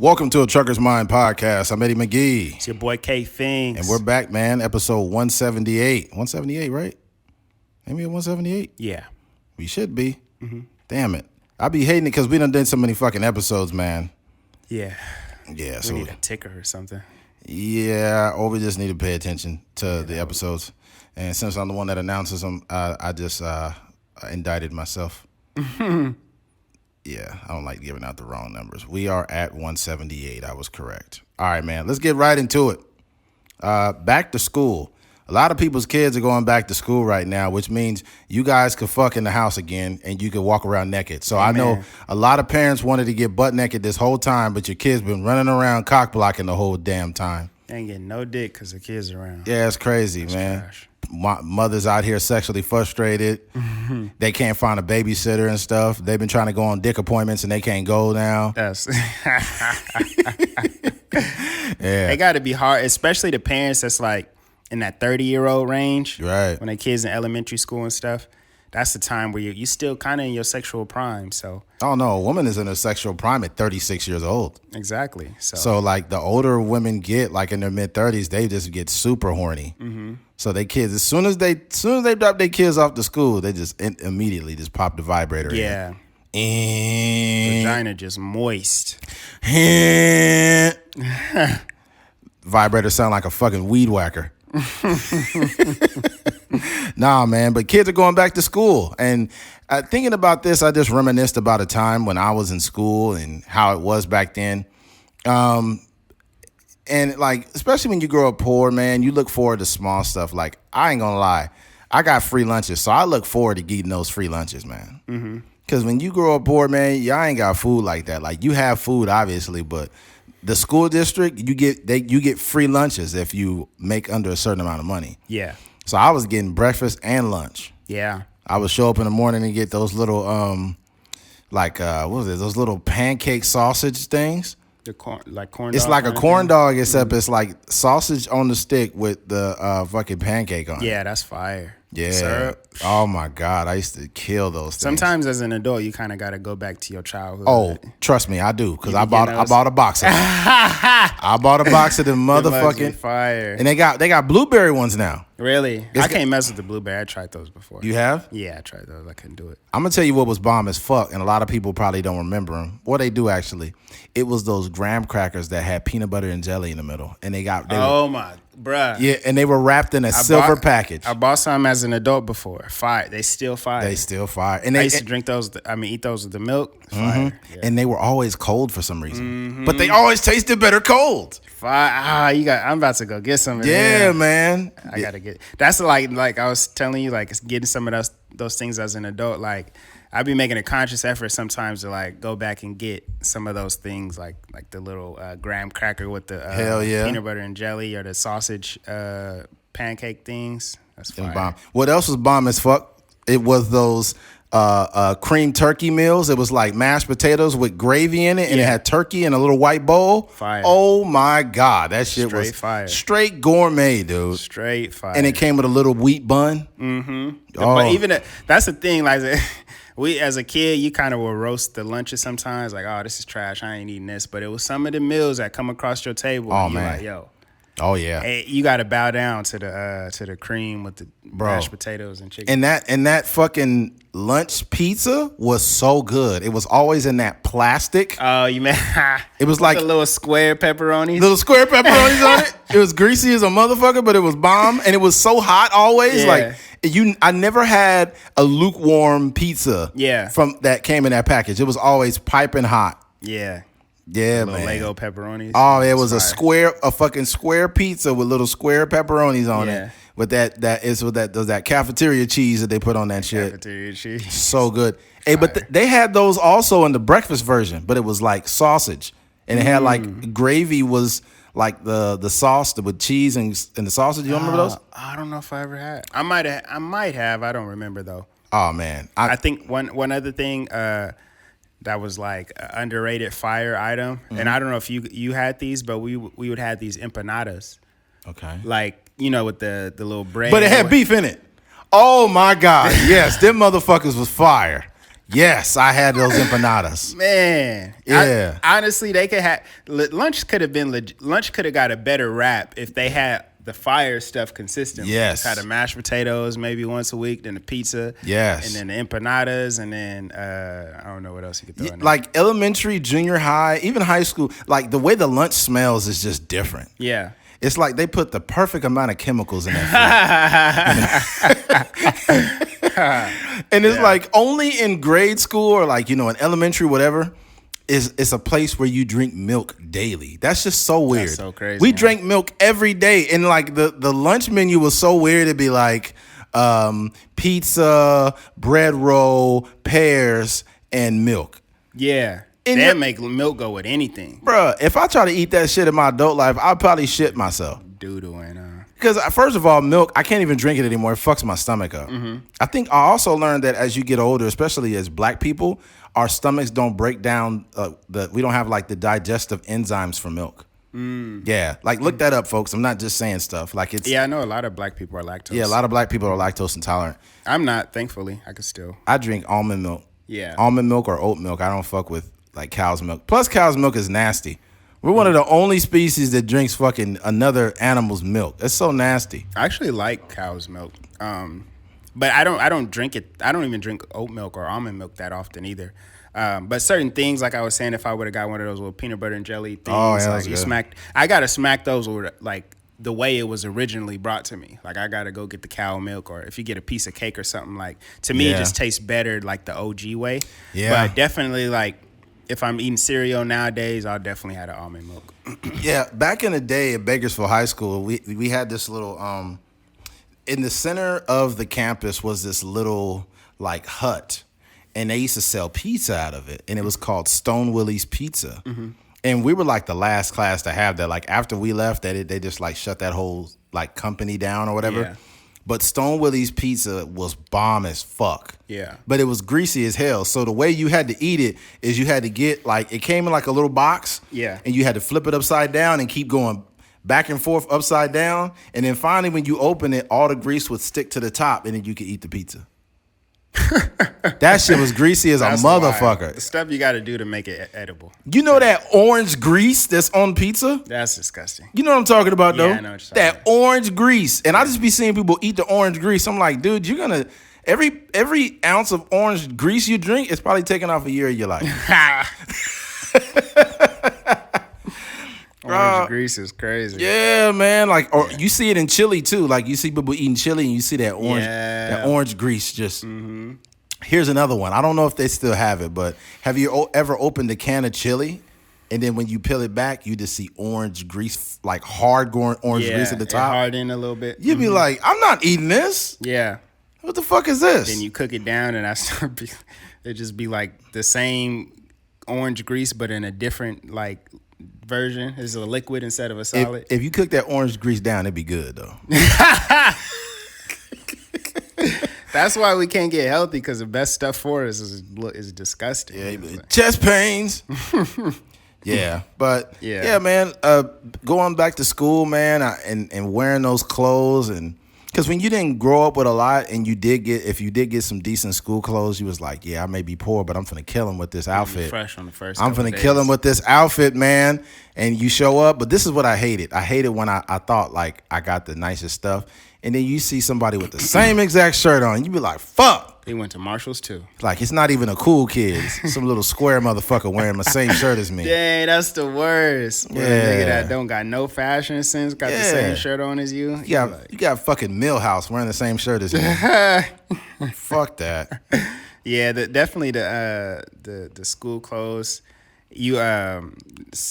Welcome to a Trucker's Mind podcast. I'm Eddie McGee. It's your boy K Fings. And we're back, man. Episode 178. 178, right? Maybe 178? Yeah. We should be. Mm-hmm. Damn it. I be hating it because we done did so many fucking episodes, man. Yeah. Yeah. We need a ticker or something. Yeah, or we just need to pay attention to the episodes. And since I'm the one that announces them, I just indicted myself. Yeah, I don't like giving out the wrong numbers. We are at 178. I was correct. All right, man. Let's get right into it. Back to school. A lot of people's kids are going back to school right now, which means you guys could fuck in the house again and you could walk around naked. So I know a lot of parents wanted to get butt naked this whole time, but your kids been running around cock blocking the whole damn time. They ain't getting no dick because the kids are around. Yeah, it's crazy, man. Trash. Mothers out here sexually frustrated. They can't find a babysitter and stuff. They've been trying to go on dick appointments and they can't go now. That's Yeah. It got to be hard, especially the parents that's like in that 30-year-old range. Right. When their kids in elementary school and stuff. That's the time where you still kind of in your sexual prime. So. Oh, no. A woman is in her sexual prime at 36 years old. Exactly. So like, the older women get, like in their mid-30s, they just get super horny. Mm-hmm. So they kids, as soon as they drop their kids off to school, they just immediately just pop the vibrator Yeah. in. Vagina just moist. Vibrator sound like a fucking weed whacker. Nah, man, but kids are going back to school. And thinking about this, I just reminisced about a time when I was in school and how it was back then. And, like, especially when you grow up poor, man, you look forward to small stuff. Like, I ain't gonna lie. I got free lunches, so I look forward to getting those free lunches, man. Mm-hmm. Because when you grow up poor, man, y'all ain't got food like that. Like, you have food, obviously, but the school district, you get free lunches if you make under a certain amount of money. Yeah. So I was getting breakfast and lunch. Yeah. I would show up in the morning and get those little, what was it? Those little pancake sausage things. The corn dog. It's like a corn dog, except it's like sausage on the stick with the fucking pancake on it. Yeah, that's fire. Yeah. Syrup. Oh my God, I used to kill those things. Sometimes as an adult, you kind of got to go back to your childhood. Oh, trust me, I do, because I bought a box of them. I bought a box of them motherfucking fire. And they got blueberry ones now. Really? I can't mess with the blueberry. I tried those before. You have? Yeah, I tried those. I couldn't do it. I'm gonna tell you what was bomb as fuck, and a lot of people probably don't remember them. What they do actually, it was those graham crackers that had peanut butter and jelly in the middle, and they my bruh. Yeah, and they were wrapped in a silver package. I bought some as an adult before. Fire. They still fire. And I used to drink those. Eat those with the milk. Fire. Mm-hmm. Yeah. And they were always cold for some reason, but they always tasted better cold. Fire. I'm about to go get some of Yeah, man. I gotta get. That's like I was telling you, like getting some of those things as an adult. Like I'd be making a conscious effort sometimes to like go back and get some of those things, like the little graham cracker with the peanut butter and jelly, or the sausage pancake things. That's fire. Bomb. What else was bomb as fuck? It was those cream turkey meals. It was like mashed potatoes with gravy in it, and it had turkey in a little white bowl. Fire. Oh my God, that shit Straight was fire. Straight gourmet, dude. Straight fire. And it came with a little wheat bun. Mm-hmm. Oh. But even that's the thing, like we as a kid, you kind of will roast the lunches sometimes, like, oh, this is trash, I ain't eating this. But it was some of the meals that come across your table. Oh, and you're man. like, yo. Oh yeah, hey, you got to bow down to the cream with the mashed potatoes and chicken. And that fucking lunch pizza was so good. It was always in that plastic. Oh, you mean it was like the little square pepperonis? Little square pepperonis on it. It was greasy as a motherfucker, but it was bomb, and it was so hot always. Yeah. Like I never had a lukewarm pizza. Yeah. From that came in that package. It was always piping hot. Yeah. Yeah, little man. Lego pepperonis. Oh, it was a fucking square pizza with little square pepperonis on it. With that cafeteria cheese that they put on that shit. Cafeteria cheese. So good. Hey, but they had those also in the breakfast version, but it was like sausage, and it had like gravy was like the sauce with cheese and the sausage. You remember those? I don't know if I ever had. I might have. I don't remember though. Oh man, I think one other thing. That was like an underrated fire item. Mm-hmm. And I don't know if you had these, but we would have these empanadas. Okay. Like, with the little bread. But it had beef in it. Oh my God. Yes, them motherfuckers was fire. Yes, I had those empanadas. Man, Yeah. Honestly, they could have lunch. Could have been lunch. Could have got a better rap if they had the fire stuff consistently. Yes. Just had the mashed potatoes maybe once a week, then the pizza. Yes. And then the empanadas, and then I don't know what else you could throw in there. Like elementary, junior high, even high school, like the way the lunch smells is just different. Yeah. It's like they put the perfect amount of chemicals in that food. And it's like only in grade school or like, in elementary, whatever, it's a place where you drink milk daily. That's just so weird. That's so crazy. We drank milk every day. And like the lunch menu was so weird. It'd be like pizza, bread roll, pears, and milk. Yeah. And They'd make milk go with anything. Bruh, if I try to eat that shit in my adult life, I'll probably shit myself. Doodling. Because first of all, milk, I can't even drink it anymore. It fucks my stomach up. Mm-hmm. I think I also learned that as you get older, especially as black people, our stomachs don't break down. We don't have like the digestive enzymes for milk. Yeah, like look that up, folks. I'm not just saying stuff. Like it's I know a lot of black people are lactose. Yeah, a lot of black people are lactose intolerant. I'm not, thankfully. I could still. I drink almond milk. Yeah, almond milk or oat milk. I don't fuck with like cow's milk. Plus, cow's milk is nasty. We're one of the only species that drinks fucking another animal's milk. It's so nasty. I actually like cow's milk, but I don't drink it. I don't even drink oat milk or almond milk that often either. But certain things, like I was saying, if I would have got one of those little peanut butter and jelly things, like you smacked, I gotta smack those with like the way it was originally brought to me. Like I gotta go get the cow milk, or if you get a piece of cake or something, like to me it just tastes better like the OG way. Yeah, but definitely like. If I'm eating cereal nowadays, I'll definitely have the almond milk. Yeah, back in the day at Bakersfield High School, we had this little in the center of the campus was this little like hut, and they used to sell pizza out of it, and it was called Stone Willie's Pizza. Mm-hmm. And we were like the last class to have that. Like after we left, they just like shut that whole like company down or whatever. Yeah. But Stone Willie's Pizza was bomb as fuck. Yeah. But it was greasy as hell. So the way you had to eat it is you had to get like, it came in like a little box. Yeah. And you had to flip it upside down and keep going back and forth upside down. And then finally when you open it, all the grease would stick to the top and then you could eat the pizza. That shit was greasy as a motherfucker. Wild. The stuff you got to do to make it edible. You know that orange grease that's on pizza? That's disgusting. You know what I'm talking about, though? Yeah, I know what you're that orange grease. And I just be seeing people eat the orange grease. I'm like, dude, you're going to... Every ounce of orange grease you drink is probably taking off a year of your life. Orange grease is crazy. Yeah, man. Like, or you see it in chili too. Like you see people eating chili, and you see that orange grease. Just here's another one. I don't know if they still have it, but have you ever opened a can of chili, and then when you peel it back, you just see orange grease, like hard orange grease at the top, harden a little bit. You'd be like, I'm not eating this. Yeah. What the fuck is this? Then you cook it down, and it just be like the same orange grease, but in a different like. Version is a liquid instead of a solid. If you cook that orange grease down, it'd be good though. That's why we can't get healthy, because the best stuff for us is disgusting. Yeah, chest pains. Yeah, but yeah, man. Going back to school, man, and wearing those clothes, and because when you didn't grow up with a lot, and if you did get some decent school clothes, you was like, yeah, I may be poor, but I'm finna kill him with this outfit. Fresh on the first. I'm finna kill him with this outfit, man. And you show up, but this is what I hated. I hated when I thought like I got the nicest stuff, and then you see somebody with the same exact shirt on, and you be like, fuck. He went to Marshall's too. Like, it's not even a cool kid. It's some little square motherfucker wearing the same shirt as me. Dang, that's the worst. Yeah. Nigga that don't got no fashion sense, got the same shirt on as you. You got fucking Millhouse wearing the same shirt as me. Fuck that. Yeah, definitely the school clothes. You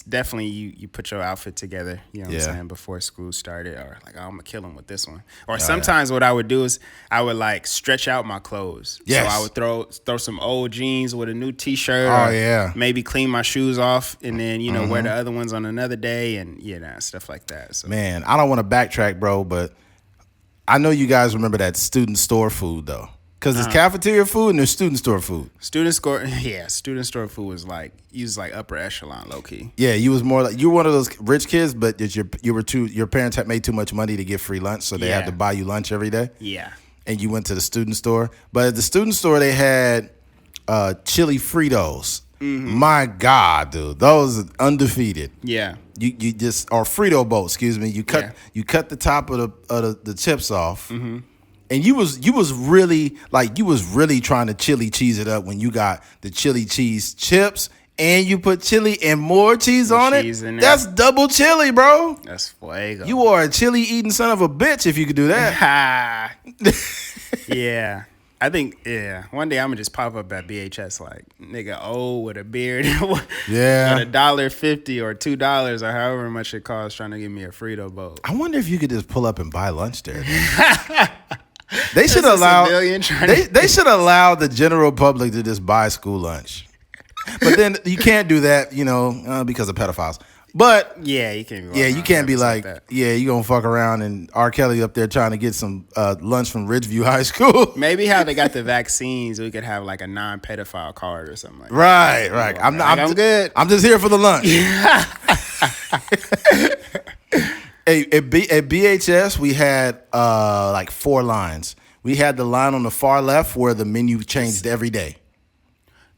definitely you put your outfit together, you know what I'm saying, before school started, or like, oh, I'm gonna kill him with this one. Or sometimes what I would do is I would like stretch out my clothes. Yes. So I would throw some old jeans with a new t-shirt. Or maybe clean my shoes off and then, wear the other ones on another day, and stuff like that. So man, I don't want to backtrack, bro, but I know you guys remember that student store food though. Because it's cafeteria food and there's student store food. Student store food was like, you was like upper echelon, low key. Yeah, you was more like, you were one of those rich kids, but your parents had made too much money to get free lunch, so they had to buy you lunch every day. Yeah. And you went to the student store. But at the student store, they had chili Fritos. My God, dude, those are undefeated. Yeah. You just or Frito boat, excuse me. You cut the top of the chips off, and you was really trying to chili cheese it up when you got the chili cheese chips and you put chili and more cheese on it. That's double chili, bro. That's fuego. You are a chili eating son of a bitch if you could do that. Yeah. I think, one day I'm going to just pop up at BHS like, nigga old with a beard. Yeah. At $1.50 or $2 or however much it costs trying to give me a Frito bowl. I wonder if you could just pull up and buy lunch there. They should allow they should allow the general public to just buy school lunch. But then you can't do that, because of pedophiles. But yeah, you can't. You can't be like you gonna fuck around and R. Kelly up there trying to get some lunch from Ridgeview High School. Maybe how they got the vaccines, we could have like a non-pedophile card or something like that. Right. I'm good. I'm just here for the lunch. At BHS, we had like 4 lines. We had the line on the far left where the menu changed every day.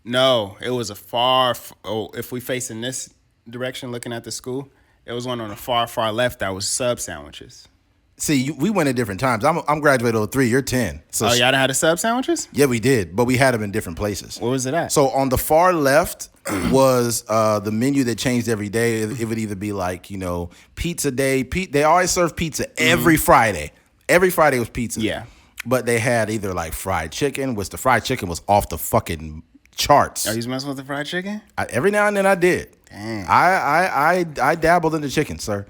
No, it was if we face in this direction looking at the school, it was one on the far left that was sub sandwiches. See, we went at different times. I'm graduated 03. You're 10. So y'all done had the sub sandwiches? Yeah, we did, but we had them in different places. Where was it at? So on the far left was the menu that changed every day. It would either be like pizza day. They always serve pizza every Friday. Every Friday was pizza. Yeah, but they had either like fried chicken, which the fried chicken was off the fucking charts. Are you messing with the fried chicken? Every now and then I did. Dang. I dabbled in the chicken, sir.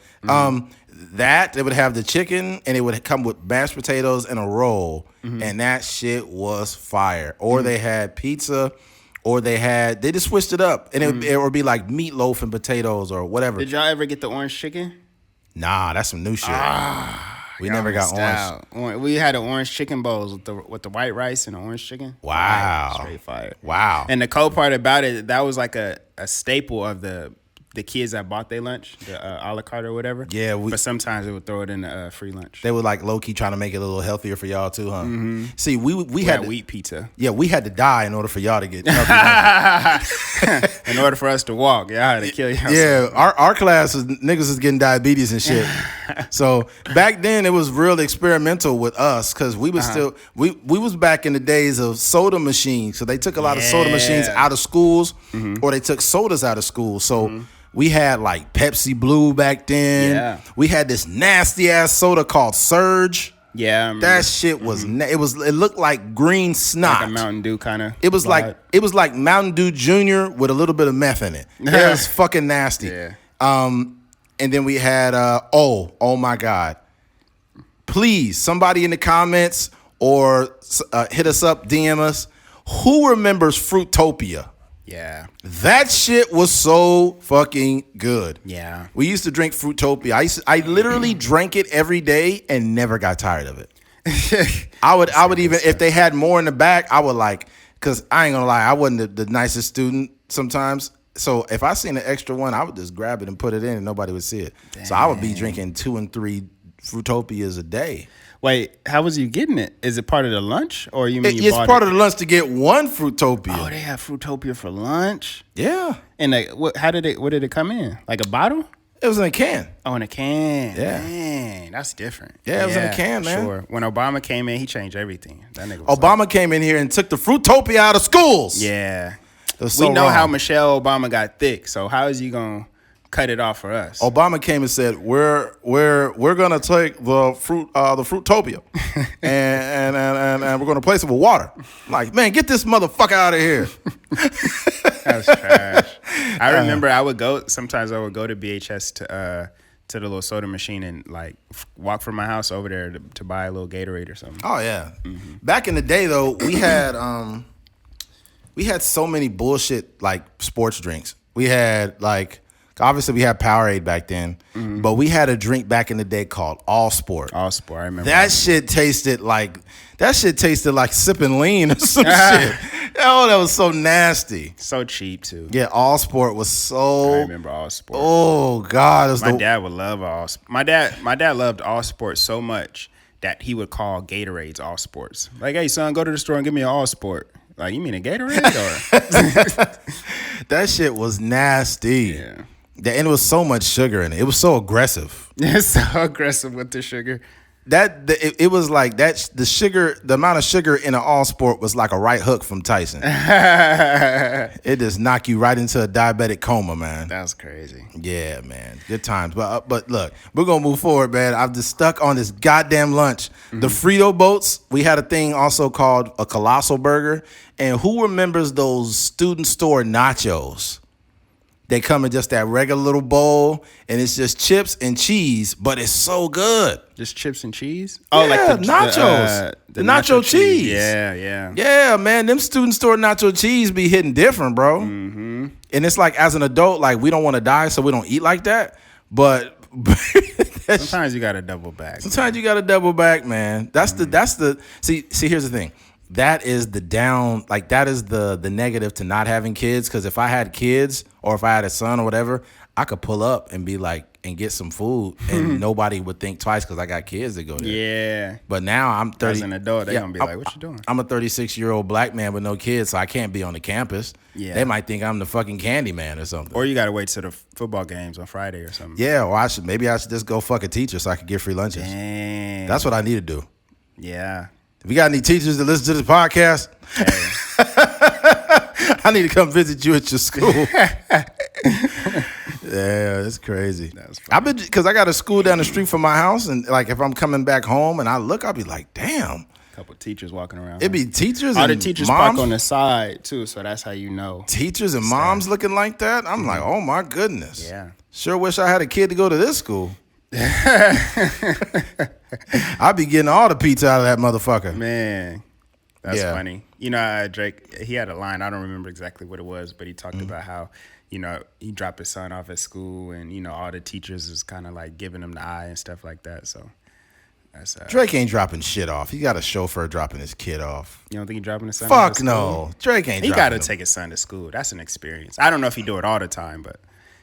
That it would have the chicken and it would come with mashed potatoes and a roll, and that shit was fire. Or they had pizza, or they just switched it up, and it would be like meatloaf and potatoes or whatever. Did y'all ever get the orange chicken? Nah, that's some new shit. We never got orange. We had the orange chicken bowls with the white rice and the orange chicken. Wow. Straight fire. Wow. And the cool part about it, that was like a staple of the kids that bought their lunch, the a la carte or whatever. Yeah. But sometimes they would throw it in the free lunch. They were like low-key trying to make it a little healthier for y'all too, huh? See, we had wheat pizza. Yeah, we had to die in order for y'all to get healthy. In order for us to walk, y'all had to kill y'all. Yeah, our class niggas is getting diabetes and shit. So back then it was real experimental with us because we was still we was back in the days of soda machines. So they took a lot of soda machines out of schools, or they took sodas out of schools. So we had like Pepsi Blue back then. Yeah. We had this nasty ass soda called Surge. Yeah, that shit was it looked like green snot, like a Mountain Dew kind of. It was like Mountain Dew Junior with a little bit of meth in it. It was fucking nasty. Yeah. And then we had oh my God, please somebody in the comments or hit us up, DM us. Who remembers Fruitopia? Yeah. That shit was so fucking good. Yeah. We used to drink Fruitopia. I literally drank it every day and never got tired of it. I would even, if they had more in the back, I would because I ain't gonna lie, I wasn't the nicest student sometimes. So if I seen an extra one, I would just grab it and put it in and nobody would see it. Dang. So I would be drinking 2 and 3 Fruitopias a day. Wait, how was you getting it? Is it part of the lunch, or you mean it's part of the lunch to get one Fruitopia? Oh, they have Fruitopia for lunch. Yeah. And what did it come in? Like a bottle? It was in a can. Oh, in a can. Yeah. Man, that's different. Yeah, it was in a can, man. Sure. When Obama came in, he changed everything. That nigga was Obama came in here and took the Fruitopia out of schools. Yeah. So we know how Michelle Obama got thick. So how is he gonna cut it off for us? Obama came and said, "We're gonna take the Fruitopia and we're gonna replace it with water." I'm like, man, get this motherfucker out of here. That's trash. I remember I would go to BHS to the little soda machine and like walk from my house over there to buy a little Gatorade or something. Oh yeah. Mm-hmm. Back in the day though, we had so many bullshit like sports drinks. We had obviously we had Powerade back then, but we had a drink back in the day called All Sport. All Sport, I remember. That shit tasted like sipping lean or some shit. Oh, that was so nasty. So cheap too. Yeah, All Sport was so. I remember All Sport. Oh God, my dad would love All. My dad loved All Sport so much that he would call Gatorades All Sports. Like, hey son, go to the store and give me an All Sport. Like, you mean a Gatorade or? That shit was nasty. Yeah. And it was so much sugar in it. It was so aggressive. It's so aggressive with the sugar. It was like that. The amount of sugar in an all sport was like a right hook from Tyson. It just knock you right into a diabetic coma, man. That was crazy. Yeah, man, good times. But look, we're gonna move forward, man. I'm just stuck on this goddamn lunch. The Frito boats. We had a thing also called a Colossal Burger. And who remembers those student store nachos? They come in just that regular little bowl, and it's just chips and cheese, but it's so good. Just chips and cheese? Oh, Yeah, like the nachos. The nacho cheese. Yeah. Yeah, man, them student store nacho cheese be hitting different, bro. Mm-hmm. And it's like, as an adult, like, we don't want to die, so we don't eat like that. But sometimes you got to double back. Sometimes you got to double back, man. That's the see. Here's the thing. That is the down, like, that is the negative to not having kids. Because if I had kids, or if I had a son or whatever, I could pull up and be like, and get some food, and nobody would think twice because I got kids that go there. Yeah. But now I'm 30. As an adult, they're going to be like, what you doing? I'm a 36-year-old black man with no kids, so I can't be on the campus. Yeah. They might think I'm the fucking candy man or something. Or you got to wait till the football games on Friday or something. Yeah, or maybe I should just go fuck a teacher so I could get free lunches. Dang. That's what I need to do. Yeah. If you got any teachers that listen to this podcast, I need to come visit you at your school. Yeah, it's crazy. Because I got a school down the street from my house, and like if I'm coming back home and I look, I'll be like, damn. A couple teachers walking around. It'd be teachers all and the teachers moms park on the side too, so that's how you know. Teachers and moms looking like that. I'm like, oh my goodness. Yeah. Sure wish I had a kid to go to this school. I'd be getting all the pizza out of that motherfucker. Man, that's funny. You know, Drake, he had a line. I don't remember exactly what it was, but he talked about how, you know, he dropped his son off at school, and, you know, all the teachers is kind of like giving him the eye and stuff like that. So that's Drake ain't dropping shit off. He got a chauffeur dropping his kid off. You don't think he dropping his son? Fuck no. Drake ain't. He got to take his son to school. That's an experience. I don't know if he do it all the time, but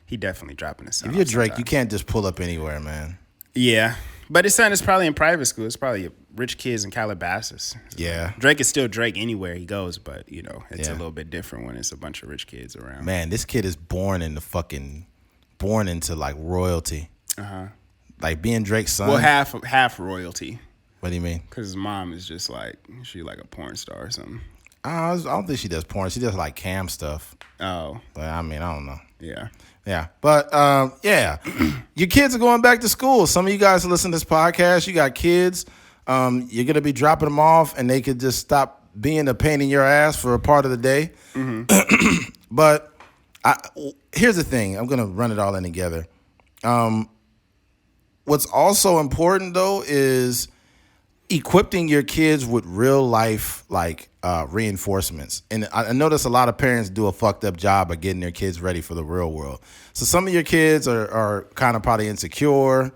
he definitely dropping his son. If you're Drake, you can't just pull up anywhere, man. Yeah. But his son is probably in private school. It's probably rich kids in Calabasas. Yeah. Drake is still Drake anywhere he goes, but, you know, it's a little bit different when it's a bunch of rich kids around. Man, this kid is born into like royalty. Uh-huh. Like being Drake's son. Well, half royalty. What do you mean? Because his mom is just like, she like a porn star or something. I don't think she does porn. She does like cam stuff. Oh. But I mean, I don't know. Yeah. Yeah. But yeah, your kids are going back to school. Some of you guys listen to this podcast, you got kids. You're going to be dropping them off, and they could just stop being a pain in your ass for a part of the day. Mm-hmm. But here's the thing. I'm going to run it all in together. What's also important, though, is equipping your kids with real life, like, reinforcements. And I notice a lot of parents do a fucked up job of getting their kids ready for the real world. So some of your kids are kind of probably insecure.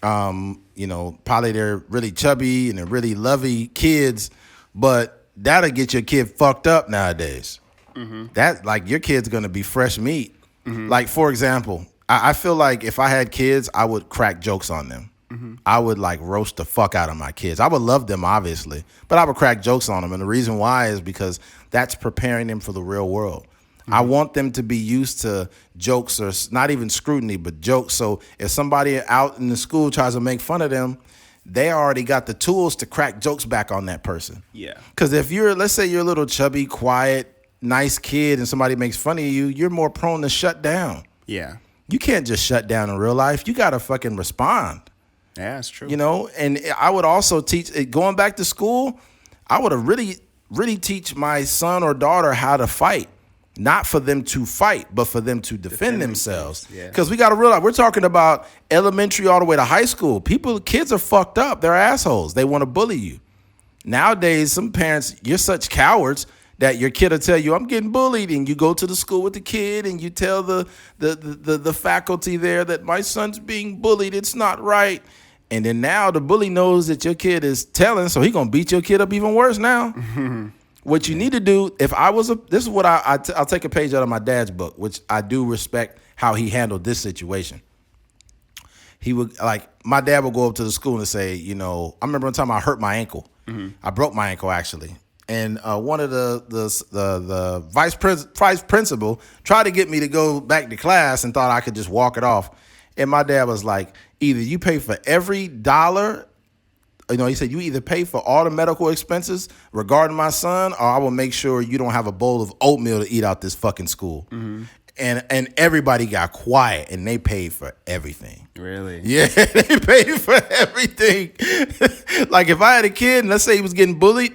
You know, probably they're really chubby and they're really lovey kids, but that'll get your kid fucked up nowadays. Mm-hmm. That, like, your kid's going to be fresh meat. Mm-hmm. Like, for example, I feel like if I had kids, I would crack jokes on them. Mm-hmm. I would, like, roast the fuck out of my kids. I would love them, obviously, but I would crack jokes on them. And the reason why is because that's preparing them for the real world. Mm-hmm. I want them to be used to jokes, or not even scrutiny, but jokes. So if somebody out in the school tries to make fun of them, they already got the tools to crack jokes back on that person. Yeah. Because if let's say you're a little chubby, quiet, nice kid, and somebody makes fun of you, you're more prone to shut down. Yeah. You can't just shut down in real life. You got to fucking respond. Yeah, that's true. You know, and I would also teach, going back to school, I would have really teach my son or daughter how to fight. Not for them to fight, but for them to defend themselves. Because we got to realize, we're talking about elementary all the way to high school. Kids are fucked up. They're assholes. They want to bully you. Nowadays, some parents, you're such cowards that your kid will tell you, I'm getting bullied, and you go to the school with the kid and you tell the faculty there that my son's being bullied. It's not right. And then now the bully knows that your kid is telling, so he gonna beat your kid up even worse now. What you need to do, this is what I'll take a page out of my dad's book, which I do respect how he handled this situation. He would, like, my dad would go up to the school and say, you know, I remember one time I hurt my ankle. Mm-hmm. I broke my ankle, actually. and one of the vice principal tried to get me to go back to class and thought I could just walk it off. And my dad was like, either you pay for every dollar, he said, you either pay for all the medical expenses regarding my son, or I will make sure you don't have a bowl of oatmeal to eat out this fucking school. Mm-hmm. And everybody got quiet, and they paid for everything. Really? Yeah, they paid for everything. Like, if I had a kid, and let's say he was getting bullied,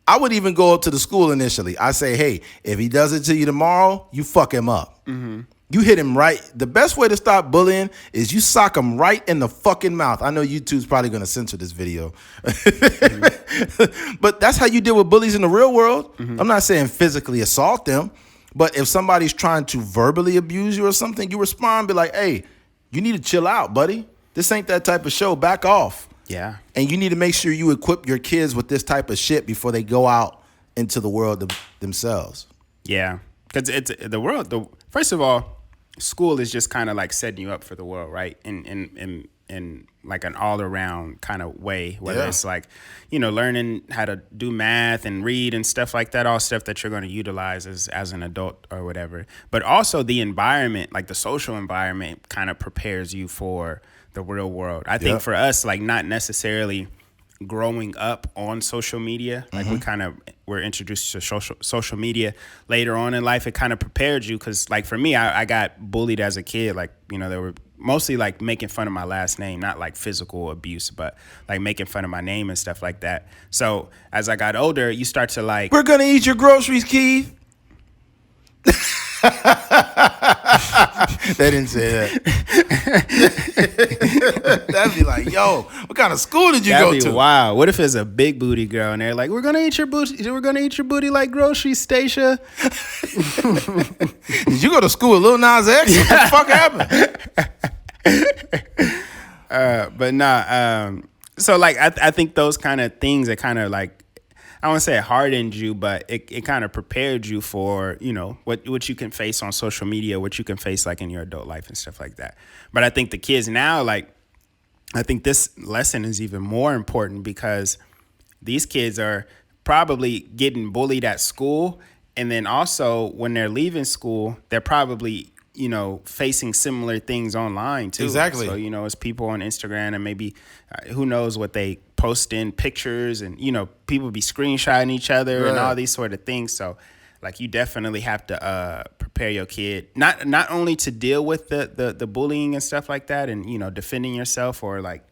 I would even go up to the school initially. I say, hey, if he does it to you tomorrow, you fuck him up. Mm-hmm. You hit him right. The best way to stop bullying is you sock him right in the fucking mouth. I know YouTube's probably going to censor this video. Mm-hmm. But that's how you deal with bullies in the real world. Mm-hmm. I'm not saying physically assault them, but if somebody's trying to verbally abuse you or something, you respond, be like, hey, you need to chill out, buddy. This ain't that type of show. Back off. Yeah. And you need to make sure you equip your kids with this type of shit before they go out into the world themselves. Yeah. Because it's the world. First of all, school is just kind of like setting you up for the world, right? In like an all around kind of way, whether it's like, learning how to do math and read and stuff like that, all stuff that you're going to utilize as an adult or whatever. But also the environment, like the social environment, kind of prepares you for the real world. I think for us, like not necessarily growing up on social media, like we're introduced to social media later on in life. It kind of prepared you because, like, for me, I got bullied as a kid. Like, they were mostly like making fun of my last name, not like physical abuse, but like making fun of my name and stuff like that. So as I got older, you start to like, we're gonna eat your groceries, Keith. They didn't say that. That'd be like, yo, what kind of school did you go to? Wow. What if it's a big booty girl and they're like, we're gonna eat your booty. We're gonna eat your booty like groceries, Stacia. Did you go to school with Lil Nas X? What the fuck happened? But nah. So like, I think those kind of things that kind of like, I don't want to say it hardened you, but it kind of prepared you for, what you can face on social media, what you can face like in your adult life and stuff like that. But I think the kids now, like, I think this lesson is even more important because these kids are probably getting bullied at school. And then also when they're leaving school, they're probably, facing similar things online too. Exactly. So, it's people on Instagram and maybe who knows what they post in pictures and, people be screenshotting each other and all these sort of things. So like you definitely have to prepare your kid, not only to deal with the bullying and stuff like that and, defending yourself or like,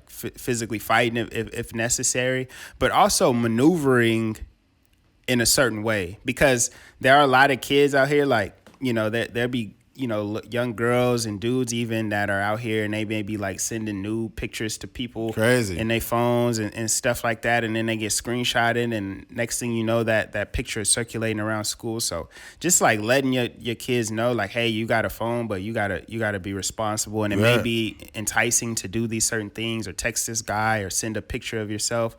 physically fighting if necessary, but also maneuvering in a certain way because there are a lot of kids out here like, there'll be, young girls and dudes even that are out here and they may be like sending nude pictures to people in their phones and stuff like that. And then they get screenshotted and next thing you know that picture is circulating around school. So just like letting your kids know like, hey, you got a phone, but you gotta be responsible. And it may be enticing to do these certain things or text this guy or send a picture of yourself.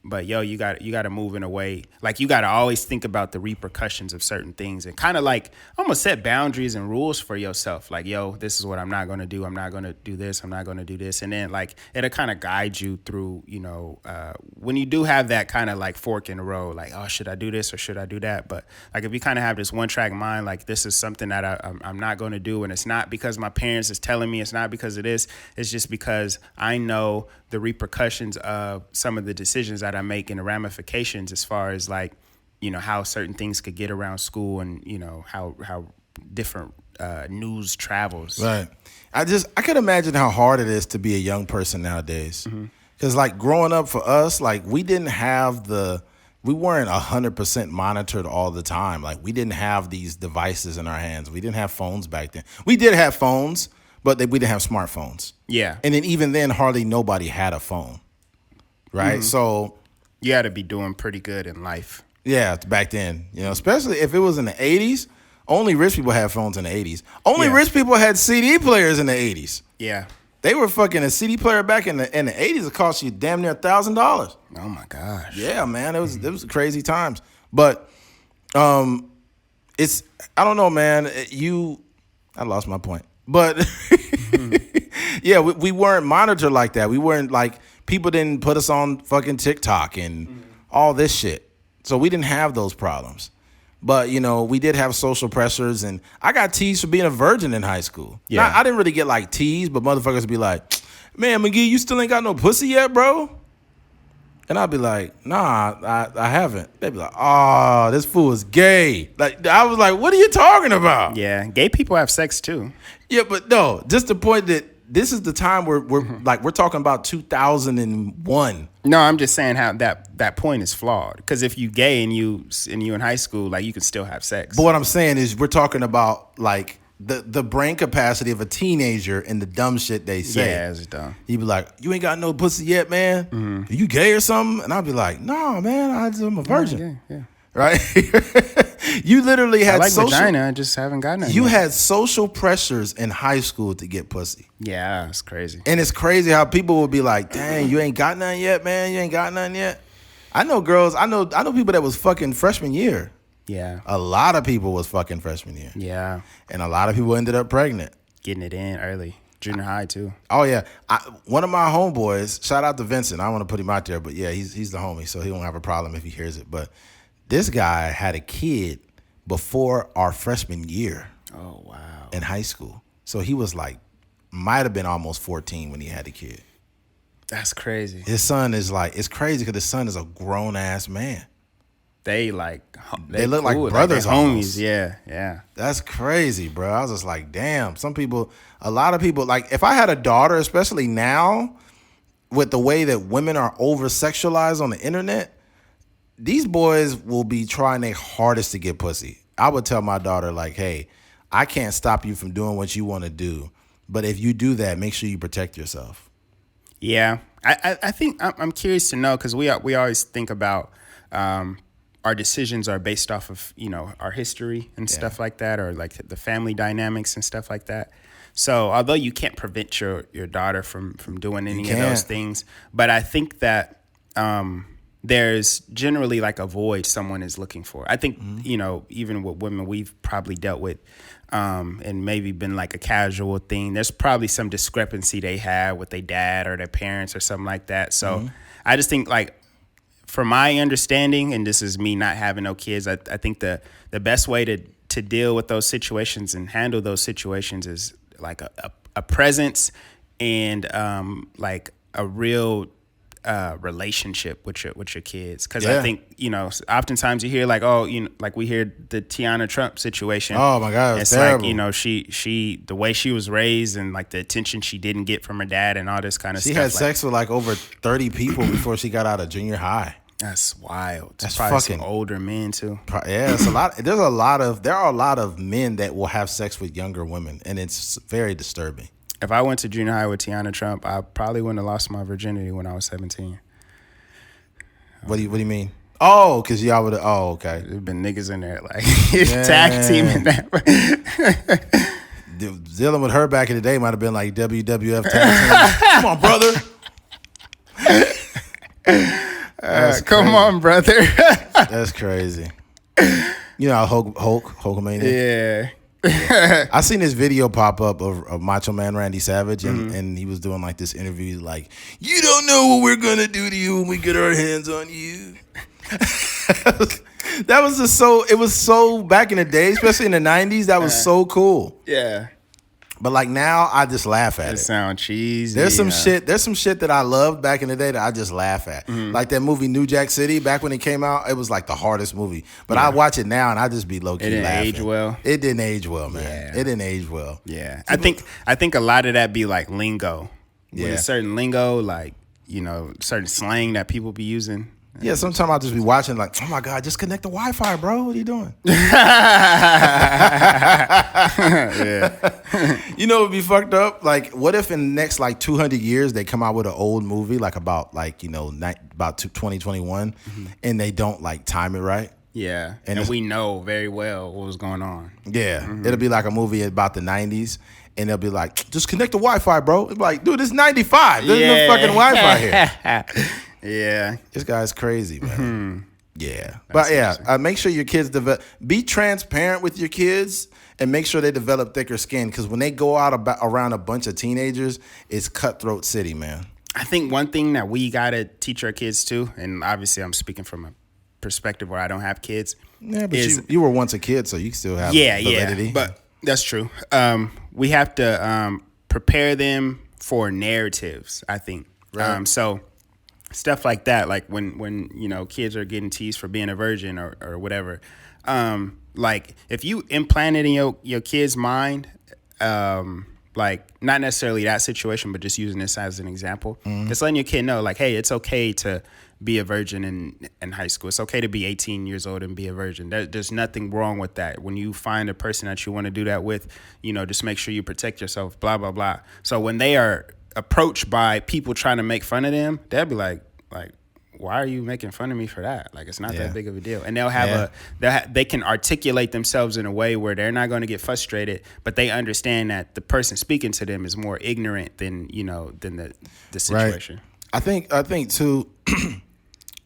But you got to move in a way like you got to always think about the repercussions of certain things and kind of like almost set boundaries and rules for yourself. Like, this is what I'm not going to do. I'm not going to do this. I'm not going to do this. And then like it'll kind of guide you through, when you do have that kind of like fork in the road, like, oh, should I do this or should I do that? But like if you kind of have this one track mind, like this is something that I'm not going to do. And it's not because my parents is telling me, it's not because it is. It's just because I know the repercussions of some of the decisions that I make and the ramifications as far as like, how certain things could get around school and, how different news travels. Right. I could imagine how hard it is to be a young person nowadays. Because like growing up for us, like we weren't 100% monitored all the time. Like we didn't have these devices in our hands. We didn't have phones back then. We did have phones, but we didn't have smartphones. Yeah. And then even then, hardly nobody had a phone. Right. Mm-hmm. So you had to be doing pretty good in life. Yeah. Back then, especially if it was in the 80s, only rich people had phones in the 80s. Only rich people had CD players in the 80s. Yeah. They were fucking a CD player back in the 80s. It cost you damn near $1,000. Oh my gosh. Yeah, man. It was crazy times. But it's, I don't know, man. I lost my point. But yeah, we weren't monitored like that. We weren't like, people didn't put us on fucking TikTok and all this shit. So we didn't have those problems. But, you know, we did have social pressures, and I got teased for being a virgin in high school. Yeah. Now, I didn't really get, like, teased, but motherfuckers be like, man, McGee, you still ain't got no pussy yet, bro? And I'd be like, nah, I haven't. They'd be like, oh, this fool is gay. Like, I was like, what are you talking about? Yeah, gay people have sex, too. Yeah, but no, just the point that this is the time where we're talking about 2001. No, I'm just saying how that point is flawed. Because if you gay and you in high school, like, you can still have sex. But what I'm saying is we're talking about, like, the brain capacity of a teenager and the dumb shit they say. Yeah, it's dumb. You'd be like, you ain't got no pussy yet, man? Are you gay or something? And I'd be like, no, man, I'm a virgin. Yeah. Right? You literally had I like vagina, I just haven't gotten it. You had social pressures in high school to get pussy. Yeah, it's crazy. And it's crazy how people will be like, dang, you ain't got none yet, man. You ain't got none yet. I know girls, I know people that was fucking freshman year. Yeah. A lot of people was fucking freshman year. Yeah. And a lot of people ended up pregnant. Getting it in early. Junior high, too. Oh, yeah. One of my homeboys, shout out to Vincent. I don't want to put him out there, but yeah, he's the homie, so he won't have a problem if he hears it. But this guy had a kid before our freshman year. Oh, wow. In high school. So he was like, might have been almost 14 when he had a kid. That's crazy. His son is like, it's crazy because his son is a grown-ass man. They look like brothers, like almost. homies. Yeah. That's crazy, bro. I was just like, damn. A lot of people, like, if I had a daughter, especially now, with the way that women are over-sexualized on the internet, these boys will be trying their hardest to get pussy. I would tell my daughter, like, hey, I can't stop you from doing what you want to do, but if you do that, make sure you protect yourself. Yeah. I think I'm curious to know, because we always think about our decisions are based off of, you know, our history and stuff like that, or like the family dynamics and stuff like that. So although you can't prevent your daughter from doing any of those things, but I think that there's generally like a void someone is looking for. I think, you know, even with women we've probably dealt with and maybe been like a casual thing, there's probably some discrepancy they have with their dad or their parents or something like that. So I just think, like, from my understanding, and this is me not having no kids, I think the best way to deal with those situations and handle those situations is like a presence and like a real relationship with your kids. Because I think, you know, oftentimes you hear like, oh, you know, like we hear the Tiana Trump situation. Oh my God, it's terrible. like, you know, she the way she was raised and like the attention she didn't get from her dad and all this kind of stuff. She had sex with like over 30 people before she got out of junior high. That's wild. That's probably fucking some older men too. Yeah, it's a lot. There are a lot of men that will have sex with younger women, and it's very disturbing. If I went to junior high with Tiana Trump, I probably wouldn't have lost my virginity when I was 17. What do you mean? Oh, because y'all would have. Oh, okay. There's been niggas in there like tag teaming that. Dealing with her back in the day might have been like WWF tag team. Come on, brother. Come on, brother. That's crazy. You know, Hulkamania? Yeah. I seen this video pop up of Macho Man Randy Savage, and he was doing like this interview, like, you don't know what we're gonna do to you when we get our hands on you. That was just it was so back in the day, especially in the 90s, that was so cool. Yeah. But like now, I just laugh at it. It sounds cheesy. There's some shit that I loved back in the day that I just laugh at. Like that movie New Jack City, back when it came out, it was like the hardest movie. But I watch it now and I just be low key laughing. It didn't age well. It didn't age well, man. Yeah. It didn't age well. Yeah. I think a lot of that be like lingo. Yeah. With a certain lingo, like, you know, certain slang that people be using. Yeah, sometimes I'll just be watching like, oh my God, just connect the Wi-Fi, bro. What are you doing? You know what would be fucked up? Like, what if in the next like 200 years they come out with an old movie like about like, you know, about 2021 and they don't like time it right? Yeah, and we know very well what was going on. Yeah, it'll be like a movie about the 90s. And they'll be like, just connect the Wi-Fi, bro. It's like, dude, it's 95. There's no fucking Wi-Fi here. Yeah. This guy's crazy, man. Yeah. But yeah, make sure your kids be transparent with your kids and make sure they develop thicker skin. Because when they go out around a bunch of teenagers, it's cutthroat city, man. I think one thing that we gotta teach our kids too, and obviously I'm speaking from a perspective where I don't have kids. Yeah, but you were once a kid, so you still have validity. Yeah, but that's true. We have to prepare them for narratives, I think. Right. So stuff like that, like when kids are getting teased for being a virgin or whatever. Like if you implant it in your kid's mind, like not necessarily that situation, but just using this as an example, just letting your kid know, like, hey, it's okay to be a virgin in high school. It's okay to be 18 years old and be a virgin. There's nothing wrong with that. When you find a person that you want to do that with, just make sure you protect yourself, blah, blah, blah. So when they are approached by people trying to make fun of them, they'll be like, why are you making fun of me for that? Like, it's not that big of a deal. And they'll have they can articulate themselves in a way where they're not going to get frustrated, but they understand that the person speaking to them is more ignorant than the situation. Right. I think too,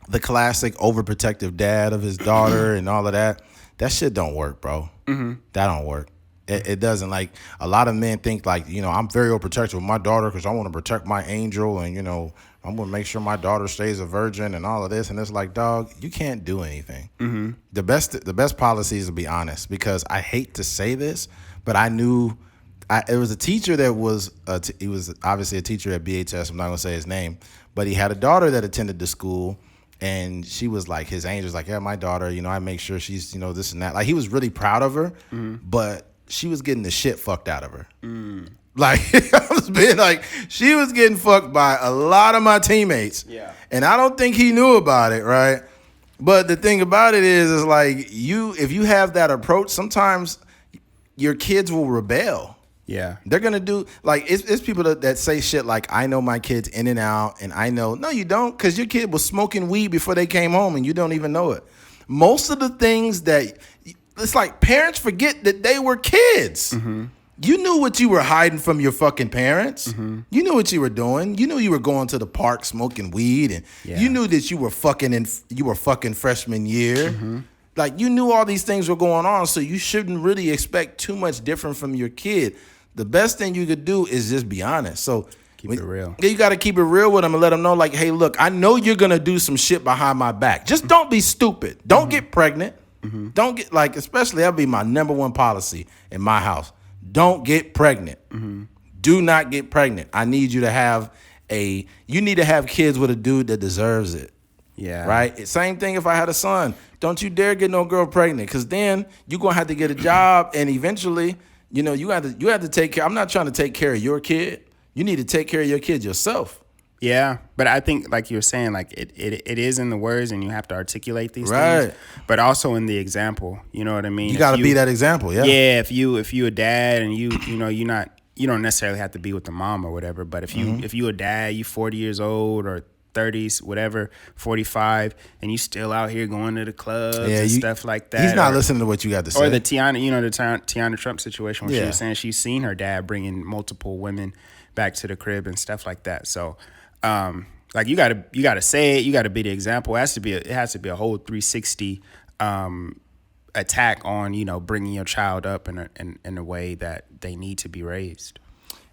the classic overprotective dad of his daughter and all of that shit don't work, bro. Mm-hmm. That don't work. It doesn't. Like, a lot of men think like, I'm very overprotective with my daughter because I want to protect my angel and, I'm going to make sure my daughter stays a virgin and all of this. And it's like, dog, you can't do anything. Mm-hmm. The best policy is to be honest, because I hate to say this, but I knew it was a teacher that he was obviously a teacher at BHS. I'm not going to say his name, but he had a daughter that attended the school. And she was like, his angel's like, yeah, my daughter, I make sure she's, this and that. Like, he was really proud of her, but she was getting the shit fucked out of her. Like, I was being like, she was getting fucked by a lot of my teammates. Yeah. And I don't think he knew about it, right? But the thing about it is like, if you have that approach, sometimes your kids will rebel. Yeah. They're going to do, like, it's people that say shit like, I know my kids in and out, and I know. No, you don't, because your kid was smoking weed before they came home, and you don't even know it. Most of the things that, it's like parents forget that they were kids. Mm-hmm. You knew what you were hiding from your fucking parents. Mm-hmm. You knew what you were doing. You knew you were going to the park smoking weed, and you knew that you were fucking freshman year. Mm-hmm. Like, you knew all these things were going on, so you shouldn't really expect too much different from your kid. The best thing you could do is just be honest. So keep it real. You got to keep it real with them and let them know, like, hey, look, I know you're going to do some shit behind my back. Just don't be stupid. Don't get pregnant. Mm-hmm. Don't get, like, especially that'll be my number one policy in my house. Don't get pregnant. Mm-hmm. Do not get pregnant. I need you to have you need to have kids with a dude that deserves it. Yeah. Right? Same thing if I had a son. Don't you dare get no girl pregnant, because then you're going to have to get a job, and eventually, you have to take care. I'm not trying to take care of your kid. You need to take care of your kid yourself. Yeah, but I think, like you were saying, like it is in the words, and you have to articulate these right. things, but also in the example. You know what I mean? You got to be that example. Yeah. Yeah. If you a dad and you don't necessarily have to be with the mom or whatever, but if you a dad, you 40 years old or 30s, whatever, 45, and you still out here going to the clubs and stuff like that. He's not listening to what you got to say. Or the Tiana Trump situation where she was saying she's seen her dad bringing multiple women back to the crib and stuff like that. So, like, you gotta say it. You gotta be the example. It has to be a whole 360 attack on bringing your child up in a way that they need to be raised.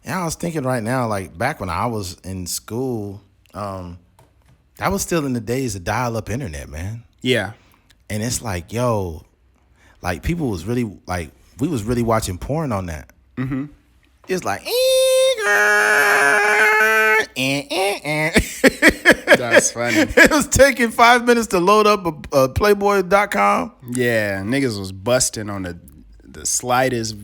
And I was thinking right now, like, back when I was in school, I was still in the days of dial-up internet, man. Yeah. And it's like, yo, like, people was really, like, we was really watching porn on that. Mm-hmm. It's like, that's funny. It was taking 5 minutes to load up a Playboy.com. Yeah, niggas was busting on the slightest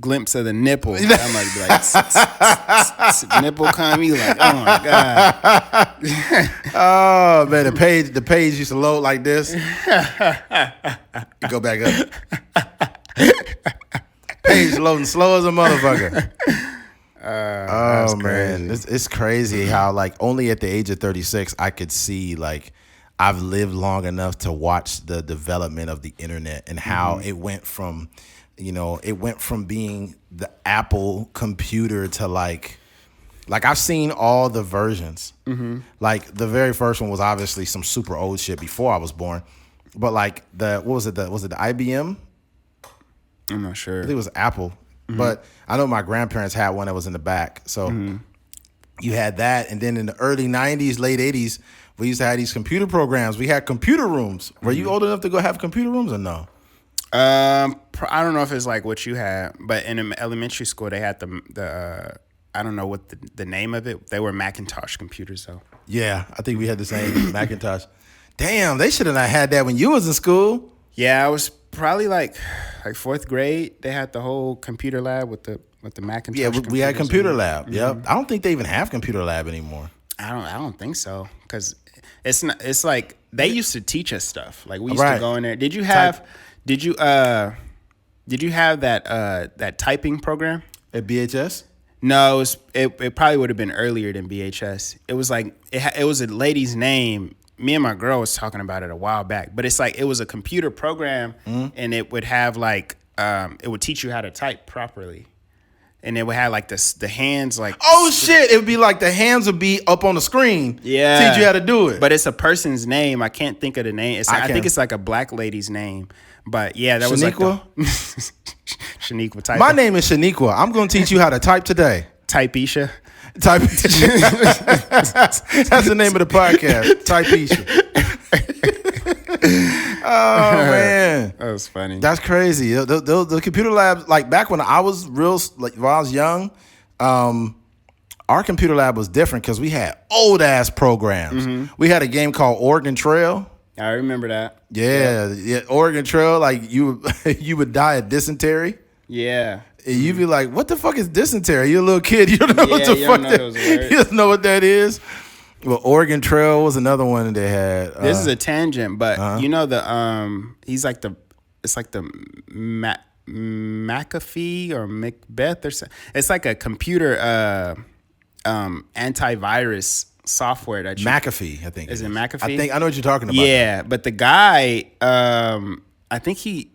glimpse of the nipple. I might be like, nipple come. You like, oh my god. Oh man, the page used to load like this. Go back up. Page loading slow as a motherfucker. Oh man, it's crazy how, like, only at the age of 36 I could see, like, I've lived long enough to watch the development of the internet and how it went from being the Apple computer to like I've seen all the versions. Mm-hmm. Like, the very first one was obviously some super old shit before I was born, but like was it the IBM? I'm not sure. I think it was Apple, but I know my grandparents had one that was in the back. So You had that, and then in the early '90s, late '80s, we used to have these computer programs. We had computer rooms. Were you old enough to go have computer rooms or no? I don't know if it's like what you had, but in elementary school they had the I don't know what the name of it. They were Macintosh computers though. Yeah, I think we had the same Macintosh. Damn, they should have not had that when you was in school. Yeah, I was probably like fourth grade. They had the whole computer lab with the Macintosh. Yeah, we had computer lab. Mm-hmm. Yep. I don't think they even have computer lab anymore. I don't think so because it's not. It's like they used to teach us stuff. Like we used Right. to go in there. Did you have that typing program? At BHS? No, it probably would have been earlier than BHS. It was like it was a lady's name. Me and my girl was talking about it a while back, but it's like it was a computer program, and it would have like it would teach you how to type properly, and it would have like the hands like. Oh shit! It would be like the hands would be up on the screen. Yeah, teach you how to do it. But it's a person's name. I can't think of the name. I think it's like a black lady's name. But yeah, that was like Shaniqua. My name is Shaniqua. I'm going to teach you how to type today. Typeisha. That's the name of the podcast. Typeisha. Oh man, that was funny. That's crazy. The computer labs, like back when I was when I was young, our computer lab was different because we had old ass programs. Mm-hmm. We had a game called Oregon Trail. I remember that. Yeah, Oregon Trail. Like you would die of dysentery. Yeah. And you'd be like, "What the fuck is dysentery?" You're a little kid. You don't know what the fuck that is. You don't know what that is. Well, Oregon Trail was another one that they had. This is a tangent, but you know he's like it's like the McAfee or Macbeth or something. It's like a computer antivirus software that McAfee, I think. Is it McAfee? I know what you're talking about. Yeah, but the guy, I think he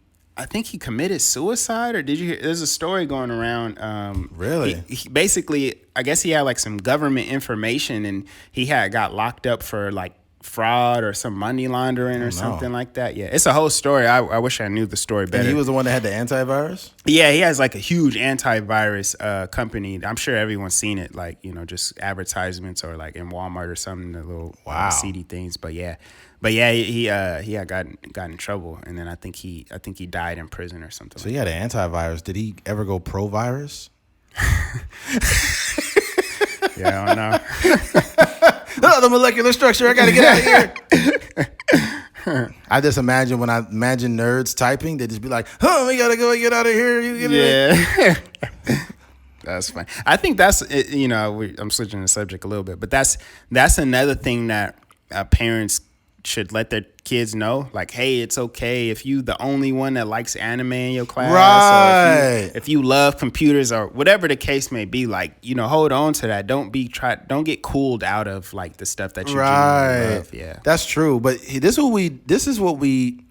committed suicide, or did you hear? There's a story going around. Really? He basically, I guess he had like some government information, and he got locked up for like fraud or some money laundering or something like that. Yeah, it's a whole story. I wish I knew the story better. And he was the one that had the antivirus? Yeah, he has like a huge antivirus company. I'm sure everyone's seen it, like, just advertisements or like in Walmart or something, the little seedy things. But yeah, he had gotten in trouble, and then I think he died in prison or something. So he had an antivirus. Did he ever go pro virus? Yeah, I don't know. The molecular structure. I gotta get out of here. I just imagine when I imagine nerds typing, they just be like, "Oh, we gotta go get out of here." Yeah. That's fine. I think that's it, I'm switching the subject a little bit, but that's another thing that parents should let their kids know, like, hey, it's okay if you the only one that likes anime in your class, right? Or if you love computers or whatever the case may be, like, hold on to that. Don't get cooled out of like the stuff that you genuinely love. Yeah, that's true. But this is what we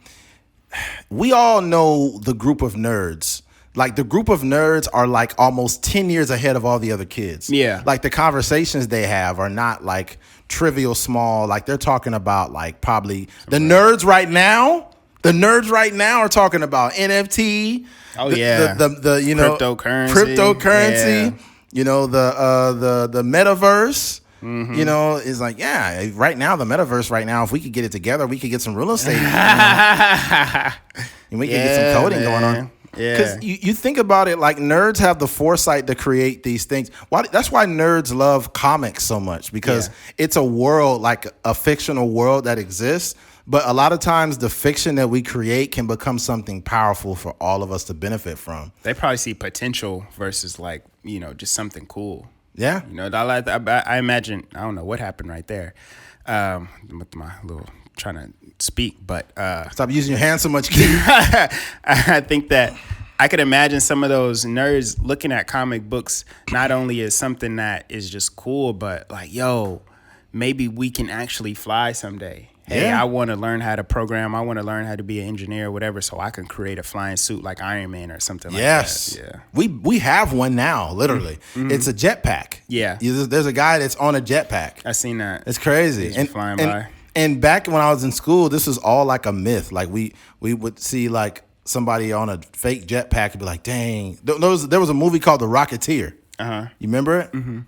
all know. The group of nerds. Like, the group of nerds are like almost 10 years ahead of all the other kids. Yeah. Like, the conversations they have are not like trivial small. Like, they're talking about like probably the nerds right now. The nerds right now are talking about NFT. Oh, the cryptocurrency. Yeah. The metaverse. Mm-hmm. Is like, yeah, right now, the metaverse right now, if we could get it together, we could get some real estate. And we could get some coding going on. Yeah, because you think about it, like, nerds have the foresight to create these things. That's why nerds love comics so much, because it's a world, like a fictional world that exists. But a lot of times the fiction that we create can become something powerful for all of us to benefit from. They probably see potential versus like, just something cool. Yeah. I imagine, I don't know what happened right there with my little trying to speak, but stop using your hands so much, kid. I think that I could imagine some of those nerds looking at comic books not only as something that is just cool, but like, yo, maybe we can actually fly someday. Hey, I want to learn how to program. I want to learn how to be an engineer or whatever, so I can create a flying suit like Iron Man or something like that. Yeah. We have one now, literally. Mm-hmm. It's a jetpack. Yeah. There's a guy that's on a jetpack. I seen that. It's crazy. And flying by. And back when I was in school, this was all like a myth. Like, we would see like somebody on a fake jetpack and be like, dang. There was a movie called The Rocketeer. Uh-huh. You remember it? Mm-hmm.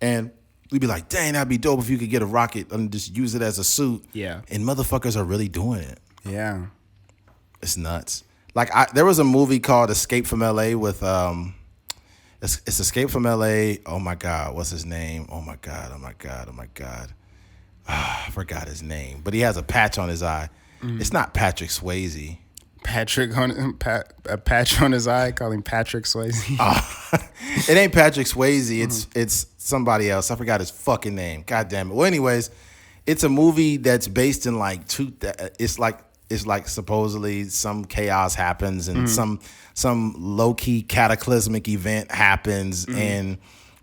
And we'd be like, dang, that'd be dope if you could get a rocket and just use it as a suit. Yeah. And motherfuckers are really doing it. Yeah. It's nuts. Like there was a movie called Escape from LA with it's Escape from LA. Oh my God, what's his name? Oh my God. I forgot his name, but he has a patch on his eye. It's not Patrick Swayze. A patch on his eye, calling Patrick Swayze. It ain't Patrick Swayze. It's somebody else. I forgot his fucking name. God damn it. Well, anyways, it's a movie that's based in like it's like supposedly some chaos happens and some low key cataclysmic event happens and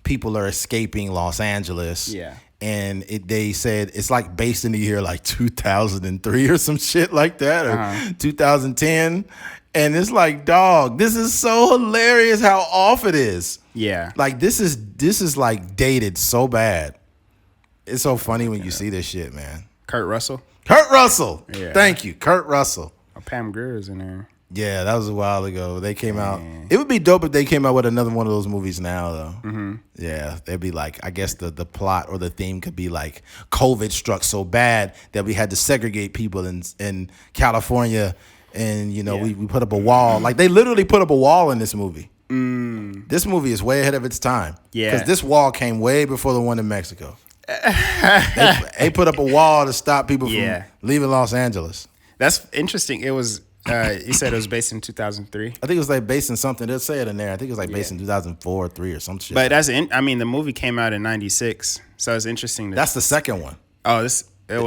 people are escaping Los Angeles. Yeah. And they said it's like based in the year like 2003 or some shit like that, or 2010. And it's like, dog, this is so hilarious how off it is. Yeah. Like this is like dated so bad. It's so funny when you see this shit, man. Kurt Russell. Yeah. Thank you, Kurt Russell. Oh, Pam Grier's in there. Yeah, that was a while ago. They came out. It would be dope if they came out with another one of those movies now, though. Mm-hmm. Yeah, they'd be like, I guess the plot or the theme could be like COVID struck so bad that we had to segregate people in California, and we put up a wall. Like they literally put up a wall in this movie. This movie is way ahead of its time. Yeah, because this wall came way before the one in Mexico. They put up a wall to stop people from leaving Los Angeles. That's interesting. It was. You said it was based in 2003. I think it was like based in something. They'll say it in there. I think it was like based in 2004 or 3 or some shit. But the movie came out in 96, so it's interesting. That's the second one. Oh, it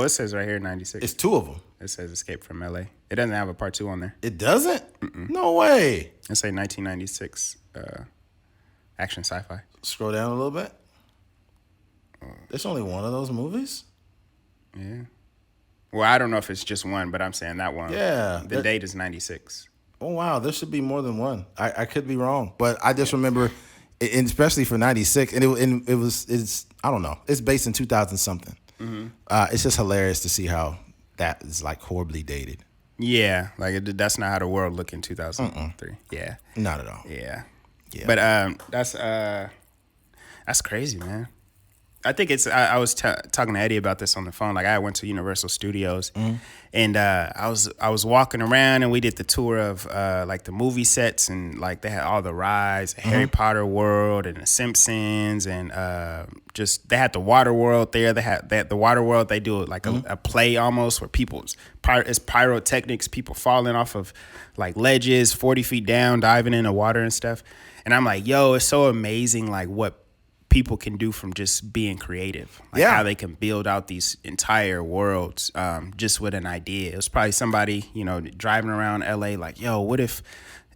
says right here 96. It's two of them. It says Escape from LA. It doesn't have a part 2 on there. It doesn't? Mm-mm. No way. It's a 1996 action sci-fi. Scroll down a little bit. There's only one of those movies? Yeah. Well, I don't know if it's just one, but I'm saying that one. Yeah. The date is 96. Oh, wow. There should be more than one. I could be wrong. But I just remember, and especially for 96, and it's I don't know. It's based in 2000 something. Mm-hmm. It's just hilarious to see how that is like horribly dated. Yeah. Like that's not how the world looked in 2003. Yeah. Not at all. Yeah. But that's crazy, man. I think it's. I was talking to Eddie about this on the phone. Like I went to Universal Studios, and I was walking around, and we did the tour of like the movie sets, and like they had all the rides, the Harry Potter world, and the Simpsons, and just they had the water world there. They had the water world. They do like a play almost where it's pyrotechnics, people falling off of like ledges 40 feet down, diving in the water and stuff. And I'm like, yo, it's so amazing, like what people can do from just being creative, like how they can build out these entire worlds just with an idea. It was probably somebody, driving around LA like, yo, what if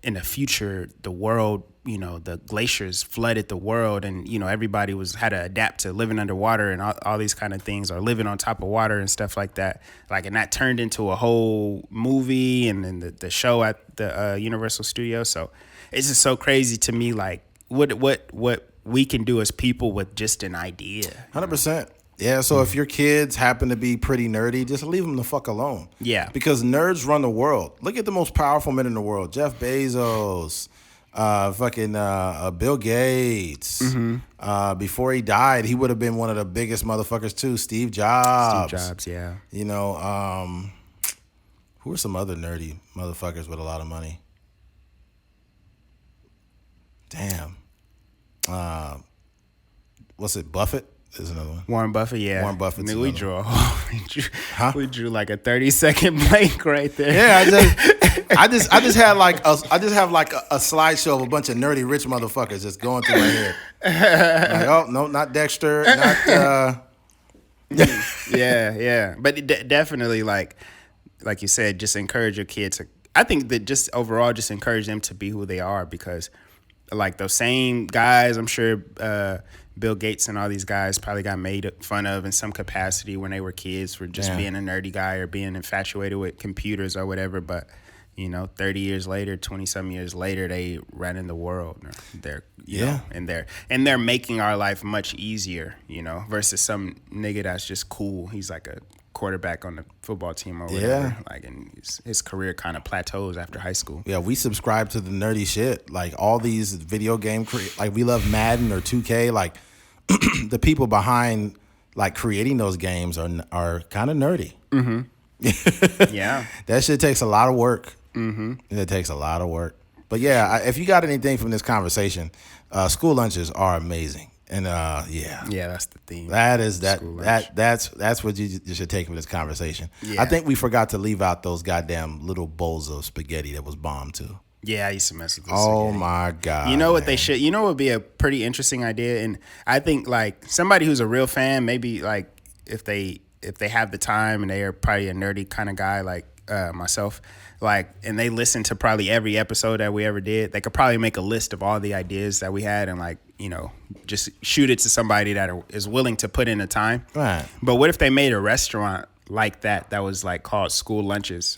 in the future the world, the glaciers flooded the world and, everybody had to adapt to living underwater and all these kind of things, or living on top of water and stuff like that. Like, and that turned into a whole movie and then the show at the Universal Studios. So it's just so crazy to me, like what we can do as people with just an idea. 100%. Yeah, so if your kids happen to be pretty nerdy, just leave them the fuck alone. Yeah. Because nerds run the world. Look at the most powerful men in the world. Jeff Bezos, Bill Gates. Mm-hmm. Before he died, he would have been one of the biggest motherfuckers too. Steve Jobs. Yeah. Who are some other nerdy motherfuckers with a lot of money? Damn. What's it? Buffett is another one. Warren Buffett, yeah. Warren Buffett. I mean, we drew like a 30-second blank right there. Yeah, I just have like a slideshow of a bunch of nerdy rich motherfuckers just going through my head. Like, oh no, not Dexter, not. Yeah. But definitely, like you said, just encourage your kids. I think that just overall, just encourage them to be who they are, because like those same guys, I'm sure Bill Gates and all these guys probably got made fun of in some capacity when they were kids for just being a nerdy guy or being infatuated with computers or whatever. But 30 years later, 20-some years later, they running the world. They're and they're making our life much easier, versus some nigga that's just cool. He's like a quarterback on the football team or whatever. Like, and his career kind of plateaus after high school. Yeah, we subscribe to the nerdy shit. Like all these video game like we love Madden or 2K. Like the people behind like creating those games are kind of nerdy. Yeah. That shit takes a lot of work. It takes a lot of work. But yeah, if you got anything from this conversation, school lunches are amazing. And yeah, that's the theme. That's what you should take from this conversation. Yeah. I think we forgot to leave out those goddamn little bowls of spaghetti that was bombed too. Yeah, I used to mess with this. Oh my God. You know what they should? You know what would be a pretty interesting idea? And I think like somebody who's a real fan, maybe like if they have the time and they are probably a nerdy kind of guy like myself, like, and they listen to probably every episode that we ever did, they could probably make a list of all the ideas that we had and like, you know, just shoot it to somebody that is willing to put in the time. Right. But what if they made a restaurant like that was like called School Lunches?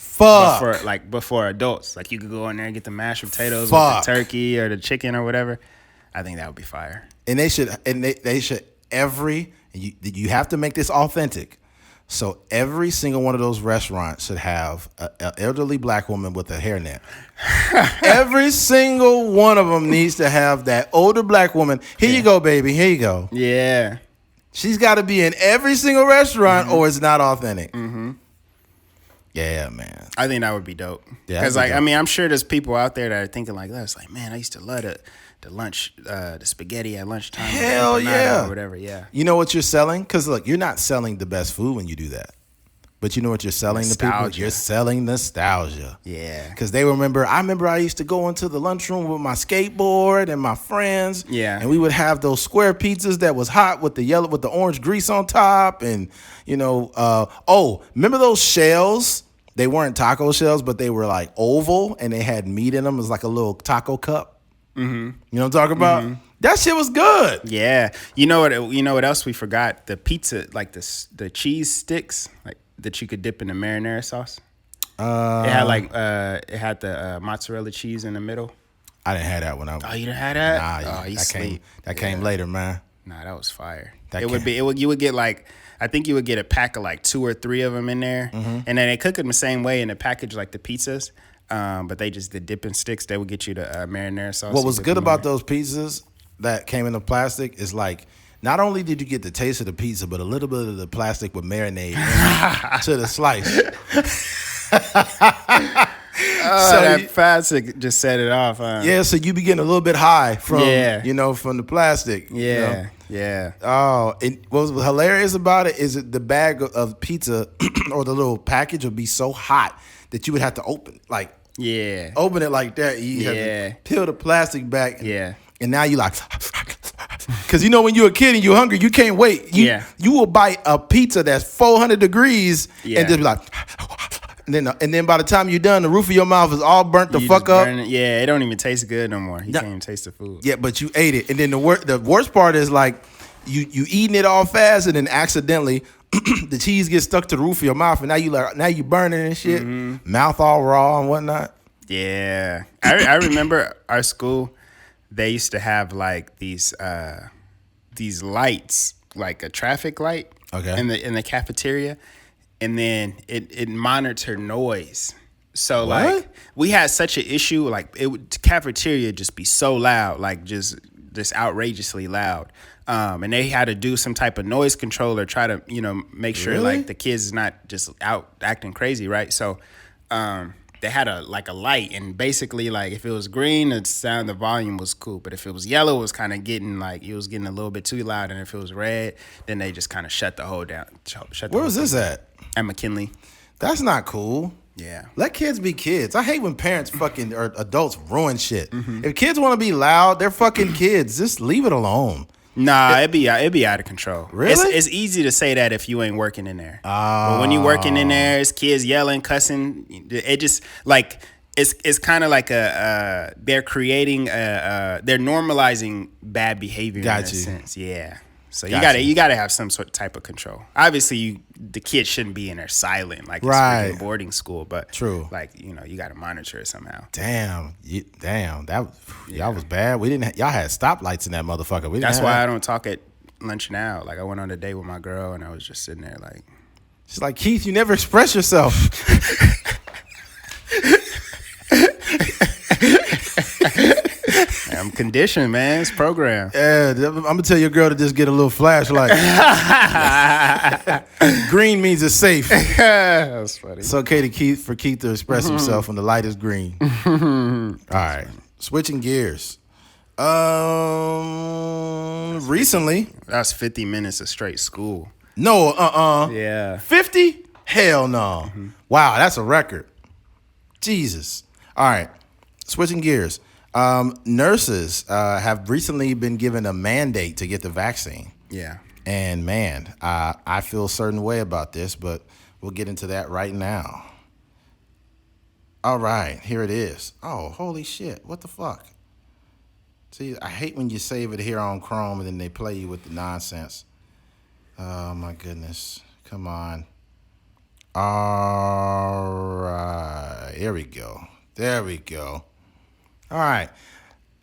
Before adults. Like you could go in there and get the mashed potatoes with the turkey or the chicken or whatever. I think that would be fire. And they should you have to make this authentic. So every single one of those restaurants should have an elderly black woman with a hairnet. Every single one of them needs to have that older black woman. Here you go, baby. Here you go. Yeah. She's got to be in every single restaurant or it's not authentic. Yeah, man. I think that would be dope. Yeah, because like, dope. I mean, I'm sure there's people out there that are thinking like that. It's like, man, I used to love the lunch, the spaghetti at lunchtime. Hell yeah. Or whatever, yeah. You know what you're selling? Because look, you're not selling the best food when you do that. But you know what you're selling to people? You're selling nostalgia. Yeah. Because I remember I used to go into the lunchroom with my skateboard and my friends. Yeah. And we would have those square pizzas that was hot with the orange grease on top. And, you know, remember those shells? They weren't taco shells, but they were like oval and they had meat in them. It was like a little taco cup. You know what I'm talking about? That shit was good. Yeah. You know what else we forgot? The pizza, like the cheese sticks, like that you could dip in the marinara sauce. It had the mozzarella cheese in the middle. I didn't have that when you didn't have that? Nah, that came later, man. Nah, that was fire. You would get like, I think you would get a pack of like 2 or 3 of them in there, and then they cook them the same way in the package like the pizzas. But the dipping sticks, they would get you the marinara sauce. What was good about those pizzas that came in the plastic is like, not only did you get the taste of the pizza, but a little bit of the plastic would marinate to the slice. That plastic just set it off, huh? Yeah, so you be getting a little bit high from from the plastic. Yeah, yeah. Oh, and what was hilarious about it is that the bag of pizza or the little package would be so hot that you would have to open it like that. You have to peel the plastic back. And now you like, because you know when you're a kid and you're hungry, you can't wait. You will bite a pizza that's 400 degrees and just be like, and then by the time you're done, the roof of your mouth is all burnt fuck up. It don't even taste good no more. You can't even taste the food. Yeah, but you ate it. And then the worst part is like you eating it all fast and then accidentally the cheese gets stuck to the roof of your mouth and now you burning and shit. Mouth all raw and whatnot. Yeah. I remember our school, they used to have like these lights, like a traffic light in the cafeteria. And then it monitored noise. So like we had such an issue, like cafeteria just be so loud, like just outrageously loud. And they had to do some type of noise control or try to, make sure like the kids is not just out acting crazy, right? So they had a light, and basically like if it was green, the volume was cool, but if it was yellow, it was kind of getting a little bit too loud, and if it was red, then they just kind of shut the whole down. Where was this at? At McKinley. That's not cool. Yeah. Let kids be kids. I hate when parents fucking or adults ruin shit. If kids want to be loud, they're fucking kids. Just leave it alone. Nah, it'd be out of control. Really? It's easy to say that if you ain't working in there. But when you working in there, it's kids yelling, cussing. It just like it's kind of like they're creating they're normalizing bad behavior in a sense. Yeah. So you gotta have some sort of type of control. Obviously, the kids shouldn't be in there silent like it's boarding school, but true. Like you gotta monitor it somehow. Damn, y'all was bad. Y'all had stoplights in that motherfucker. That's why I don't talk at lunch now. Like I went on a date with my girl and I was just sitting there like, she's like, Keith, you never express yourself. I'm conditioned, man. It's programmed. Yeah, I'm gonna tell your girl to just get a little flashlight. Green means it's safe. That's funny. It's okay to Keith to express himself when the light is green. All right, switching gears. Recently, That's 50 minutes of straight school. no, Yeah. 50? Hell no. Wow, that's a record. Jesus. All right, switching gears. Nurses have recently been given a mandate to get the vaccine. Yeah. And man, I feel a certain way about this, but we'll get into that right now. All right, here it is. Oh, holy shit. What the fuck? See, I hate when you save it here on Chrome and then they play you with the nonsense. Oh, my goodness. Come on. All right. Here we go. There we go. All right.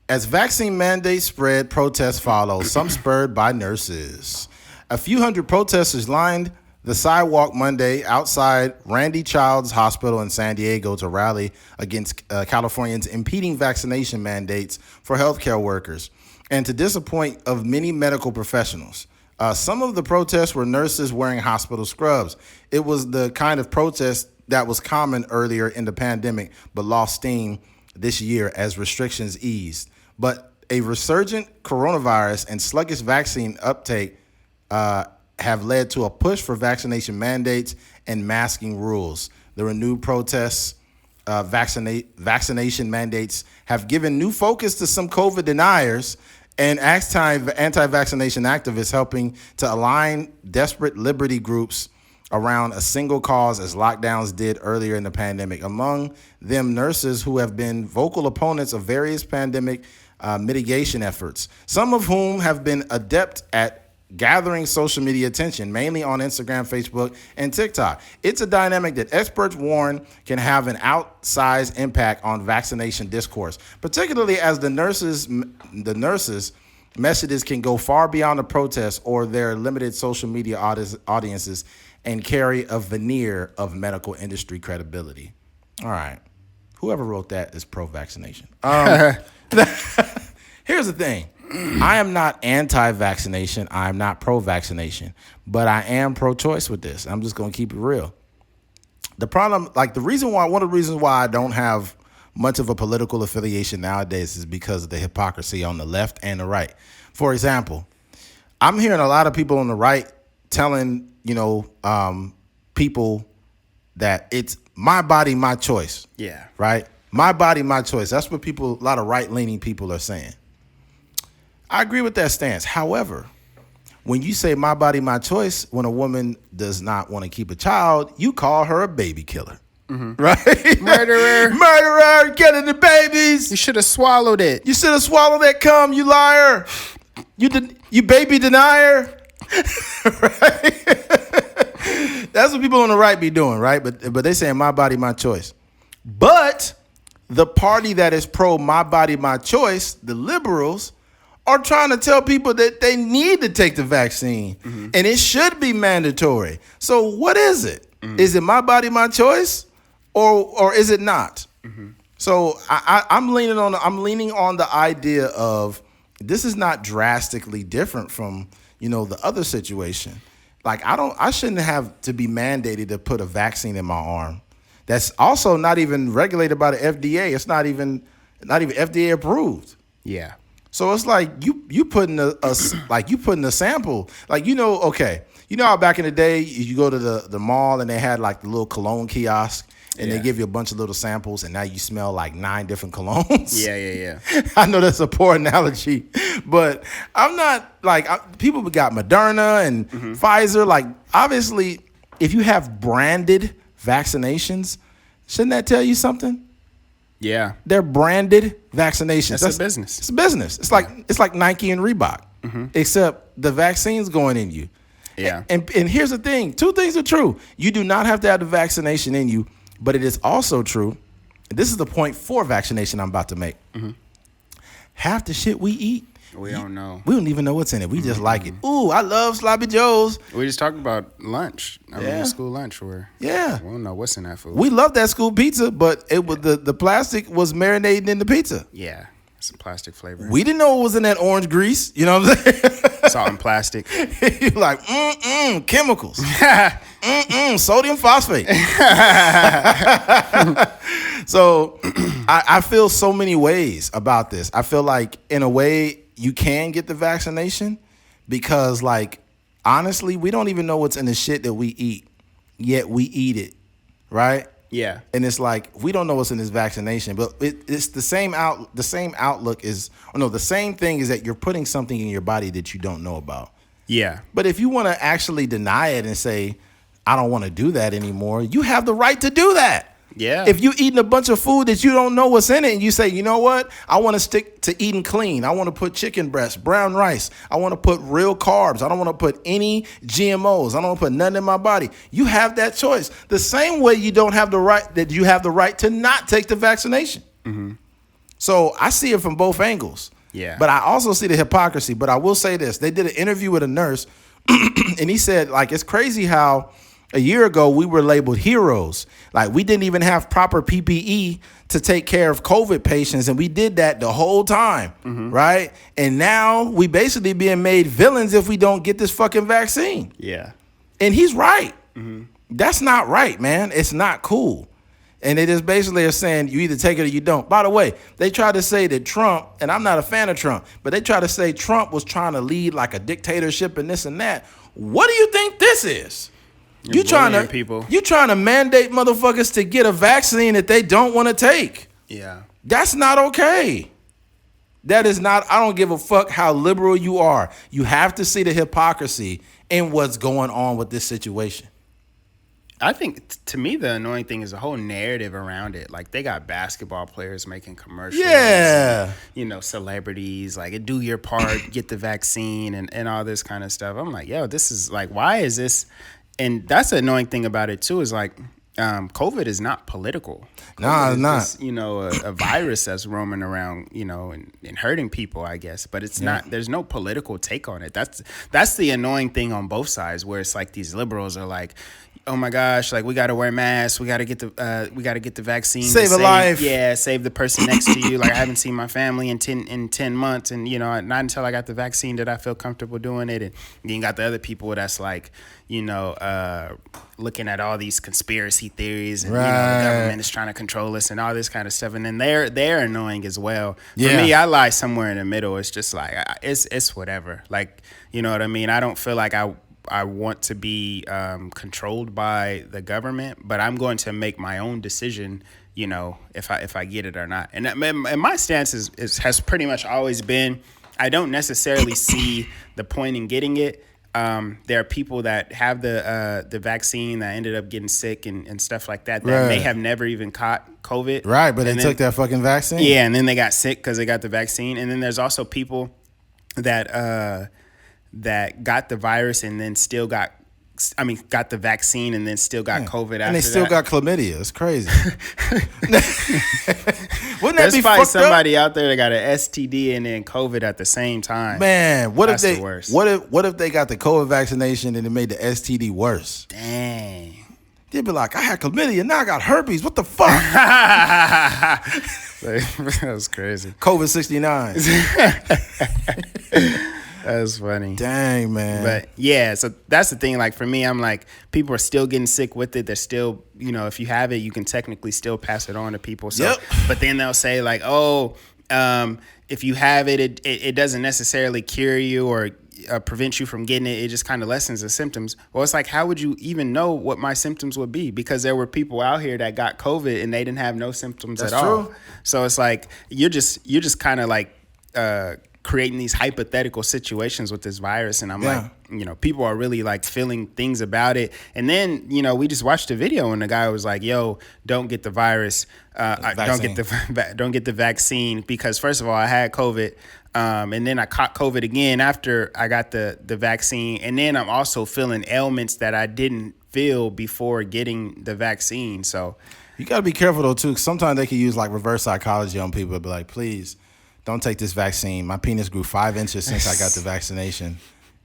As vaccine mandates spread, protests follow, some spurred by nurses. A few hundred protesters lined the sidewalk Monday outside Randy Childs Hospital in San Diego to rally against Californians' impeding vaccination mandates for healthcare workers and to disappoint of many medical professionals. Some of the protests were nurses wearing hospital scrubs. It was the kind of protest that was common earlier in the pandemic but lost steam this year as restrictions eased. But a resurgent coronavirus and sluggish vaccine uptake have led to a push for vaccination mandates and masking rules. The renewed protests, vaccination mandates have given new focus to some COVID deniers and anti-vaccination activists, helping to align desperate liberty groups around a single cause as lockdowns did earlier in the pandemic. Among them, nurses who have been vocal opponents of various pandemic mitigation efforts, some of whom have been adept at gathering social media attention, mainly on Instagram, Facebook, and TikTok. It's a dynamic that experts warn can have an outsized impact on vaccination discourse, particularly as the nurses' messages can go far beyond the protests or their limited social media audiences and carry a veneer of medical industry credibility. All right. Whoever wrote that is pro-vaccination. Here's the thing. I am not anti-vaccination. I'm not pro-vaccination. But I am pro-choice with this. I'm just going to keep it real. The problem, one of the reasons why I don't have much of a political affiliation nowadays is because of the hypocrisy on the left and the right. For example, I'm hearing a lot of people on the right telling, people that it's my body, my choice. Yeah. Right? My body, my choice. That's what a lot of right-leaning people are saying. I agree with that stance. However, when you say my body, my choice, when a woman does not want to keep a child, you call her a baby killer. Mm-hmm. Right? Murderer, killing the babies. You should have swallowed it. You should have swallowed that cum, you liar. You baby denier. Right? That's what people on the right be doing, right? But they saying my body, my choice. But the party that is pro my body, my choice, the liberals, are trying to tell people that they need to take the vaccine and it should be mandatory. So what is it? Is it my body, my choice, or is it not? So I'm leaning on the idea of this is not drastically different from the other situation. Like I shouldn't have to be mandated to put a vaccine in my arm. That's also not even regulated by the FDA. It's not even FDA approved. Yeah. So it's like you putting a sample, okay. You know how back in the day you go to the mall and they had like the little cologne kiosk and they give you a bunch of little samples and now you smell like 9 different colognes. Yeah. I know that's a poor analogy, but I'm not people got Moderna and Pfizer. Like obviously, if you have branded vaccinations, shouldn't that tell you something? Yeah, they're branded vaccinations. That's a business. It's a business. It's like Nike and Reebok, except the vaccine's going in you. Yeah. And here's the thing: 2 things are true. You do not have to have the vaccination in you, but it is also true. And this is the point for vaccination I'm about to make. Half the shit we eat, we don't know. We don't even know what's in it. We just like it. Ooh, I love sloppy joes. We just talked about lunch. I mean, school lunch where we don't know what's in that food. We love that school pizza, but it was the plastic was marinating in the pizza. Yeah. Some plastic flavor. We didn't know what was in that orange grease. You know what I'm saying? Salt and plastic. You're like, chemicals. Sodium phosphate. So I feel so many ways about this. I feel like in a way you can get the vaccination because, like, honestly, we don't even know what's in the shit that we eat, yet we eat it, right? Yeah. And it's like, we don't know what's in this vaccination, but it's the same outlook is, the same thing is that you're putting something in your body that you don't know about. Yeah. But if you want to actually deny it and say, I don't want to do that anymore, you have the right to do that. Yeah. If you eating a bunch of food that you don't know what's in it and you say, you know what, I want to stick to eating clean. I want to put chicken breast, brown rice. I want to put real carbs. I don't want to put any GMOs. I don't want to put nothing in my body. You have that choice. The same way you don't have the right, that you have the right to not take the vaccination. Mm-hmm. So I see it from both angles. Yeah. But I also see the hypocrisy. But I will say this. They did an interview with a nurse and he said, like, it's crazy how a year ago, we were labeled heroes. Like, we didn't even have proper PPE to take care of COVID patients, and we did that the whole time, right? And now we basically being made villains if we don't get this fucking vaccine. Yeah. And he's right. That's not right, man. It's not cool. And it is basically saying you either take it or you don't. By the way, they tried to say that Trump, and I'm not a fan of Trump, but they tried to say Trump was trying to lead like a dictatorship and this and that. What do you think this is? You trying to mandate motherfuckers to get a vaccine that they don't want to take. Yeah. That's not okay. That is not, I don't give a fuck how liberal you are. You have to see the hypocrisy in what's going on with this situation. I think, to me, the annoying thing is the whole narrative around it. Like, they got basketball players making commercials. Yeah. And, celebrities, like, do your part, get the vaccine, and all this kind of stuff. I'm like, yo, this is, like, why is this? And that's the annoying thing about it, too, is, like, COVID is not political. No, it's not. Just, a virus that's roaming around, and hurting people, I guess. But it's not. There's no political take on it. That's the annoying thing on both sides, where it's like these liberals are like, oh my gosh, like, we got to wear masks. We got to get the vaccine. Save a life. Yeah, save the person next to you. Like, I haven't seen my family in 10 months. And, not until I got the vaccine did I feel comfortable doing it. And then you got the other people that's like, looking at all these conspiracy theories and, the government is trying to control us and all this kind of stuff. And then they're annoying as well. For me, I lie somewhere in the middle. It's just like, it's whatever. Like, you know what I mean? I don't feel like I want to be controlled by the government, but I'm going to make my own decision, if I get it or not. And my stance has pretty much always been, I don't necessarily see the point in getting it. There are people that have the vaccine that ended up getting sick and stuff like that may have never even caught COVID. Right, but they took that fucking vaccine. Yeah, and then they got sick because they got the vaccine. And then there's also people that got the virus and then still got the vaccine and then still got COVID after that. And they still got chlamydia. It's crazy. Wouldn't that There's be probably fucked somebody up? out there that got an STD and then COVID at the same time. Man, That's the worst. What if they got the COVID vaccination and it made the STD worse? Dang. They'd be like, I had chlamydia, now I got herpes. What the fuck? That was crazy. COVID-69. That's funny. Dang, man. But yeah, so that's the thing. Like, for me, I'm like, people are still getting sick with it. They're still, if you have it, you can technically still pass it on to people. So, But then they'll say like, if you have it, it doesn't necessarily cure you or prevent you from getting it. It just kind of lessens the symptoms. Well, it's like, how would you even know what my symptoms would be? Because there were people out here that got COVID and they didn't have no symptoms at all. True. So it's like, you're just kind of like, creating these hypothetical situations with this virus. And I'm like, people are really like feeling things about it. And then, we just watched a video and the guy was like, yo, don't get the virus. Don't get the vaccine because first of all, I had COVID. And then I caught COVID again after I got the vaccine. And then I'm also feeling ailments that I didn't feel before getting the vaccine. So you got to be careful though too. 'Cause sometimes they can use like reverse psychology on people. Be like, please, don't take this vaccine. My penis grew 5 inches since I got the vaccination.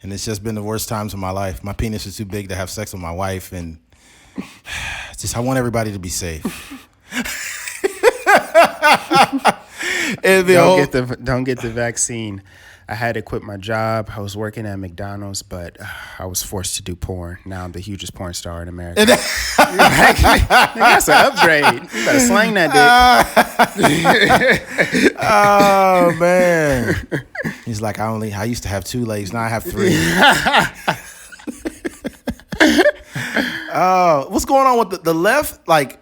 And it's just been the worst times of my life. My penis is too big to have sex with my wife. And I want everybody to be safe. It'd be don't get the vaccine. I had to quit my job. I was working at McDonald's, but I was forced to do porn. Now I'm the hugest porn star in America. That's an upgrade. You better slang that dick. Oh man. He's like, I used to have 2 legs, now I have 3. What's going on with the left? Like,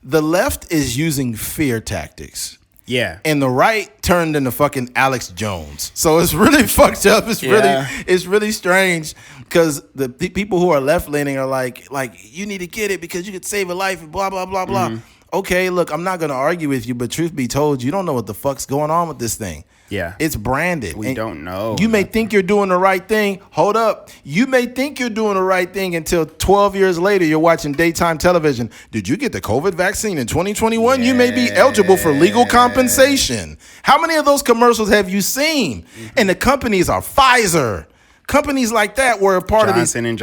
the left is using fear tactics. Yeah. And the right turned into fucking Alex Jones. So it's really fucked up. It's really strange because the people who are left leaning are like you need to get it because you could save a life and blah blah blah blah. Mm-hmm. Okay, look, I'm not gonna argue with you, but truth be told, you don't know what the fuck's going on with this thing. Yeah. It's branded. We don't know. You may think you're doing the right thing. Hold up. You may think you're doing the right thing until 12 years later you're watching daytime television. Did you get the COVID vaccine in 2021? Yeah. You may be eligible for legal compensation. How many of those commercials have you seen? Mm-hmm. And the companies are Pfizer. Companies like that were a part of Johnson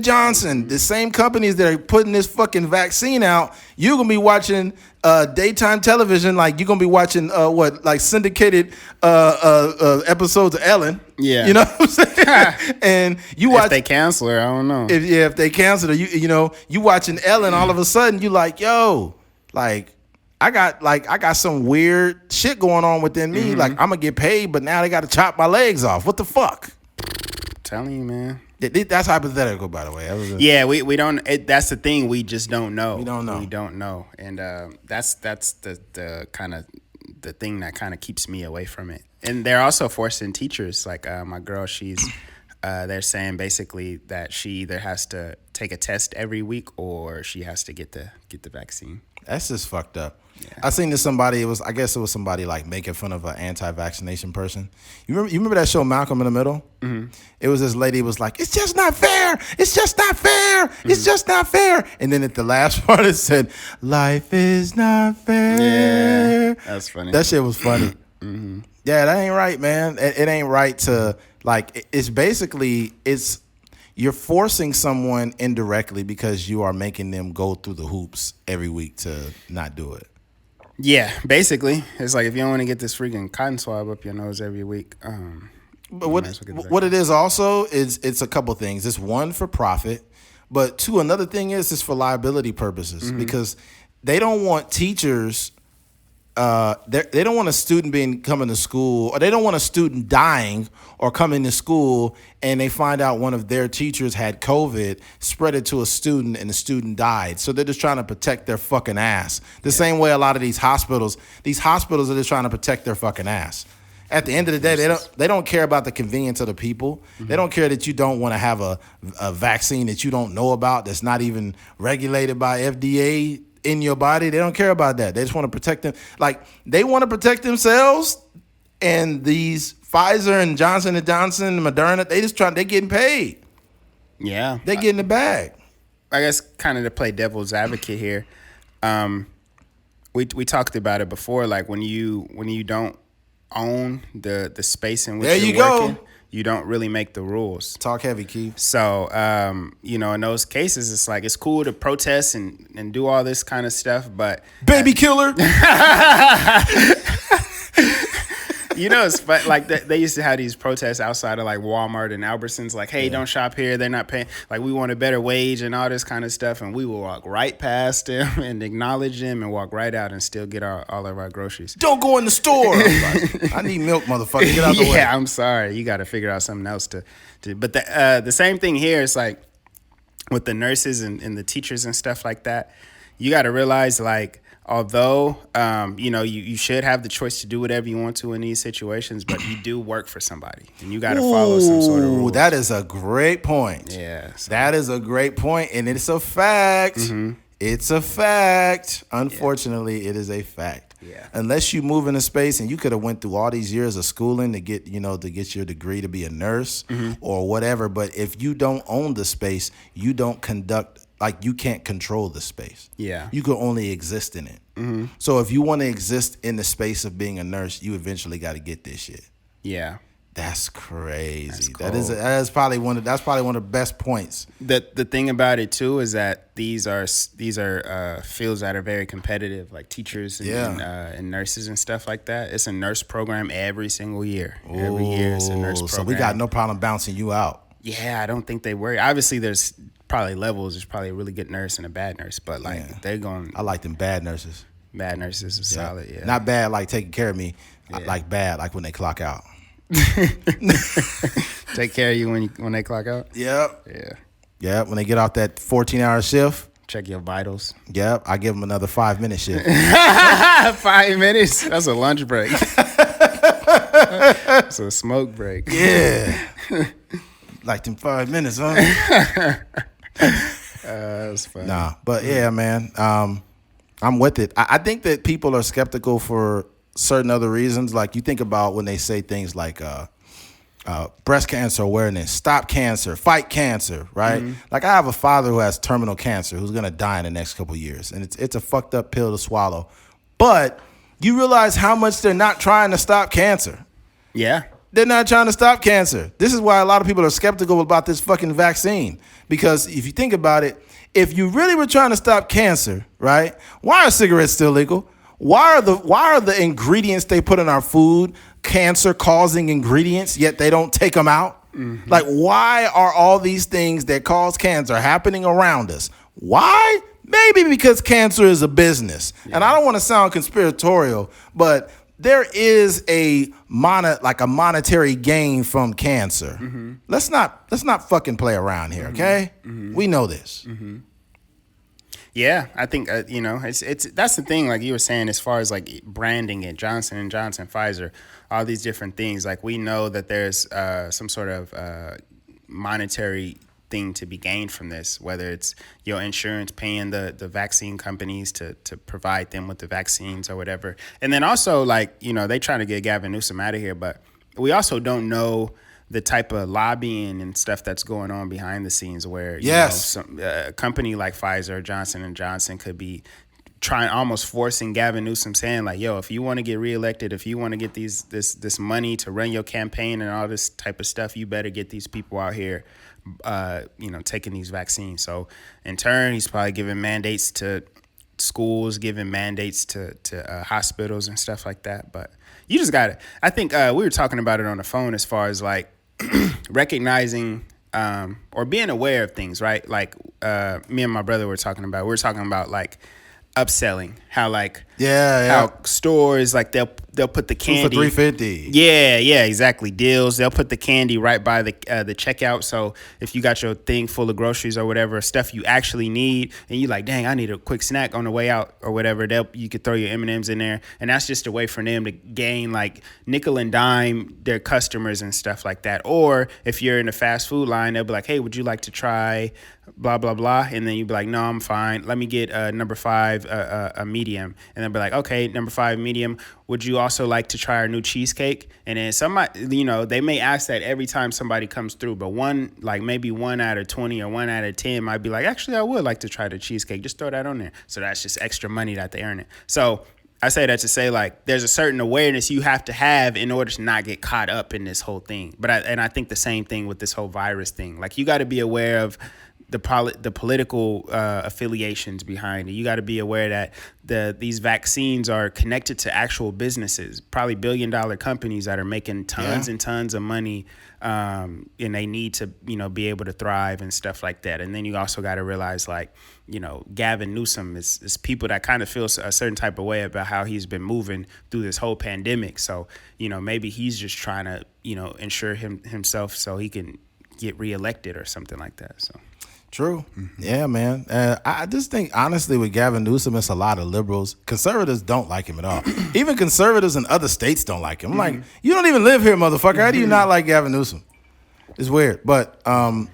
& Johnson, the same companies that are putting this fucking vaccine out. You're going to be watching daytime television, like you're going to be watching syndicated episodes of Ellen. Yeah. You know what I'm saying? And you watch. If they cancel her, I don't know. If they cancel her, you watching Ellen, all of a sudden you like, yo, like, I got some weird shit going on within me. Mm-hmm. Like, I'm going to get paid, but now they got to chop my legs off. What the fuck? Telling you, man. That's hypothetical, by the way. We don't. That's the thing. We just don't know. We don't know, and that's the kind of the thing that kind of keeps me away from it. And they're also forcing teachers. Like my girl, they're saying basically that she either has to take a test every week or she has to get the vaccine. That's just fucked up. Yeah. I seen this somebody. I guess it was somebody like making fun of an anti-vaccination person. You remember that show Malcolm in the Middle? Mm-hmm. It was this lady was like, "It's just not fair. It's just not fair. Mm-hmm. It's just not fair." And then at the last part, it said, "Life is not fair." Yeah, that's funny. That shit was funny. Mm-hmm. Yeah, that ain't right, man. It ain't right to like. It's basically you're forcing someone indirectly because you are making them go through the hoops every week to not do it. Yeah, basically. It's like if you don't want to get this freaking cotton swab up your nose every week. But what it is also is it's a couple things. It's one, for profit, but two, another thing is for liability purposes, mm-hmm. because they don't want teachers. They don't want a student coming to school, or they don't want a student dying or coming to school and they find out one of their teachers had COVID, spread it to a student, and the student died. So they're just trying to protect their fucking ass. The same way a lot of these hospitals are just trying to protect their fucking ass. At the end of the day, they don't care about the convenience of the people. Mm-hmm. They don't care that you don't want to have a vaccine that you don't know about, that's not even regulated by FDA in your body. They don't care about that. They just want to protect them. Like, they want to protect themselves, and these Pfizer and Johnson & Johnson and Moderna, they're getting paid. Yeah. They're getting the bag. I guess kind of to play devil's advocate here, we talked about it before, like when you don't own the space in which you're working, you don't really make the rules. Talk heavy, Keith. So, in those cases, it's like, it's cool to protest and do all this kind of stuff, but... Baby killer! It's like they used to have these protests outside of like Walmart and Albertsons, like, hey, don't shop here. They're not paying. Like, we want a better wage and all this kind of stuff. And we will walk right past them and acknowledge them and walk right out and still get all of our groceries. Don't go in the store. Like, I need milk, motherfucker. Get out the way. Yeah, I'm sorry. You got to figure out something else to. But the same thing here is like with the nurses and the teachers and stuff like that. You got to realize, like, although, you should have the choice to do whatever you want to in these situations, but you do work for somebody and you got to follow some sort of rules. That is a great point. Yeah. So. That is a great point, and it's a fact. Mm-hmm. It's a fact. Unfortunately, It is a fact. Yeah. Unless you move into space, and you could have went through all these years of schooling to get your degree to be a nurse, mm-hmm. or whatever. But if you don't own the space, you don't conduct. Like, you can't control the space. Yeah. You can only exist in it. Mm-hmm. So if you want to exist in the space of being a nurse, you eventually got to get this shit. Yeah. That's crazy. That's cold. That's probably one of the best points. The thing about it too is that these are fields that are very competitive, like teachers and nurses and stuff like that. It's a nurse program every single year. Every year it's a nurse program. So we got no problem bouncing you out. Yeah, I don't think they worry. Obviously, there's probably levels. There's probably a really good nurse and a bad nurse, but they're going. I like them bad nurses. Bad nurses are solid. Yeah, not bad like taking care of me. Yeah. Like bad like when they clock out. Take care of you when they clock out. Yep. Yeah. Yep. When they get off that 14-hour shift. Check your vitals. Yep. I give them another 5-minute shift. 5 minutes? That's a lunch break. It's a smoke break. Yeah. Like them 5 minutes, huh? That's funny. Nah, but yeah, man. I'm with it. I think that people are skeptical for certain other reasons. Like you think about when they say things like breast cancer awareness, stop cancer, fight cancer, right? Mm-hmm. Like I have a father who has terminal cancer who's going to die in the next couple of years. And it's a fucked up pill to swallow. But you realize how much they're not trying to stop cancer. Yeah. They're not trying to stop cancer. This is why a lot of people are skeptical about this fucking vaccine. Because if you think about it, if you really were trying to stop cancer, right, why are cigarettes still legal? Why are the ingredients they put in our food cancer-causing ingredients, yet they don't take them out? Mm-hmm. Like, why are all these things that cause cancer happening around us? Why? Maybe because cancer is a business. Yeah. And I don't want to sound conspiratorial, but there is a monetary gain from cancer. Mm-hmm. Let's not fucking play around here, okay? Mm-hmm. We know this. Mm-hmm. Yeah, I think it's that's the thing. Like you were saying, as far as like branding it, Johnson & Johnson, Pfizer, all these different things. Like we know that there's some sort of monetary thing to be gained from this, whether it's your insurance paying the vaccine companies to provide them with the vaccines or whatever. And then also like, they trying to get Gavin Newsom out of here, but we also don't know the type of lobbying and stuff that's going on behind the scenes where, a company like Pfizer or Johnson & Johnson could be trying, almost forcing Gavin Newsom's hand, like, yo, if you want to get reelected, if you want to get this money to run your campaign and all this type of stuff, you better get these people out here, taking these vaccines. So in turn, he's probably giving mandates to schools, giving mandates to hospitals and stuff like that. But you just got to, I think we were talking about it on the phone as far as like recognizing or being aware of things, right? Like me and my brother were talking about like upselling, how like how stores like they'll put the candy for $3.50. Yeah, exactly. Deals. They'll put the candy right by the checkout. So if you got your thing full of groceries or whatever, stuff you actually need, and you like, dang, I need a quick snack on the way out or whatever, you could throw your M&Ms in there, and that's just a way for them to gain like nickel and dime their customers and stuff like that. Or if you're in a fast food line, they'll be like, hey, would you like to try blah blah blah, and then you'd be like, no, I'm fine. Let me get number 5 a medium, and they'll be like, okay, number 5 medium. Would you also like to try our new cheesecake? And then somebody, they may ask that every time somebody comes through, but maybe 1 out of 20 or 1 out of 10 might be like, actually, I would like to try the cheesecake. Just throw that on there. So that's just extra money that they earn it. So I say that to say, like, there's a certain awareness you have to have in order to not get caught up in this whole thing. But I think the same thing with this whole virus thing. Like, you got to be aware of the political affiliations behind it. You got to be aware that these vaccines are connected to actual businesses, probably billion-dollar companies that are making tons and tons of money, and they need to be able to thrive and stuff like that. And then you also got to realize, like, Gavin Newsom is people that kind of feel a certain type of way about how he's been moving through this whole pandemic. So maybe he's just trying to ensure himself so he can get reelected or something like that. So. True. Mm-hmm. Yeah, man. I just think, honestly, with Gavin Newsom, it's a lot of liberals. Conservatives don't like him at all. Even conservatives in other states don't like him. I'm like, you don't even live here, motherfucker. How do you not like Gavin Newsom? It's weird. But, a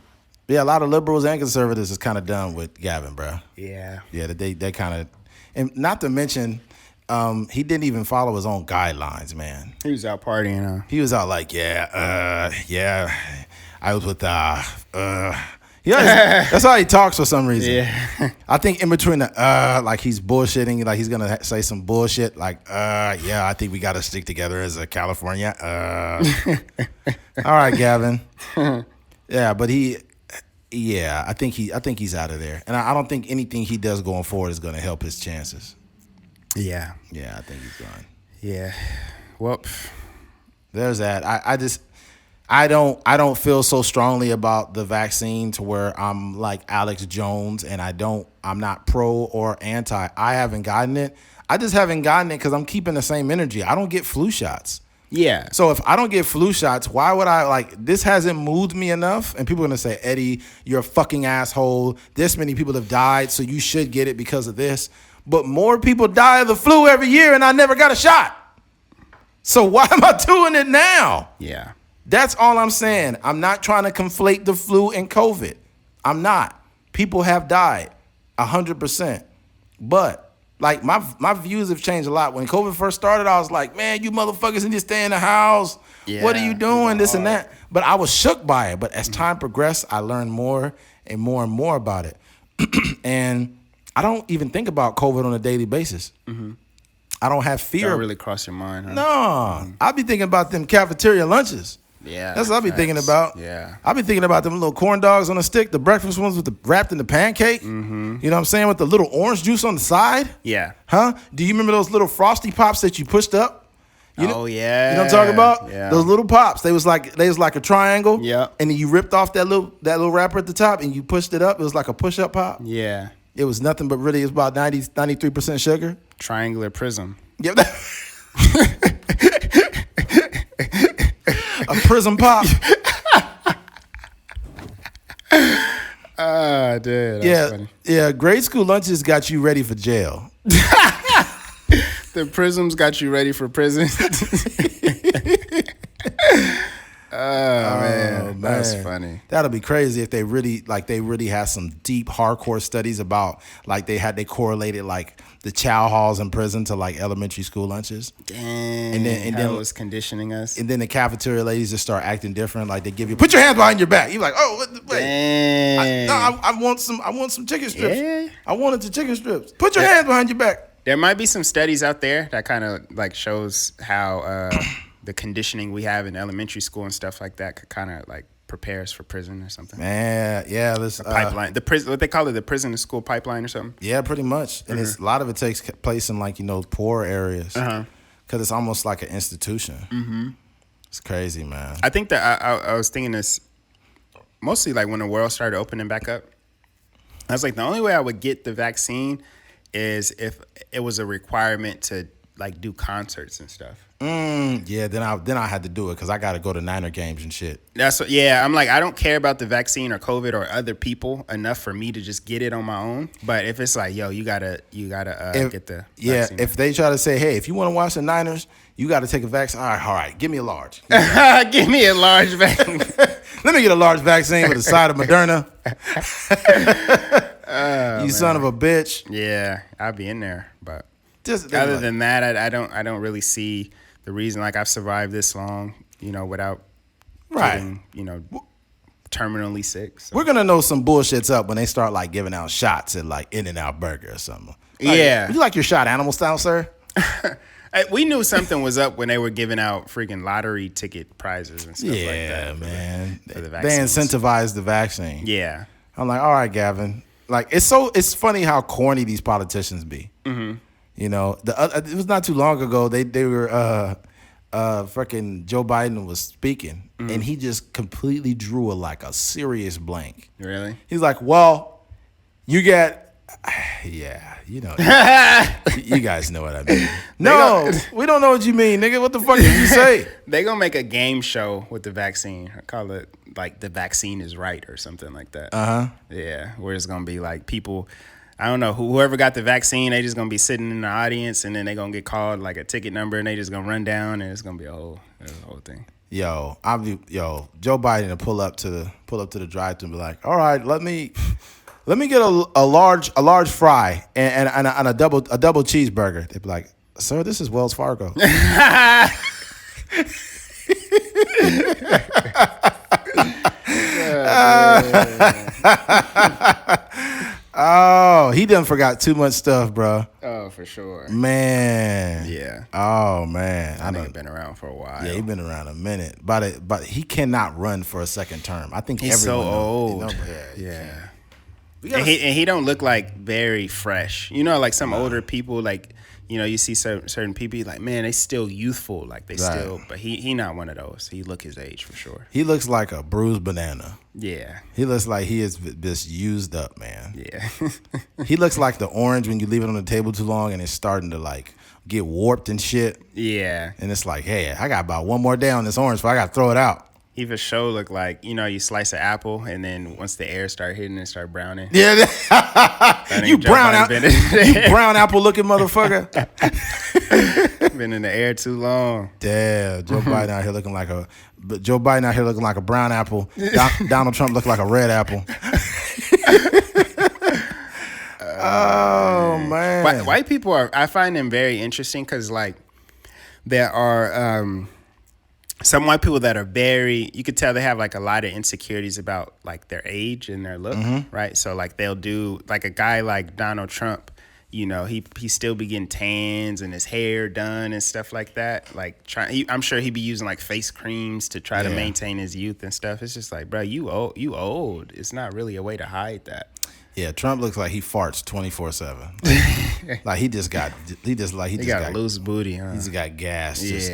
lot of liberals and conservatives is kind of done with Gavin, bro. Yeah. Yeah, they kind of, and not to mention, he didn't even follow his own guidelines, man. He was out partying. He was out like, I was with, That's how he talks for some reason. Yeah. I think in between the like he's bullshitting, like he's gonna say some bullshit, like yeah, I think we gotta stick together as a California. All right, Gavin. Yeah, but I think he's out of there, and I don't think anything he does going forward is gonna help his chances. Yeah. Yeah, I think he's gone. Yeah. Well, there's that. I don't feel so strongly about the vaccine to where I'm like Alex Jones, and I'm not pro or anti. I haven't gotten it. I just haven't gotten it because I'm keeping the same energy. I don't get flu shots. Yeah. So if I don't get flu shots, why would I, like, this hasn't moved me enough? And people are going to say, Eddie, you're a fucking asshole. This many people have died, so you should get it because of this. But more people die of the flu every year, and I never got a shot. So why am I doing it now? Yeah. That's all I'm saying. I'm not trying to conflate the flu and COVID. I'm not. People have died, 100%. But like my views have changed a lot. When COVID first started, I was like, man, you motherfuckers need to stay in the house. Yeah, what are you doing? This and that. But I was shook by it. But as time progressed, I learned more and more about it. And I don't even think about COVID on a daily basis. Mm-hmm. I don't have fear. Don't really cross your mind, huh? No. Mm-hmm. I be thinking about them cafeteria lunches. Yeah. That's what I be thinking about. Yeah. I be thinking about them little corn dogs on a stick, the breakfast ones with the wrapped in the pancake. Mm-hmm. You know what I'm saying? With the little orange juice on the side. Yeah. Huh? Do you remember those little Frosty Pops that you pushed up? Yeah. You know what I'm talking about? Yeah. Those little pops. They was like a triangle. Yeah. And then you ripped off that little wrapper at the top and you pushed it up. It was like a push-up pop. Yeah. It was nothing but really, it was about 93% sugar. Triangular prism. Yep. A prism pop. Dude. Yeah. Funny. Yeah. Grade school lunches got you ready for jail. The prisms got you ready for prison. Man, that's funny. That'll be crazy if they really had some deep hardcore studies about like they correlated like the chow halls in prison to like elementary school lunches. Dang. And then it was conditioning us. And then the cafeteria ladies just start acting different. Like they give you, put your hands behind your back. You're like, oh, wait. Dang. I want some chicken strips. Yeah. I wanted the chicken strips. Put your hands behind your back. There might be some studies out there that kind of like shows how the conditioning we have in elementary school and stuff like that could kind of like prepare us for prison or something. Man, yeah, this pipeline, what they call it, the prison to school pipeline or something. Yeah, pretty much. And a lot of it takes place in like poor areas because it's almost like an institution. Mm-hmm. It's crazy, man. I think that I was thinking this mostly like when the world started opening back up. I was like, the only way I would get the vaccine is if it was a requirement to like do concerts and stuff. Yeah, then I had to do it because I got to go to Niner games and shit. I'm like, I don't care about the vaccine or COVID or other people enough for me to just get it on my own. But if it's like, yo, you gotta get the vaccine. If they try to say, hey, if you want to watch the Niners, you got to take a vaccine. All right, give me a large. Give me a large vaccine. Let me get a large vaccine with a side of Moderna. You son of a bitch. Yeah, I'll be in there. But just other than that, I don't really see the reason. Like I've survived this long, without getting, terminally sick. So. We're gonna know some bullshit's up when they start like giving out shots at like In-N-Out Burger or something. Like, yeah. Would you like your shot animal style, sir? We knew something was up when they were giving out freaking lottery ticket prizes and stuff like that. Yeah, man. For the they incentivized the vaccine. Yeah. I'm like, all right, Gavin. Like, it's funny how corny these politicians be. Mm-hmm. It was not too long ago. They were fucking Joe Biden was speaking, and he just completely drew a serious blank. Really? He's like, well, you get. Yeah, you guys know what I mean. No, we don't know what you mean, nigga. What the fuck did you say? They gonna make a game show with the vaccine. I call it like the vaccine is right or something like that. Yeah, where it's gonna be like people. I don't know, whoever got the vaccine, they just gonna be sitting in the audience, and then they gonna get called like a ticket number, and they just gonna run down, and it's gonna be a whole thing. Joe Biden to pull up to the drive-thru and be like, all right, let me get a large fry and a double cheeseburger. They'd be like, sir, this is Wells Fargo. Oh, he done forgot too much stuff, bro. Oh, for sure. Man. Yeah. Oh man. I think been around for a while. Yeah, he been around a minute, but he cannot run for a second term. I think he's so everyone old. Yeah. And he don't look like very fresh. You know, like some older people, like, you know, you see certain people, you're like, man, they still youthful, like they still. But he not one of those. He look his age for sure. He looks like a bruised banana. Yeah. He looks like he is just used up, man. Yeah. He looks like the orange when you leave it on the table too long and it's starting to like get warped and shit. Yeah. And it's like, hey, I got about one more day on this orange, so I got to throw it out. He for sure look like, you know, you slice an apple and then once the air start hitting it start browning. Yeah, you brown apple looking motherfucker. Been in the air too long. Damn, Joe Biden out here looking like a brown apple. Donald Trump looked like a red apple. Oh man, white people I find them very interesting because like there are some white people that are very, you could tell they have like a lot of insecurities about like their age and their look, right? So like they'll do like a guy like Donald Trump, you know, he still be getting tans and his hair done and stuff like that. Like I'm sure he'd be using like face creams to try to maintain his youth and stuff. It's just like, bro, you old. It's not really a way to hide that. Yeah, Trump looks like he farts 24/7. Like he got loose booty, huh? He's got gas. Just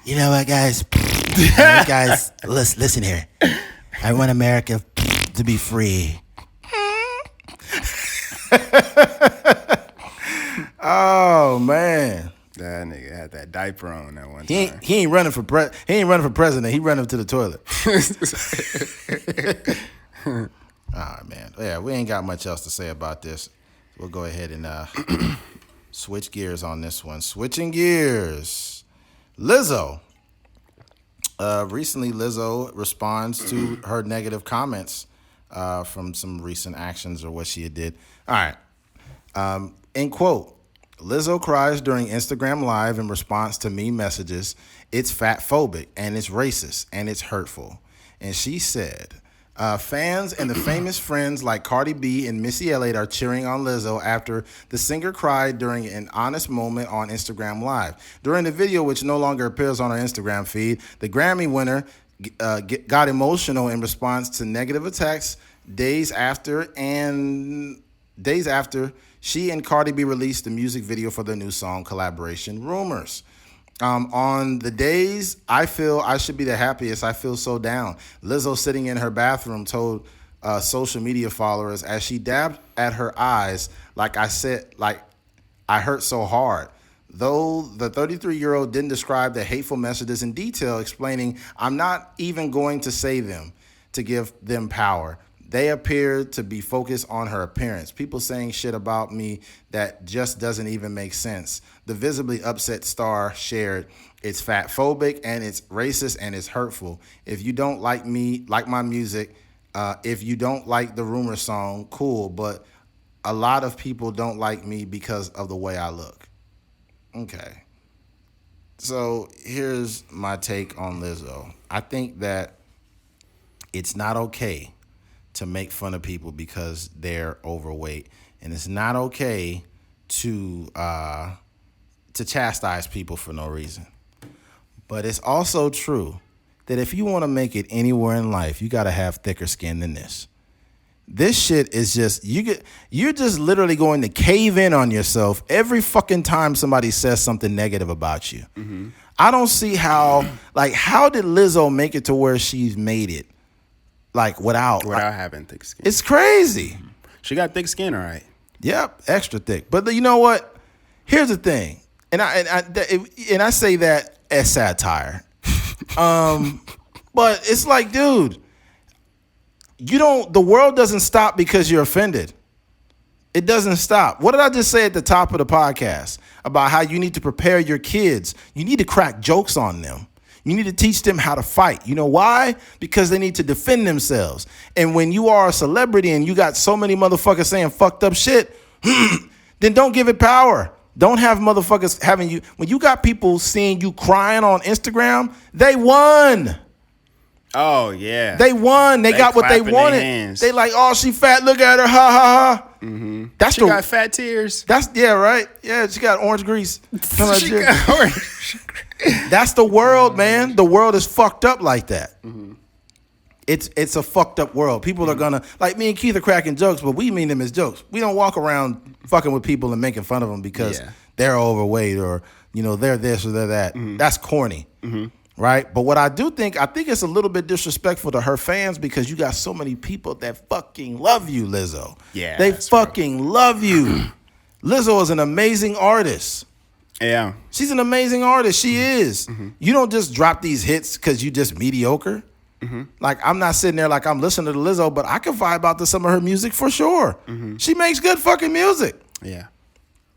You know what, guys? Guys, listen here. I want America to be free. Oh man, that nigga had that diaper on that one time. He ain't running for president. He running to the toilet. All right, man. Yeah, we ain't got much else to say about this. We'll go ahead and switch gears on this one. Switching gears. Lizzo. Recently, Lizzo responds to her negative comments from some recent actions or what she did. All right. In quote, Lizzo cries during Instagram Live in response to meme messages. It's fat phobic and it's racist and it's hurtful. And she said, fans and the famous friends like Cardi B and Missy Elliott are cheering on Lizzo after the singer cried during an honest moment on Instagram Live. During the video, which no longer appears on her Instagram feed, the Grammy winner got emotional in response to negative attacks days after she and Cardi B released the music video for their new song collaboration, Rumors. On the days I feel I should be the happiest, I feel so down. Lizzo, sitting in her bathroom, told social media followers as she dabbed at her eyes, like I hurt so hard. Though the 33-year-old didn't describe the hateful messages in detail, explaining, I'm not even going to say them to give them power. They appeared to be focused on her appearance. People saying shit about me that just doesn't even make sense. The visibly upset star shared, it's fat phobic and it's racist and it's hurtful. If you don't like me, like my music, if you don't like the Rumor song, cool. But a lot of people don't like me because of the way I look. Okay. So here's my take on Lizzo. I think that it's not okay to make fun of people because they're overweight, and it's not okay to chastise people for no reason. But it's also true that if you want to make it anywhere in life, you got to have thicker skin than this. This shit is just you're just literally going to cave in on yourself every fucking time somebody says something negative about you. Mm-hmm. I don't see how did Lizzo make it to where she's made it? Like without having thick skin. It's crazy. She got thick skin, all right. Yep, extra thick. But you know what? Here's the thing, and I say that as satire. But it's like, dude, the world doesn't stop because you're offended. It doesn't stop. What did I just say at the top of the podcast about how you need to prepare your kids? You need to crack jokes on them. You need to teach them how to fight. You know why? Because they need to defend themselves. And when you are a celebrity and you got so many motherfuckers saying fucked up shit, then don't give it power. Don't have motherfuckers having you. When you got people seeing you crying on Instagram, they won. Oh yeah, They won. They got what they clapping their wanted. hands. They like, oh, she fat. Look at her. Ha ha ha. Mm-hmm. That's she got fat tears. That's right. Yeah, she got orange grease. She got orange. That's the world, man. The world is fucked up like that. Mm-hmm. It's a fucked up world. People are gonna, like, me and Keith are cracking jokes, but we mean them as jokes. We don't walk around fucking with people and making fun of them because they're overweight or, you know, they're this or they're that. Mm-hmm. That's corny. Mm-hmm. Right? But what I think it's a little bit disrespectful to her fans because you got so many people that fucking love you, Lizzo. Yeah. They fucking love you. Lizzo is an amazing artist. Yeah. She's an amazing artist. She is. Mm-hmm. You don't just drop these hits because you just mediocre. Mm-hmm. Like, I'm not sitting there like I'm listening to Lizzo, but I can vibe out to some of her music for sure. Mm-hmm. She makes good fucking music. Yeah.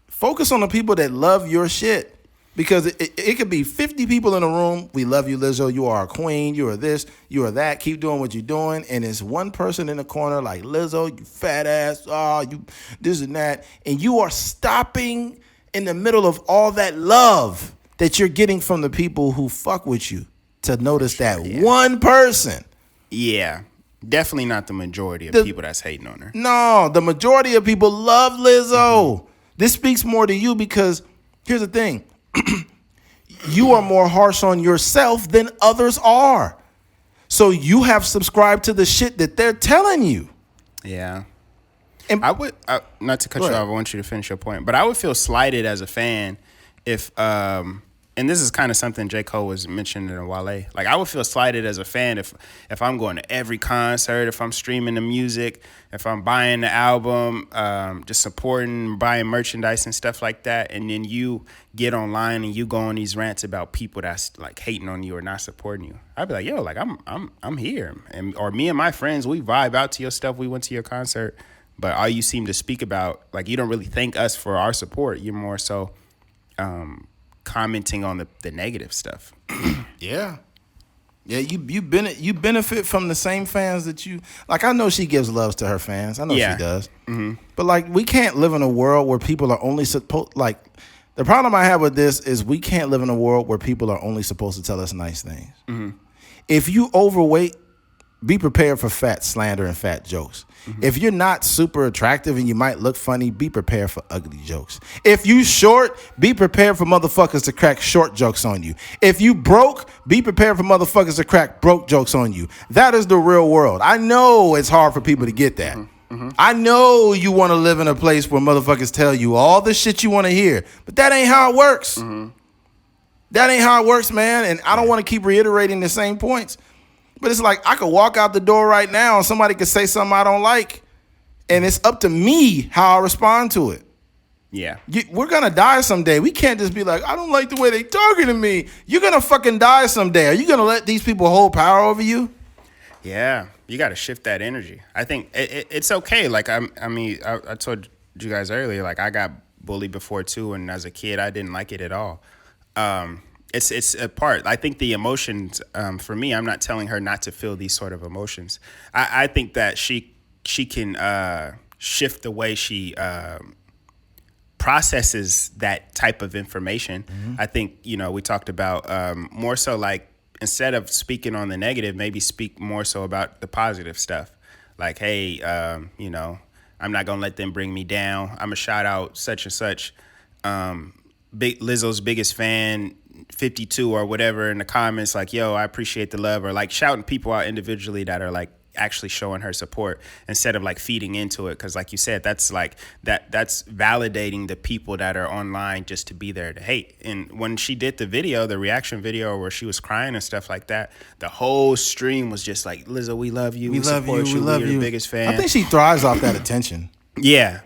Focus on the people that love your shit. Because it could be 50 people in a room. We love you, Lizzo. You are a queen. You are this. You are that. Keep doing what you're doing. And it's one person in the corner like, Lizzo, you fat ass. Oh, you this and that. And you are stopping in the middle of all that love that you're getting from the people who fuck with you to notice that one person. Yeah. Definitely not the majority of people that's hating on her. No, the majority of people love Lizzo. Mm-hmm. This speaks more to you because here's the thing. You are more harsh on yourself than others are. So you have subscribed to the shit that they're telling you. Yeah. And I would, not to cut you off, I want you to finish your point, but I would feel slighted as a fan if, and this is kind of something J. Cole was mentioning in Wale. Like, I would feel slighted as a fan if I'm going to every concert, if I'm streaming the music, if I'm buying the album, just supporting, buying merchandise and stuff like that, and then you get online and you go on these rants about people that's like hating on you or not supporting you. I'd be like, yo, like I'm here, or me and my friends, we vibe out to your stuff. We went to your concert, but all you seem to speak about, like, you don't really thank us for our support. You're more so commenting on the negative stuff. Yeah, you benefit from the same fans that you like. I know she gives loves to her fans. I know she does. Mm-hmm. But like, we can't live in a world where people are only supposed. Like, the problem I have with this is we can't live in a world where people are only supposed to tell us nice things. Mm-hmm. If you overweight, be prepared for fat slander and fat jokes. Mm-hmm. If you're not super attractive and you might look funny, be prepared for ugly jokes. If you short, be prepared for motherfuckers to crack short jokes on you. If you broke, be prepared for motherfuckers to crack broke jokes on you. That is the real world. I know it's hard for people to get that. Mm-hmm. I know you want to live in a place where motherfuckers tell you all the shit you want to hear, but that ain't how it works. Mm-hmm. That ain't how it works, man. And I don't want to keep reiterating the same points. But it's like, I could walk out the door right now and somebody could say something I don't like. And it's up to me how I respond to it. Yeah. We're going to die someday. We can't just be like, I don't like the way they talking to me. You're going to fucking die someday. Are you going to let these people hold power over you? Yeah. You got to shift that energy. I think it's okay. Like, I told you guys earlier, like, I got bullied before too. And as a kid, I didn't like it at all. It's a part. I think the emotions, for me, I'm not telling her not to feel these sort of emotions. I think that she can shift the way she processes that type of information. Mm-hmm. I think, we talked about more so like, instead of speaking on the negative, maybe speak more so about the positive stuff. Like, hey, I'm not going to let them bring me down. I'm going to shout out such and such. Lizzo's biggest fan, 52 or whatever, in the comments, like, yo, I appreciate the love, or like shouting people out individually that are like actually showing her support instead of like feeding into it. Because like you said, that's like that's validating the people that are online just to be there to hate. And when she did the video, the reaction video where she was crying and stuff like that, the whole stream was just like, Lizzo, we love you, we support you, we're your biggest fan. I think she thrives off that attention. Yeah.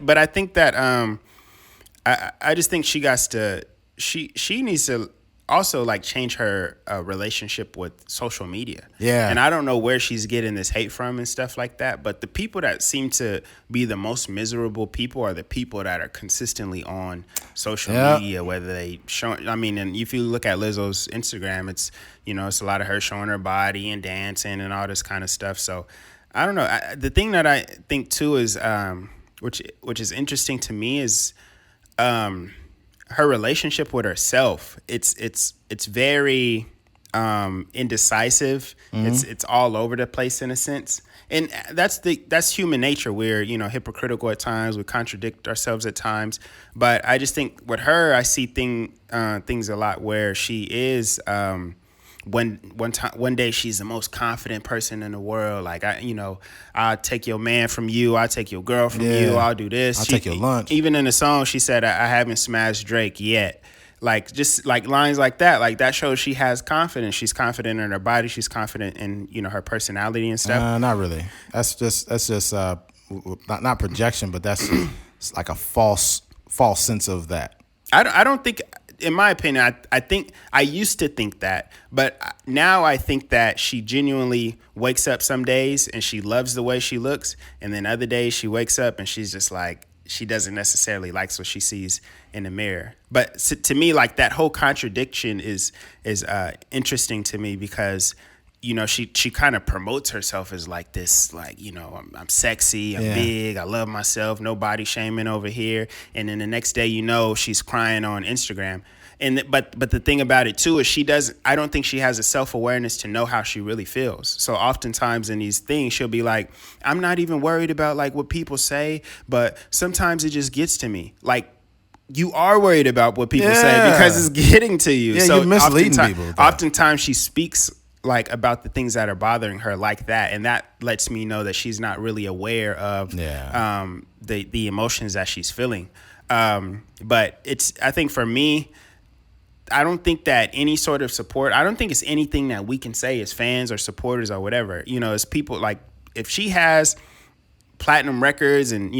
But I think that I just think she needs to also like change her relationship with social media. Yeah. And I don't know where she's getting this hate from and stuff like that, but the people that seem to be the most miserable people are the people that are consistently on social media, whether they show, and if you look at Lizzo's Instagram, it's, it's a lot of her showing her body and dancing and all this kind of stuff. So I don't know. The thing that I think too is, which is interesting to me is, her relationship with herself. It's very indecisive. It's all over the place in a sense. And that's human nature. We're, hypocritical at times. We contradict ourselves at times. But I just think with her, I see things a lot where she is one day she's the most confident person in the world. Like I'll take your man from you. I'll take your girl from you. I'll do this. I'll take your lunch. Even in the song, she said, I haven't smashed Drake yet. Like just like lines like that shows she has confidence. She's confident in her body. She's confident in her personality and stuff. Not really. That's just not projection, but that's it's like a false sense of that. I don't think, in my opinion, I think I used to think that, but now I think that she genuinely wakes up some days and she loves the way she looks, and then other days she wakes up and she's just like, she doesn't necessarily like what she sees in the mirror. But to me, like that whole contradiction is interesting to me because she kind of promotes herself as like this, like, I'm sexy, I'm big, I love myself, no body shaming over here. And then the next day, she's crying on Instagram. But the thing about it too is I don't think she has a self-awareness to know how she really feels. So oftentimes in these things, she'll be like, I'm not even worried about like what people say, but sometimes it just gets to me. Like, you are worried about what people say because it's getting to you. Yeah, so you're misleading people. Oftentimes she speaks like about the things that are bothering her like that, and that lets me know that she's not really aware of the emotions that she's feeling. But I think for me, I don't think that any sort of support, I don't think it's anything that we can say as fans or supporters or whatever. As people, like, if she has platinum records and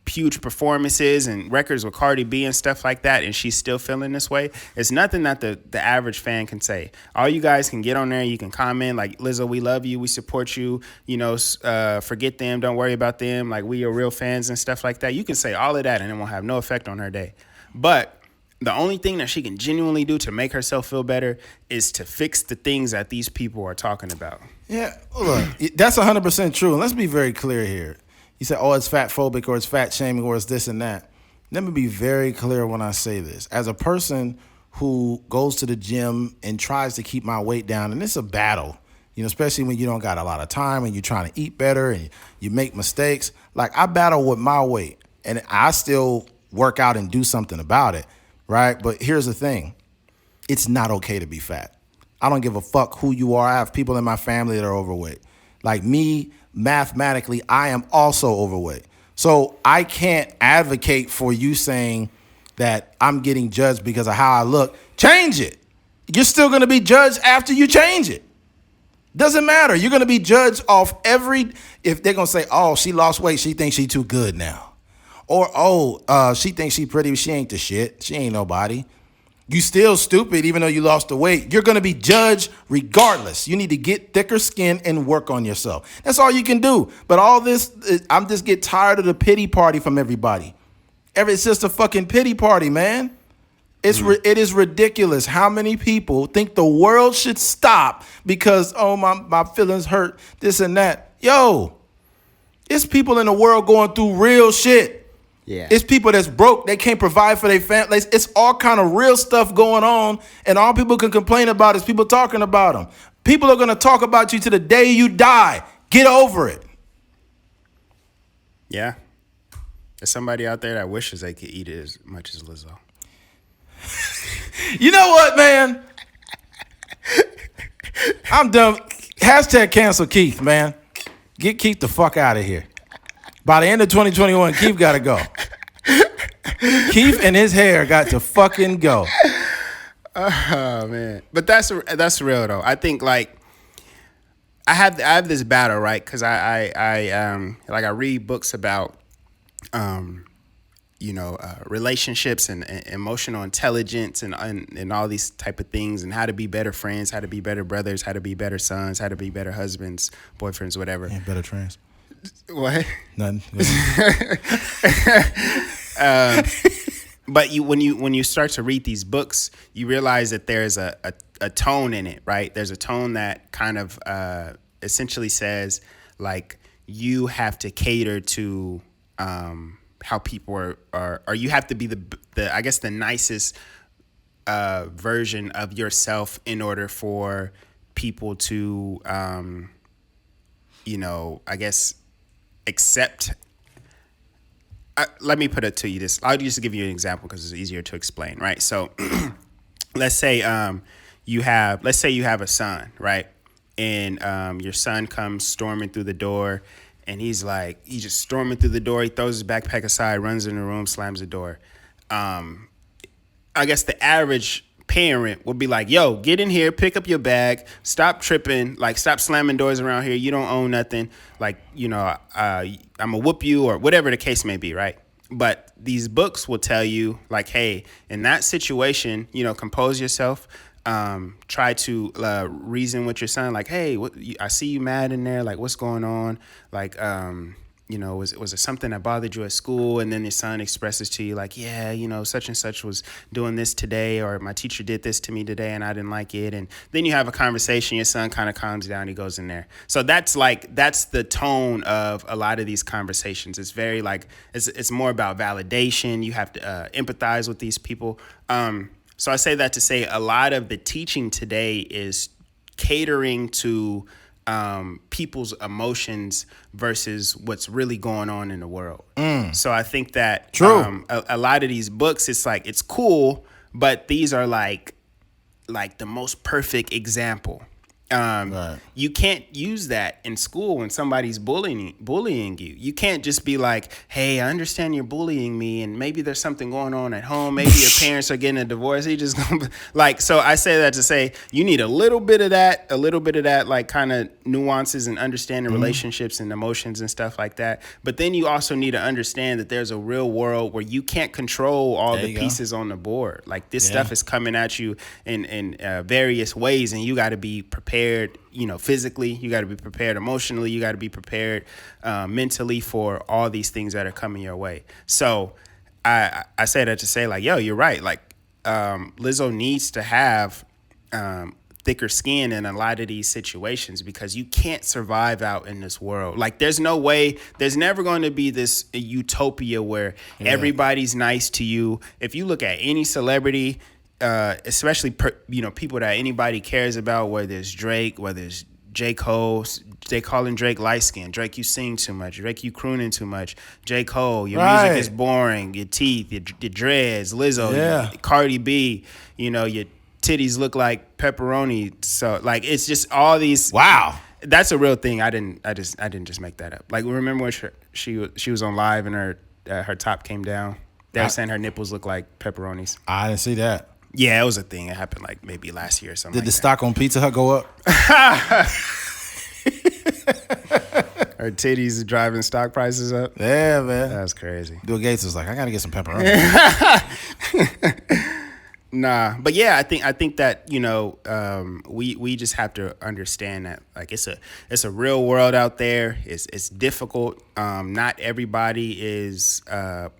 huge performances and records with Cardi B and stuff like that, and she's still feeling this way, it's nothing that the average fan can say. All you guys can get on there, you can comment like, Lizzo, we love you, we support you, forget them, don't worry about them, like, we are real fans and stuff like that. You can say all of that and it won't have no effect on her day. But the only thing that she can genuinely do to make herself feel better is to fix the things that these people are talking about. Yeah, look, that's 100% true. And let's be very clear here. You say, it's fat phobic or it's fat shaming or it's this and that. Let me be very clear when I say this. As a person who goes to the gym and tries to keep my weight down, and it's a battle, especially when you don't got a lot of time and you're trying to eat better and you make mistakes. Like, I battle with my weight and I still work out and do something about it, right? But here's the thing. It's not okay to be fat. I don't give a fuck who you are. I have people in my family that are overweight. Like me, mathematically, I am also overweight. So I can't advocate for you saying that I'm getting judged because of how I look. Change it. You're still going to be judged after you change it. Doesn't matter. You're going to be judged off if they're going to say, she lost weight, she thinks she too good now. Or, she thinks she pretty, she ain't the shit. She ain't nobody. You still stupid even though you lost the weight. You're going to be judged regardless. You need to get thicker skin and work on yourself. That's all you can do. But all this, I'm just get tired of the pity party from everybody. It's just a fucking pity party, man. It is ridiculous how many people think the world should stop because, my feelings hurt, this and that. Yo, it's people in the world going through real shit. Yeah. It's people that's broke. They can't provide for their families. It's all kind of real stuff going on. And all people can complain about is people talking about them. People are going to talk about you to the day you die. Get over it. Yeah. There's somebody out there that wishes they could eat it as much as Lizzo. You know what, man? I'm done. Hashtag cancel Keith, man. Get Keith the fuck out of here. By the end of 2021, Keith got to go. Keith and his hair got to fucking go. Oh, man. But that's real, though. I think, like, I have this battle, right? Because I read books about, relationships and emotional intelligence and all these type of things and how to be better friends, how to be better brothers, how to be better sons, how to be better husbands, boyfriends, whatever. Yeah, better trans. What? Nothing. But when you start to read these books, you realize that there's a tone in it, right? There's a tone that kind of essentially says, like, you have to cater to how people are, or you have to be the I guess the nicest version of yourself in order for people to, I guess, accept. Let me put it to you this. I'll just give you an example because it's easier to explain, right? So let's say you have a son, right? And your son comes storming through the door, and he's just storming through the door. He throws his backpack aside, runs in the room, slams the door. I guess the average parent would be like, yo, get in here, pick up your bag, stop tripping, stop slamming doors around here. You don't own nothing. I'm gonna whoop you, or whatever the case may be, right? But these books will tell you, hey, in that situation, compose yourself. Try to reason with your son, hey, I see you mad in there. What's going on? Was it something that bothered you at school? And then your son expresses to you, yeah, such and such was doing this today, or my teacher did this to me today and I didn't like it. And then you have a conversation, your son kind of calms down, he goes in there. So that's the tone of a lot of these conversations. It's very it's more about validation. You have to empathize with these people. So I say that to say a lot of the teaching today is catering to people's emotions versus what's really going on in the world. So I think that a lot of these books, it's cool, but these are like the most perfect example. Right. You can't use that in school when somebody's bullying you. You can't just be like, hey, I understand you're bullying me, and maybe there's something going on at home. Maybe your parents are getting a divorce. You just so I say that to say you need a little bit of that, kind of nuances and understanding relationships and emotions and stuff like that. But then you also need to understand that there's a real world where you can't control all the pieces on the board. This stuff is coming at you in various ways, and you got to be prepared. Physically, you got to be prepared emotionally, you got to be prepared mentally for all these things that are coming your way. So I say that to say yo, you're right. Lizzo needs to have thicker skin in a lot of these situations because you can't survive out in this world. There's no way, there's never going to be this utopia where everybody's nice to you. If you look at any celebrity, especially people that anybody cares about, whether it's Drake, whether it's J. Cole, they calling Drake light skin. Drake, you sing too much. Drake, you crooning too much. J. Cole, your music is boring. Your teeth, your dreads. Lizzo, Cardi B, your titties look like pepperoni. So it's just all these. Wow, that's a real thing. I didn't just make that up. Remember when she was on live and her top came down? They were saying her nipples look like pepperonis. I didn't see that. Yeah, it was a thing. It happened maybe last year or something. Did the stock on Pizza Hut go up? Her titties driving stock prices up. Yeah, man. That's crazy. Bill Gates was like, I gotta get some pepperoni. Nah, but yeah, I think that we just have to understand that it's a real world out there. It's difficult. Not everybody is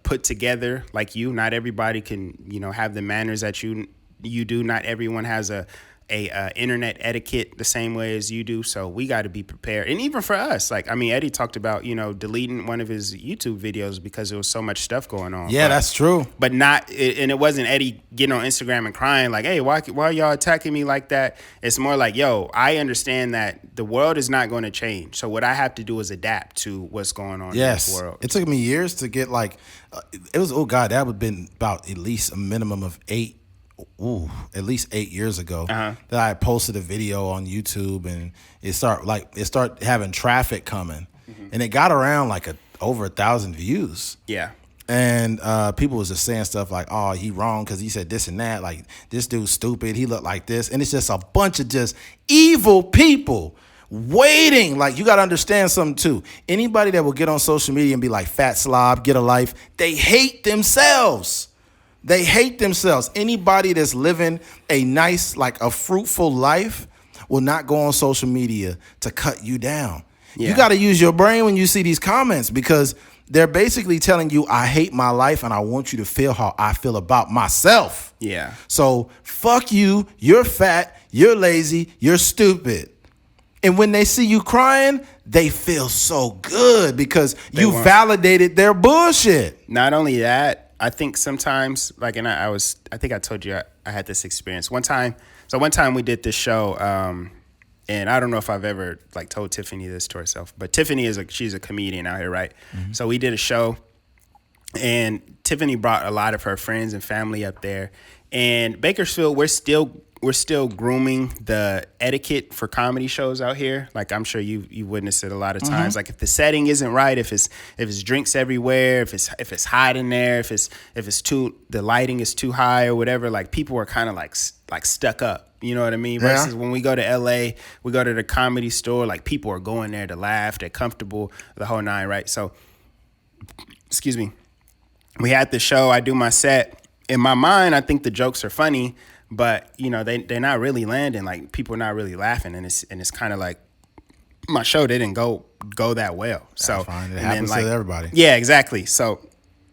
put together like you. Not everybody can have the manners that you do. Not everyone has a internet etiquette the same way as you do. So we got to be prepared. And even for us, Eddie talked about, deleting one of his YouTube videos because there was so much stuff going on. Yeah, that's true. But and it wasn't Eddie getting on Instagram and crying hey, why are y'all attacking me like that? It's more yo, I understand that the world is not going to change. So what I have to do is adapt to what's going on in this world. It took me years to get it was, that would have been about at least a minimum of 8 years ago that I posted a video on YouTube, and it started having traffic coming, and it got around over 1,000 views. Yeah. And people was just saying stuff oh, he wrong because he said this and that, this dude's stupid, he looked like this, and it's just a bunch of just evil people waiting. You got to understand something too. Anybody that will get on social media and be fat slob, get a life, they hate themselves. They hate themselves. Anybody that's living a nice, a fruitful life will not go on social media to cut you down. Yeah. You got to use your brain when you see these comments because they're basically telling you, I hate my life and I want you to feel how I feel about myself. Yeah. So fuck you. You're fat. You're lazy. You're stupid. And when they see you crying, they feel so good because you validated their bullshit. Not only that, I think sometimes, I think I told you, I had this experience one time. So one time we did this show, and I don't know if I've ever like told Tiffany this to herself, but Tiffany she's a comedian out here, right? Mm-hmm. So we did a show, and Tiffany brought a lot of her friends and family up there. And Bakersfield, we're still grooming the etiquette for comedy shows out here. Like I'm sure you witnessed it a lot of times. Like if the setting isn't right, if it's drinks everywhere, if it's hot in there, if the lighting is too high or whatever, like people are kind of like stuck up. You know what I mean? Versus when we go to LA, we go to the Comedy Store, like people are going there to laugh, they're comfortable, the whole nine, right? So, excuse me. We had the show, I do my set. In my mind, I think the jokes are funny, but you know, they're not really landing, like people are not really laughing, and it's kind of like my show didn't go that well. That's so fine. It happens to everybody. Yeah, exactly. So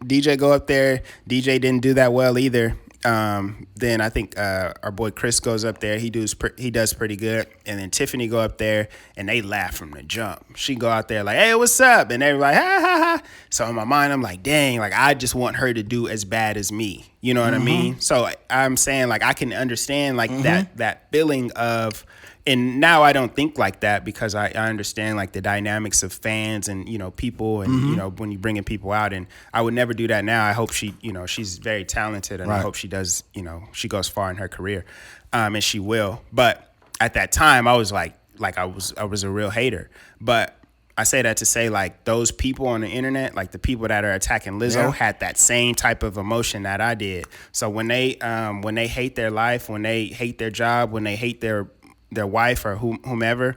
DJ go up there, DJ didn't do that well either. Then I think our boy Chris goes up there. He does pretty good. And then Tiffany go up there, and they laugh from the jump. She go out there like, "Hey, what's up?" And everybody, ha ha ha. So in my mind, I'm like, dang, like I just want her to do as bad as me. You know what I mean? So I'm saying like I can understand like that feeling of. And now I don't think like that because I understand like the dynamics of fans and, you know, people and, you know, when you bringing people out, and I would never do that now. I hope she, you know, she's very talented, and I hope she does, you know, she goes far in her career, and she will. But at that time I was like I was a real hater. But I say that to say like those people on the internet, like the people that are attacking Lizzo had that same type of emotion that I did. So when they hate their life, when they hate their job, when they hate their wife or whomever,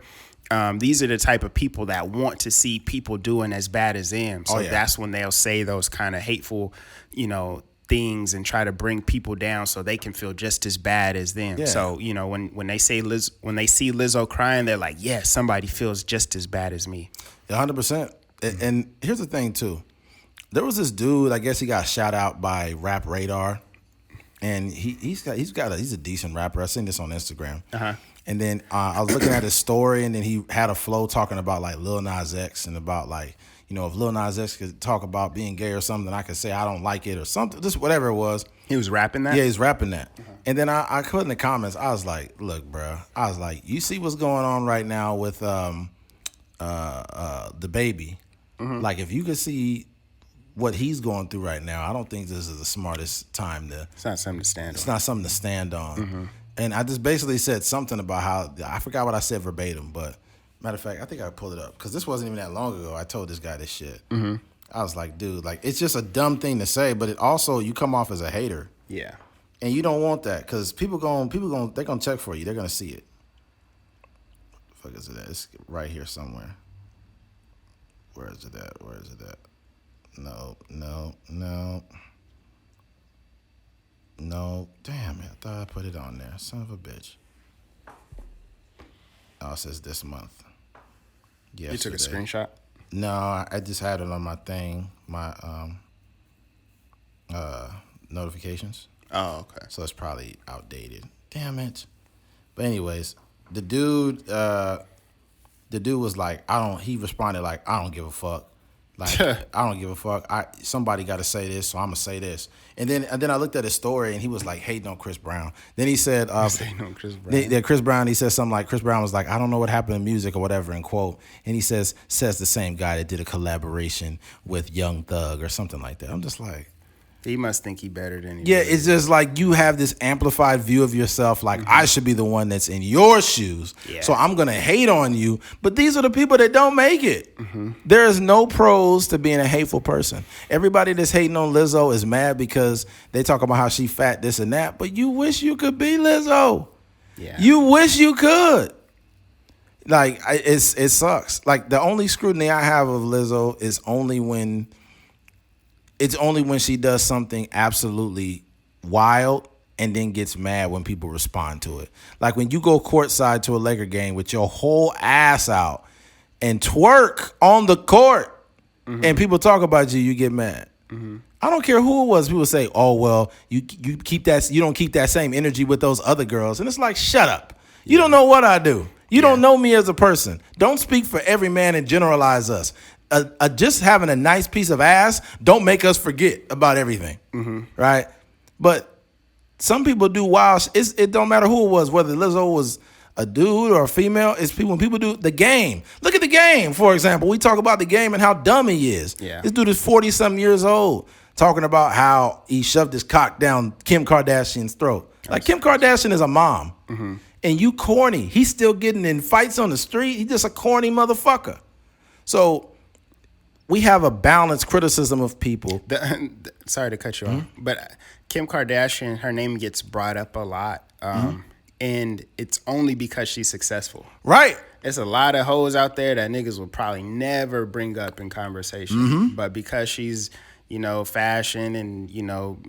these are the type of people that want to see people doing as bad as them. So that's when they'll say those kind of hateful, you know, things and try to bring people down so they can feel just as bad as them. Yeah. So, you know, when they see Lizzo crying, they're like, yeah, somebody feels just as bad as me. 100%. And here's the thing too. There was this dude, I guess he got shout out by Rap Radar, and he's a decent rapper. I seen this on Instagram. And then I was looking at his story, and then he had a flow talking about like Lil Nas X and about like, you know, if Lil Nas X could talk about being gay or something, I could say I don't like it or something, just whatever it was. He was rapping that? Yeah, he's rapping that. And then I put in the comments, I was like, look, bro, I was like, you see what's going on right now with the baby. Like if you could see what he's going through right now, I don't think this is the smartest time to. It's not something to stand on. It's not something to stand on. And I just basically said something about how, I forgot what I said verbatim, but matter of fact, I think I pulled it up because this wasn't even that long ago. I told this guy this shit. I was like, dude, like it's just a dumb thing to say, but it also, you come off as a hater. Yeah. And you don't want that because they're gonna check for you. They're gonna see it. What the fuck is it at? It's right here somewhere. Where is it at? No, damn it. I thought I put it on there. Son of a bitch. Oh, it says this month. Yesterday. You took a screenshot? No, I just had it on my thing, my notifications. Oh, okay. So it's probably outdated. Damn it. But anyways, the dude was like, he responded like, I don't give a fuck. Like, I don't give a fuck. Somebody got to say this, so I'm going to say this. And then I looked at his story, and he was like, hating on Chris Brown. Then he said, hating on Chris Brown. Chris Brown, he said something like, Chris Brown was like, I don't know what happened in music or whatever, in quote. And he says the same guy that did a collaboration with Young Thug or something like that. I'm just like. He must think he better than you. Yeah, it's just like you have this amplified view of yourself, like I should be the one that's in your shoes. Yeah. So I'm going to hate on you. But these are the people that don't make it. There is no pros to being a hateful person. Everybody that's hating on Lizzo is mad because they talk about how she fat, this and that. But you wish you could be Lizzo. Yeah. You wish you could. Like, it sucks. Like, the only scrutiny I have of Lizzo is only when she does something absolutely wild and then gets mad when people respond to it. Like when you go courtside to a Laker game with your whole ass out and twerk on the court and people talk about you, you get mad. I don't care who it was. People say, oh, well, you don't keep that same energy with those other girls. And it's like, shut up. You don't know what I do. You don't know me as a person. Don't speak for every man and generalize us. Just having a nice piece of ass don't make us forget about everything, right? But some people do wild. It don't matter who it was, whether Lizzo was a dude or a female. It's people when people do the game. Look at the game, for example. We talk about the game and how dumb he is. Yeah. This dude is 40-something years old, talking about how he shoved his cock down Kim Kardashian's throat. Like, Kim Kardashian is a mom. Mm-hmm. And you corny. He's still getting in fights on the street. He's just a corny motherfucker. So we have a balanced criticism of people. Sorry to cut you off, but Kim Kardashian, her name gets brought up a lot. And it's only because she's successful. Right. There's a lot of hoes out there that niggas will probably never bring up in conversation. But because she's, fashion and,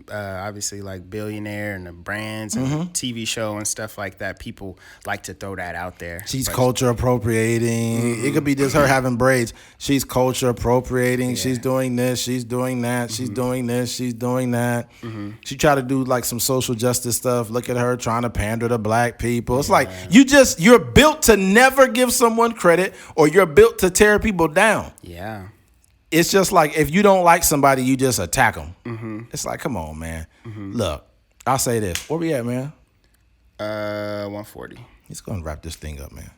obviously like billionaire and the brands and TV show and stuff like that, people like to throw that out there. She's culture appropriating. It could be just her having braids. She's culture appropriating. Yeah. She's doing this. She's doing that. She's doing this. She's doing that. She tried to do like some social justice stuff. Look at her trying to pander to black people. It's like you're built to never give someone credit, or you're built to tear people down. Yeah. It's just like if you don't like somebody, you just attack them. It's like, come on, man. Look, I'll say this. Where we at, man? 140. He's going to wrap this thing up, man.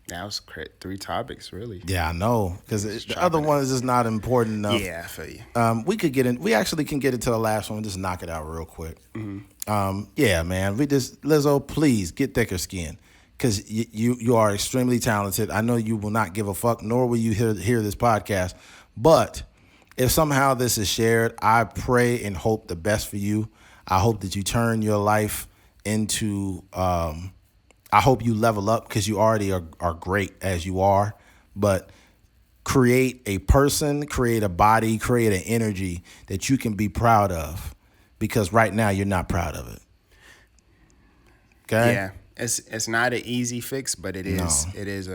That was 3 topics, really. Yeah, I know. Because the other one is just not important enough. Yeah, I feel you. We actually can get into the last one. Just knock it out real quick. Yeah, man. Lizzo, please get thicker skin. Because you are extremely talented. I know you will not give a fuck, nor will you hear this podcast. But if somehow this is shared, I pray and hope the best for you. I hope that you turn your life into, I hope you level up, because you already are great as you are. But create a person, create a body, create an energy that you can be proud of. Because right now you're not proud of it. Okay? Yeah. It's not an easy fix, but it is. No. It is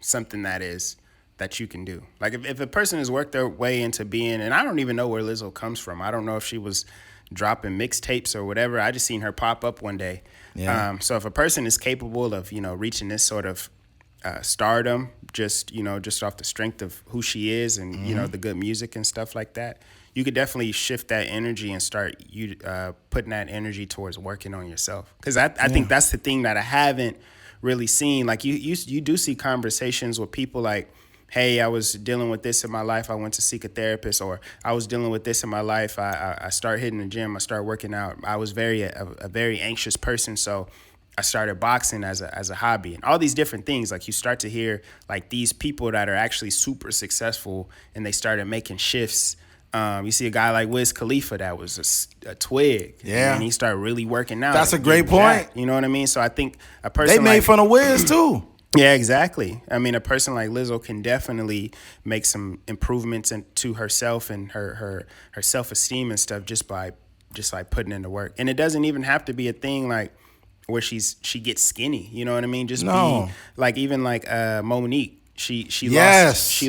something that you can do. Like if a person has worked their way into being, and I don't even know where Lizzo comes from. I don't know if she was dropping mixtapes or whatever. I just seen her pop up one day. Yeah. So if a person is capable of reaching this sort of stardom, just off the strength of who she is and the good music and stuff like that, you could definitely shift that energy and start putting that energy towards working on yourself. Because I think that's the thing that I haven't really seen. Like you do see conversations with people like, hey, I was dealing with this in my life. I went to seek a therapist. Or I was dealing with this in my life. I started hitting the gym. I started working out. I was a very anxious person. So I started boxing as a hobby, and all these different things. Like you start to hear like these people that are actually super successful, and they started making shifts. You see a guy like Wiz Khalifa that was a twig. Yeah. And he started really working out. That's a great point. You know what I mean? So I think a person they made fun of Wiz too. Yeah, exactly. I mean, a person like Lizzo can definitely make some improvements into herself and her self-esteem and stuff just by putting in the work. And it doesn't even have to be a thing like where she gets skinny. You know what I mean? Just be like, even like Monique. She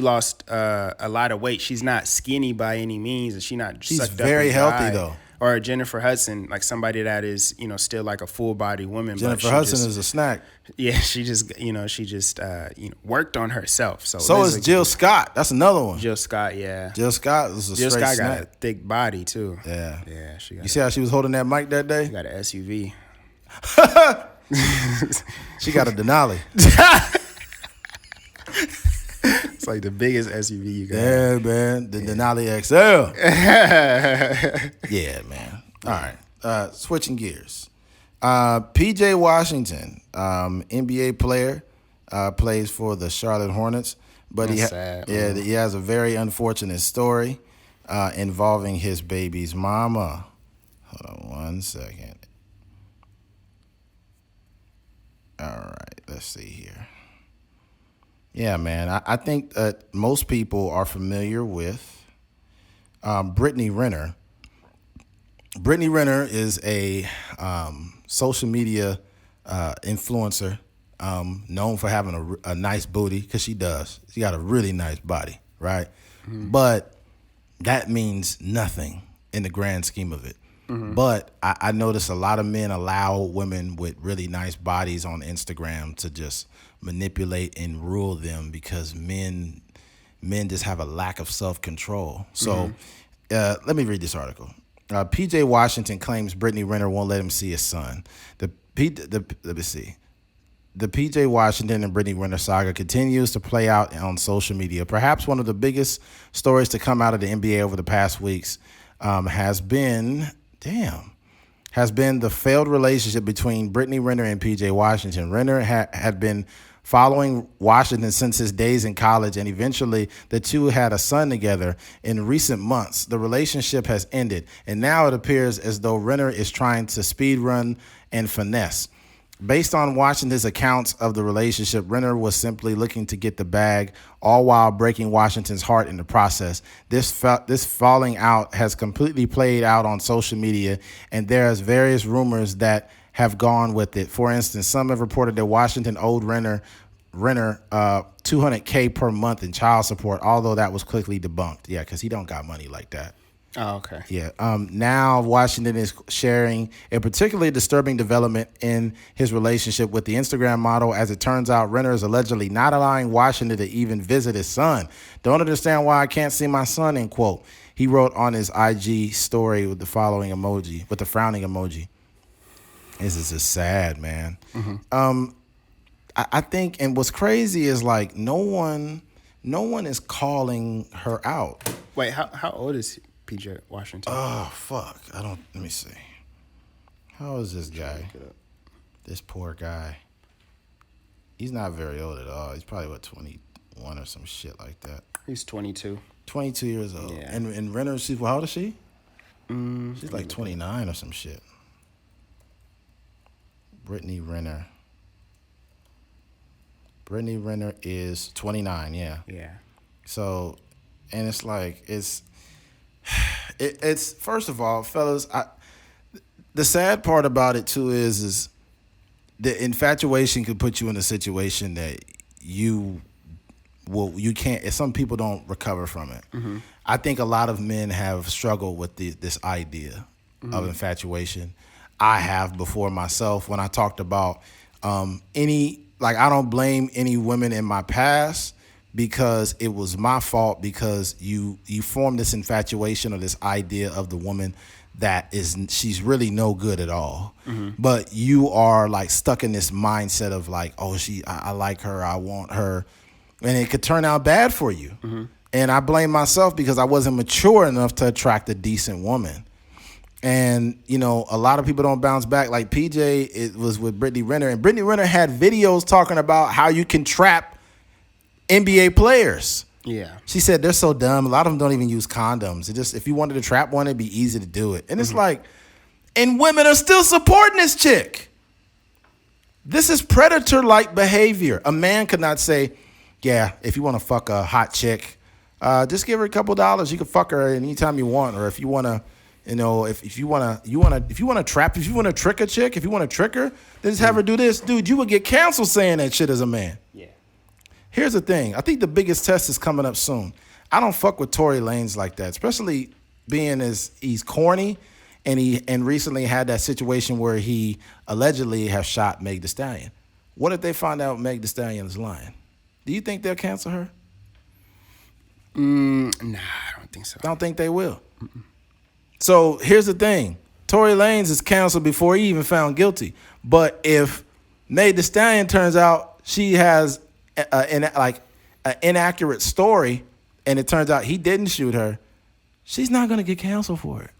lost a lot of weight. She's not skinny by any means, and she's very healthy though. Or Jennifer Hudson, like somebody that is still like a full body woman. Jennifer Hudson is a snack. Yeah, she just worked on herself. So is Jill Scott. That's another one. Jill Scott, yeah. Jill Scott is a straight snack. Jill Scott got a thick body too. Yeah, yeah. You see how she was holding that mic that day? She got an SUV. She got a Denali. It's like the biggest SUV you got. Yeah, man. The Denali XL. Yeah, man. All right. Switching gears. PJ Washington, NBA player, plays for the Charlotte Hornets. But he has a very unfortunate story involving his baby's mama. Hold on 1 second. All right. Let's see here. Yeah, man. I think that most people are familiar with Brittany Renner. Brittany Renner is a social media influencer known for having a nice booty, because she does. She got a really nice body, right? Mm-hmm. But that means nothing in the grand scheme of it. Mm-hmm. But I notice a lot of men allow women with really nice bodies on Instagram to just manipulate and rule them, because men just have a lack of self-control. So let me read this article. PJ Washington claims Brittany Renner won't let him see his son. Let me see. The PJ Washington and Brittany Renner saga continues to play out on social media. Perhaps one of the biggest stories to come out of the NBA over the past weeks has been the failed relationship between Brittany Renner and PJ Washington. Renner had been following Washington since his days in college, and eventually the two had a son together. In recent months, the relationship has ended, and now it appears as though Renner is trying to speed run and finesse. Based on Washington's accounts of the relationship, Renner was simply looking to get the bag, all while breaking Washington's heart in the process. This falling out has completely played out on social media, and there's various rumors that have gone with it. For instance, some have reported that Washington owed Renner $200K per month in child support, although that was quickly debunked. Yeah, because he don't got money like that. Oh, okay. Yeah. Now Washington is sharing a particularly disturbing development in his relationship with the Instagram model. As it turns out, Renner is allegedly not allowing Washington to even visit his son. Don't understand why I can't see my son, end quote. He wrote on his IG story with the following emoji, with the frowning emoji. This is just sad, man. Mm-hmm. I think, and what's crazy is like no one is calling her out. Wait, how old is PJ Washington? Oh, fuck. Let me see. How old is this guy? This poor guy. He's not very old at all. He's probably, 21 or some shit like that. He's 22. 22 years old. Yeah. And Renner, how old is she? She's like 29 or some shit. Brittany Renner. Brittany Renner is 29, yeah. Yeah. So, and it's like, it's first of all, fellas, the sad part about it too is the infatuation could put you in a situation that you can't, some people don't recover from it. Mm-hmm. I think a lot of men have struggled with this idea of infatuation. I have before myself when I talked about I don't blame any women in my past because it was my fault, because you form this infatuation or this idea of the woman that she's really no good at all. Mm-hmm. But you are like stuck in this mindset of like, oh, I like her, I want her. And it could turn out bad for you. Mm-hmm. And I blame myself because I wasn't mature enough to attract a decent woman. And, a lot of people don't bounce back. Like PJ, it was with Brittany Renner. And Brittany Renner had videos talking about how you can trap NBA players. Yeah. She said they're so dumb. A lot of them don't even use condoms. If you wanted to trap one, it'd be easy to do it. And it's like, and women are still supporting this chick. This is predator-like behavior. A man could not say, yeah, if you want to fuck a hot chick, just give her a couple dollars. You can fuck her anytime you want. Or if you want to, if you want to trick a chick, if you want to trick her, then just have her do this. Dude, you would get canceled saying that shit as a man. Yeah. Here's the thing. I think the biggest test is coming up soon. I don't fuck with Tory Lanez like that, especially being as he's corny, and recently had that situation where he allegedly has shot Meg Thee Stallion. What if they find out Meg Thee Stallion is lying? Do you think they'll cancel her? Nah, I don't think so. I don't think they will. Mm-mm. So here's the thing. Tory Lanez is canceled before he even found guilty. But if Meg Thee Stallion turns out she has an inaccurate story, and it turns out he didn't shoot her, she's not going to get canceled for it.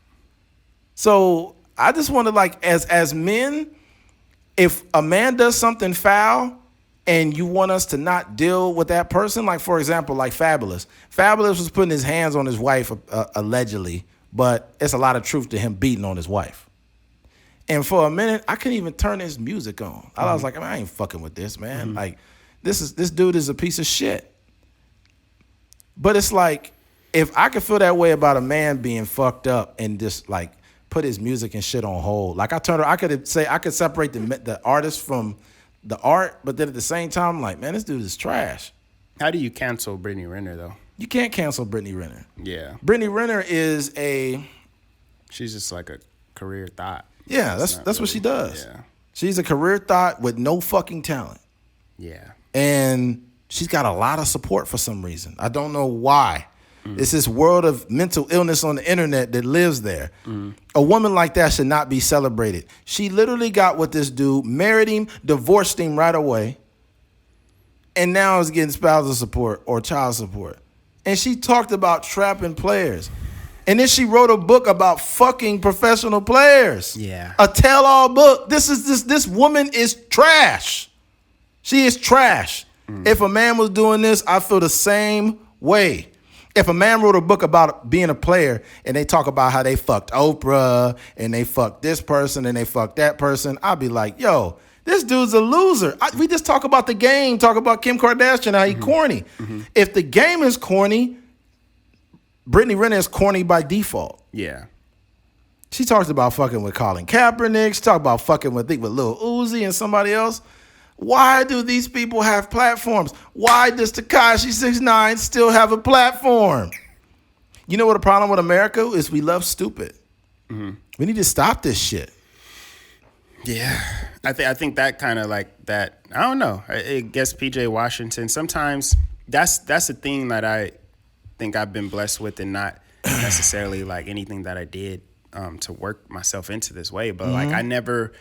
So I just want to, as men, if a man does something foul and you want us to not deal with that person, like, for example, like Fabulous. Fabulous was putting his hands on his wife, allegedly, but it's a lot of truth to him beating on his wife. And for a minute, I couldn't even turn his music on. Mm-hmm. I was like, I ain't fucking with this, man. Mm-hmm. Like, this dude is a piece of shit. But it's like, if I could feel that way about a man being fucked up and just like put his music and shit on hold, like I could separate the artist from the art, but then at the same time, I'm like, man, this dude is trash. How do you cancel Brittany Renner though? You can't cancel Brittany Renner. Yeah. Brittany Renner is she's just like a career thought. Yeah, that's what she does. Yeah. She's a career thought with no fucking talent. Yeah. And she's got a lot of support for some reason. I don't know why. It's this world of mental illness on the internet that lives there. A woman like that should not be celebrated. She literally got with this dude, married him, divorced him right away, and now is getting spousal support or child support. And she talked about trapping players. And then she wrote a book about fucking professional players. Yeah. A tell-all book. This woman is trash. She is trash. If a man was doing this, I feel the same way. If a man wrote a book about being a player and they talk about how they fucked Oprah and they fucked this person and they fucked that person, I'd be like, yo, this dude's a loser. We just talk about the game, talk about Kim Kardashian, how he corny. If the game is corny, Brittany Renner is corny by default. Yeah. She talks about fucking with Colin Kaepernick. She talked about fucking with Lil Uzi and somebody else. Why do these people have platforms? Why does Tekashi 6ix9ine still have a platform? You know what the problem with America is? We love stupid. We need to stop this shit. Yeah, I think that kind of like that. I don't know. I guess PJ Washington. Sometimes that's the thing that I think I've been blessed with, and not necessarily like anything that I did to work myself into this way. But like I never.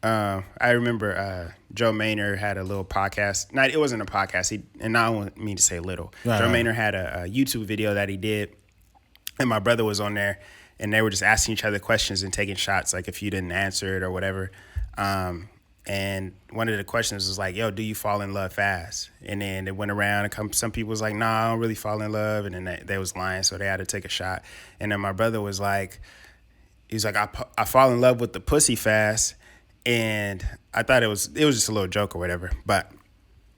I remember Joe Maynard had a little podcast. It wasn't a podcast. And I don't mean to say little. Right, Joe right. Maynard had a YouTube video that he did, and my brother was on there, and they were just asking each other questions and taking shots, like if you didn't answer it or whatever. And one of the questions was like, yo, do you fall in love fast? And then it went around, and some people was like, nah, I don't really fall in love. And then they was lying, so they had to take a shot. And then my brother was like, I fall in love with the pussy fast. And I thought it was just a little joke or whatever. But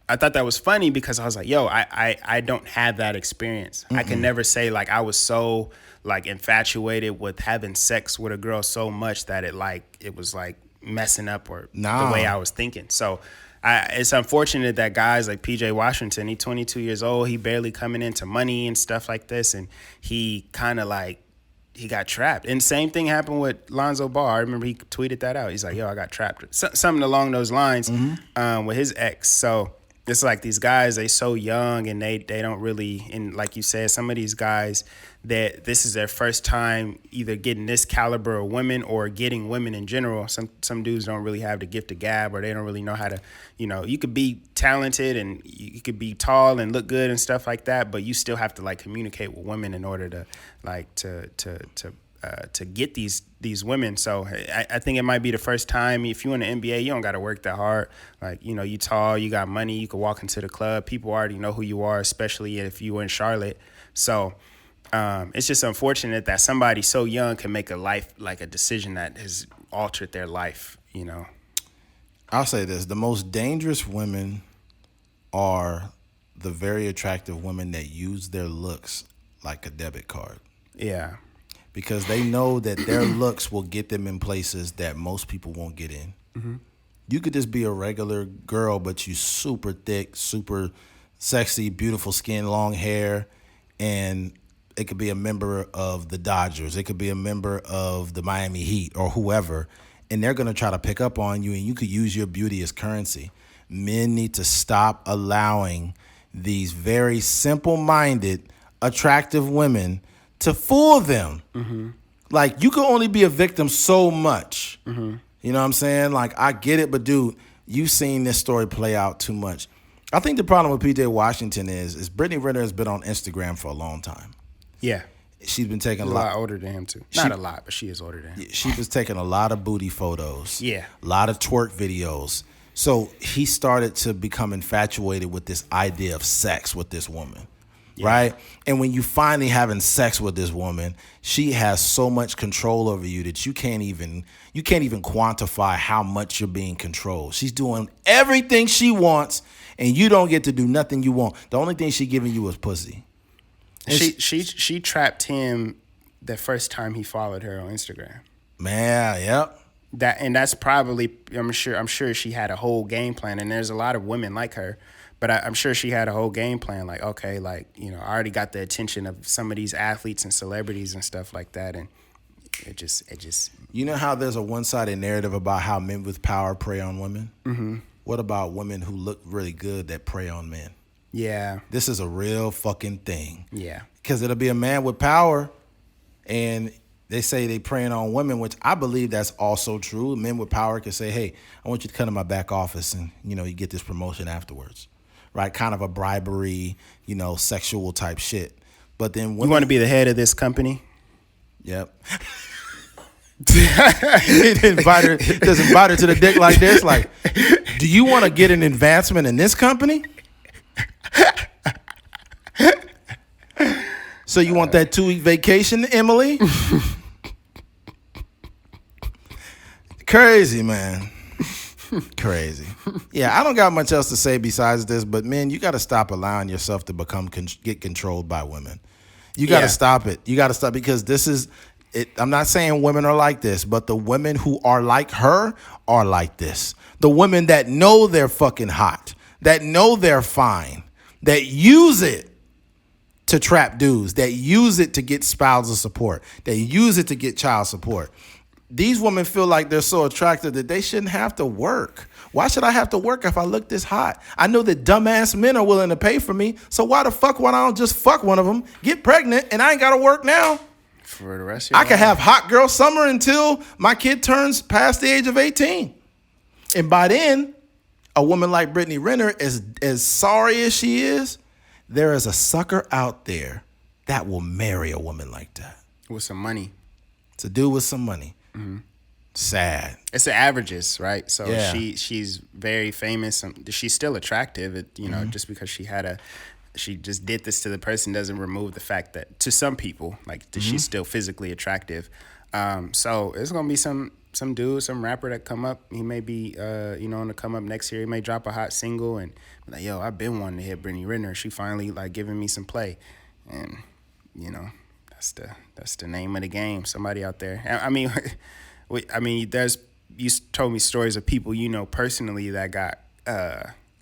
I thought that was funny because I was like, yo, I don't have that experience. I can never say like I was so like infatuated with having sex with a girl so much that it was like messing up or the way I was thinking. So it's unfortunate that guys like PJ Washington, he's 22 years old, he barely coming into money and stuff like this, and he kind of like, he got trapped. And same thing happened with Lonzo Ball. I remember he tweeted that out. He's like, yo, I got trapped. Something along those lines with his ex. So it's like these guys, they so young, and they don't really, and like you said, some of these guys, that this is their first time either getting this caliber of women or getting women in general. Some dudes don't really have the gift of gab, or they don't really know how to, you could be talented and you could be tall and look good and stuff like that, but you still have to like communicate with women in order to like to get these women. So I think it might be the first time. If you in the NBA, you don't got to work that hard. Like, you tall, you got money, you can walk into the club. People already know who you are, especially if you in Charlotte. So it's just unfortunate that somebody so young can make a decision that has altered their life, I'll say this. The most dangerous women are the very attractive women that use their looks like a debit card. Yeah. Because they know that their looks will get them in places that most people won't get in. You could just be a regular girl, but you super thick, super sexy, beautiful skin, long hair, and it could be a member of the Dodgers. It could be a member of the Miami Heat or whoever, and they're going to try to pick up on you, and you could use your beauty as currency. Men need to stop allowing these very simple-minded, attractive women to fool them. Like, you can only be a victim so much. You know what I'm saying? Like, I get it, but dude, you've seen this story play out too much. I think the problem with PJ Washington is Brittany Renner has been on Instagram for a long time. Yeah. She's been taking a lot older than him too. Not a lot, but she is older than him. She was taking a lot of booty photos. Yeah. A lot of twerk videos. So he started to become infatuated with this idea of sex with this woman. Yeah. Right? And when you finally having sex with this woman, she has so much control over you that you can't even quantify how much you're being controlled. She's doing everything she wants, and you don't get to do nothing you want. The only thing she giving you is pussy. She trapped him the first time he followed her on Instagram. Man, yep. That's probably, I'm sure she had a whole game plan, and there's a lot of women like her, but I'm sure she had a whole game plan. Like, okay, like, I already got the attention of some of these athletes and celebrities and stuff like that, and it just. You know how there's a one-sided narrative about how men with power prey on women? What about women who look really good that prey on men? Yeah. This is a real fucking thing. Yeah. Because it'll be a man with power, and they say they preying on women, which I believe that's also true. Men with power can say, hey, I want you to come to my back office and, you get this promotion afterwards, right? Kind of a bribery, sexual type shit. But then women, You want to be the head of this company? Yep. Just invite her to the dick like this. Like, do you want to get an advancement in this company? So you want that 2-week vacation, Emily? Crazy, man. Crazy. Yeah, I don't got much else to say besides this, but man, you got to stop allowing yourself to get controlled by women. You got to stop it. You got to stop, because this is it. I'm not saying women are like this, but the women who are like her are like this. The women that know they're fucking hot, that know they're fine, that use it to trap dudes, that use it to get spousal support, that use it to get child support. These women feel like they're so attractive that they shouldn't have to work. Why should I have to work if I look this hot? I know that dumbass men are willing to pay for me, so why the fuck would I don't just fuck one of them, get pregnant, and I ain't got to work now? For the rest of your I can have hot girl summer until my kid turns past the age of 18. And by then, a woman like Brittany Renner, as sorry as she is, there is a sucker out there that will marry a woman like that. With some money. It's a dude with some money. Mm-hmm. Sad. It's the averages, right? So yeah. she's very famous. She's still attractive. Just because she just did this to the person doesn't remove the fact that to some people, she's still physically attractive. So it's gonna be some dude, some rapper that come up. He may be on the come up next year. He may drop a hot single and be like, yo, I've been wanting to hit Brittany Renner. She finally giving me some play, and that's the name of the game. Somebody out there. You told me stories of people personally that got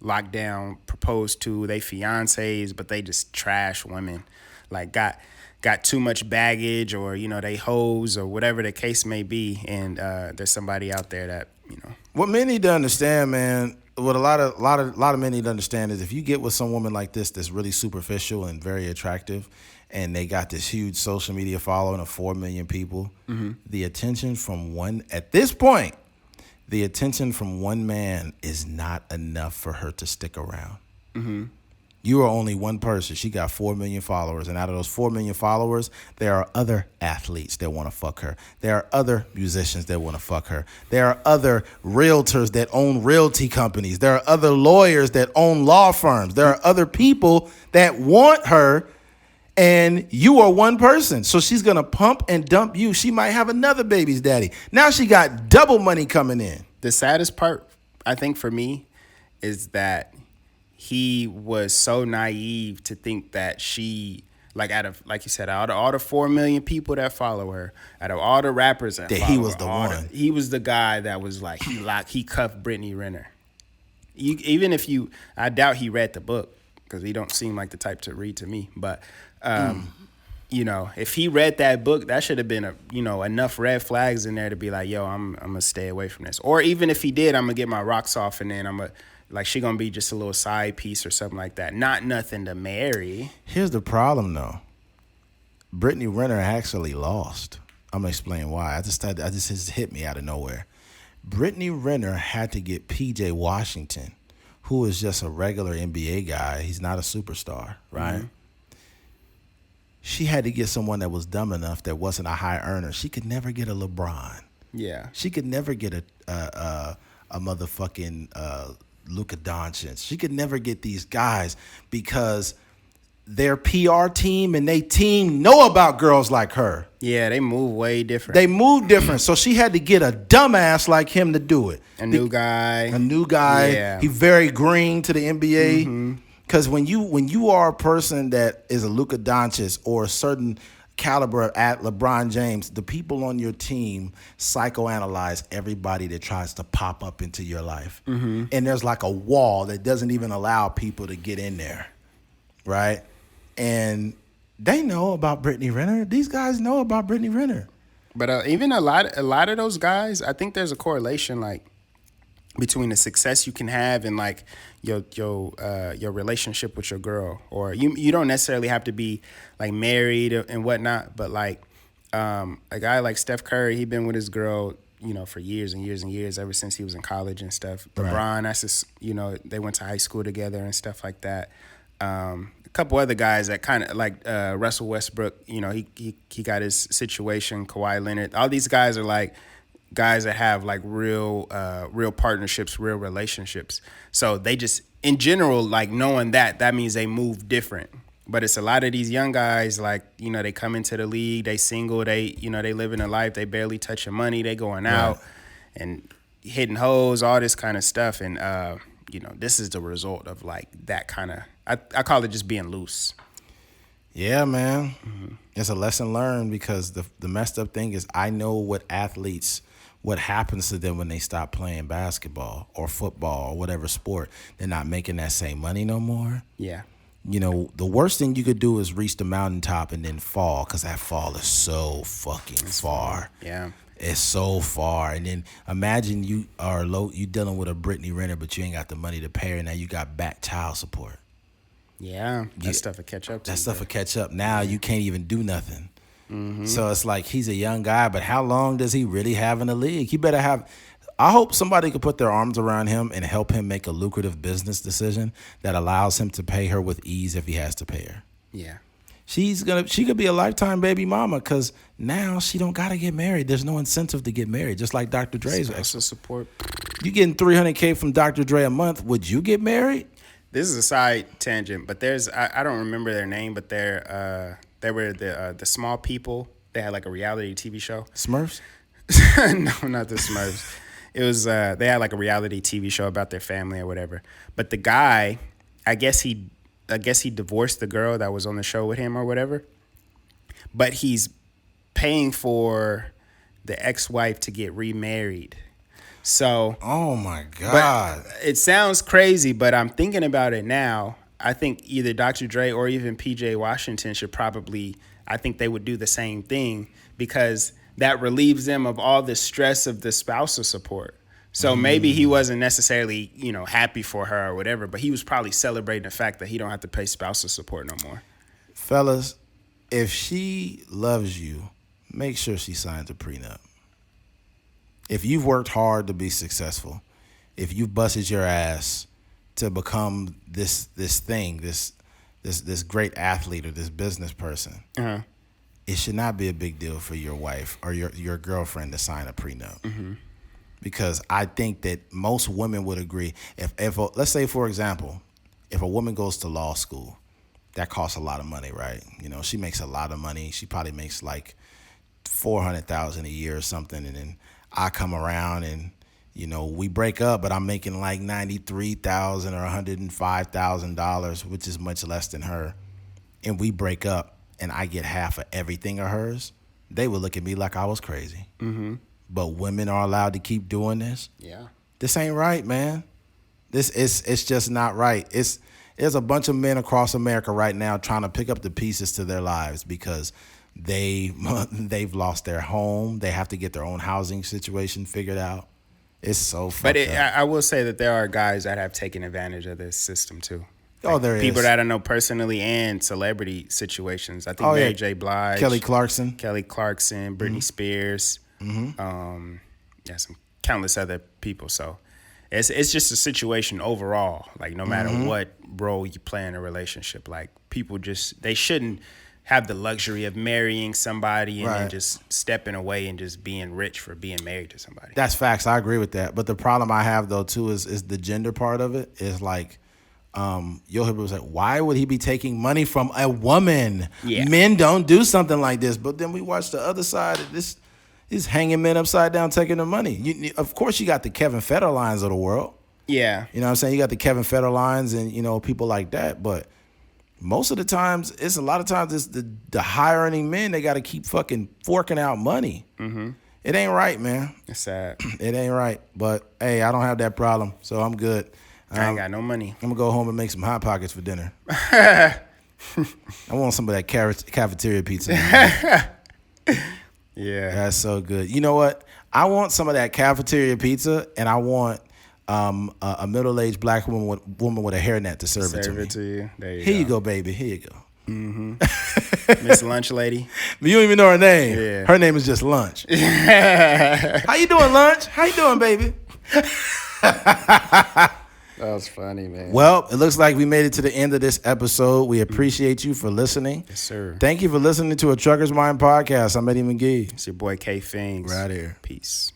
locked down, proposed to, they fiancés, but they just trash women, got too much baggage, or they hoes, or whatever the case may be, and there's somebody out there that What men need to understand, man. What a lot of men need to understand is if you get with some woman like this that's really superficial and very attractive, and they got this huge social media following of 4 million people, the attention from one man is not enough for her to stick around. Mm-hmm. You are only one person. She got 4 million followers. And out of those 4 million followers, there are other athletes that want to fuck her. There are other musicians that want to fuck her. There are other realtors that own realty companies. There are other lawyers that own law firms. There are other people that want her, and you are one person. So she's going to pump and dump you. She might have another baby's daddy. Now she got double money coming in. The saddest part, I think, for me, is that he was so naive to think that she, out of all the 4 million people that follow her, out of all the rappers that follow he was her, the one. He was the guy that was he cuffed Brittany Renner. I doubt he read the book, because he don't seem like the type to read to me. But, if he read that book, that should have been enough red flags in there to be like, yo, I'm gonna stay away from this. Or even if he did, I'm gonna get my rocks off, and then she gonna be just a little side piece or something like that. Not nothing to marry. Here's the problem, though. Brittany Renner actually lost. I'm gonna explain why. I just hit me out of nowhere. Brittany Renner had to get PJ Washington, who is just a regular NBA guy. He's not a superstar, right? Mm-hmm. She had to get someone that was dumb enough that wasn't a high earner. She could never get a LeBron. Yeah. She could never get a motherfucking Luka Doncic. She could never get these guys because their PR team and they team know about girls like her. Yeah, they move way different. They move different. So she had to get a dumbass like him to do it. A new guy. Yeah. He very green to the NBA. Because when you are a person that is a Luka Doncic or a certain caliber at LeBron James, the people on your team psychoanalyze everybody that tries to pop up into your life. Mm-hmm. And there's a wall that doesn't even allow people to get in there, right? And they know about Brittany Renner. These guys know about Brittany Renner. But even a lot of those guys, I think there's a correlation. between the success you can have and like your relationship with your girl. Or you don't necessarily have to be like married and whatnot, but like a guy like Steph Curry, he been with his girl, for years and years and years, ever since he was in college and stuff. Right. LeBron, that's just, they went to high school together and stuff like that. A couple other guys that kind of like Russell Westbrook, he got his situation. Kawhi Leonard, all these guys are like guys that have like real partnerships, real relationships. So they just, in general, like knowing that means they move different. But it's a lot of these young guys, like, they come into the league, they single, they living a life, they barely touching money, they going out and hitting hoes, all this kind of stuff. And, this is the result of like that kind of, I call it just being loose. Yeah, man. Mm-hmm. It's a lesson learned, because the messed up thing is I know what happens to them when they stop playing basketball or football or whatever sport. They're not making that same money no more. Yeah. The worst thing you could do is reach the mountaintop and then fall, because that fall is so fucking far. Yeah. It's so far. And then imagine you dealing with a Brittany Renner, but you ain't got the money to pay her. Now you got back child support. Yeah. That stuff will catch up to you. That stuff will catch up. Now you can't even do nothing. Mm-hmm. So it's like, he's a young guy, but how long does he really have in the league? He better have... I hope somebody could put their arms around him and help him make a lucrative business decision that allows him to pay her with ease if he has to pay her. Yeah. She could be a lifetime baby mama, because now she don't got to get married. There's no incentive to get married, just like Dr. Dre's. Spousal support. You getting $300K from Dr. Dre a month. Would you get married? This is a side tangent, but there's I don't remember their name, but they were the Small People. They had like a reality TV show. Smurfs? No, not the Smurfs. It was they had like a reality TV show about their family or whatever. But the guy, I guess he divorced the girl that was on the show with him or whatever. But he's paying for the ex-wife to get remarried. So, oh my God. But it sounds crazy, but I'm thinking about it now. I think either Dr. Dre or even PJ Washington should probably, I think they would do the same thing, because that relieves them of all the stress of the spousal support. So maybe he wasn't necessarily, happy for her or whatever, but he was probably celebrating the fact that he don't have to pay spousal support no more. Fellas, if she loves you, make sure she signs a prenup. If you've worked hard to be successful, if you've busted your ass to become this great athlete or this business person, it should not be a big deal for your wife or your girlfriend to sign a prenup. Mm-hmm. Because I think that most women would agree. If let's say, for example, if a woman goes to law school, that costs a lot of money, right? She makes a lot of money. She probably makes like $400,000 a year or something, and then I come around and we break up, but I'm making like $93,000 or $105,000, which is much less than her, and we break up, and I get half of everything of hers. They would look at me like I was crazy. Mm-hmm. But women are allowed to keep doing this. Yeah, this ain't right, man. It's just not right. There's a bunch of men across America right now trying to pick up the pieces to their lives because they've lost their home. They have to get their own housing situation figured out. It's so fucked up. I will say that there are guys that have taken advantage of this system too. Oh, there is. People that I know personally and celebrity situations. I think Mary J. Blige, Kelly Clarkson, Britney Spears, some countless other people. So it's just a situation overall. Like no matter what role you play in a relationship, like people they shouldn't have the luxury of marrying somebody and then just stepping away and just being rich for being married to somebody. That's facts. I agree with that. But the problem I have though too is the gender part of it. Is like you'll hear people say, why would he be taking money from a woman? Yeah. Men don't do something like this. But then we watch the other side of this. He's hanging men upside down taking their money. Of course, you got the Kevin Federlines of the world. Yeah. You know what I'm saying? You got the Kevin Federlines and, people like that. But most of the times, it's the high earning men, they got to keep fucking forking out money. Mm-hmm. It ain't right, man. It's sad. It ain't right. But, hey, I don't have that problem, so I'm good. I ain't got no money. I'm going to go home and make some Hot Pockets for dinner. I want some of that cafeteria pizza. Yeah. That's so good. You know what? I want some of that cafeteria pizza, and I want a middle-aged black woman with a hairnet to serve it to me. To you. There you Here go. you go, baby. Here you go. Miss Lunch Lady. You don't even know her name. Yeah. Her name is just Lunch. How you doing, Lunch? How you doing, baby? That was funny, man. Well, it looks like we made it to the end of this episode. We appreciate you for listening. Yes, sir. Thank you for listening to a Trucker's Mind podcast. I'm Eddie McGee. It's your boy K Fings. Right here. Peace.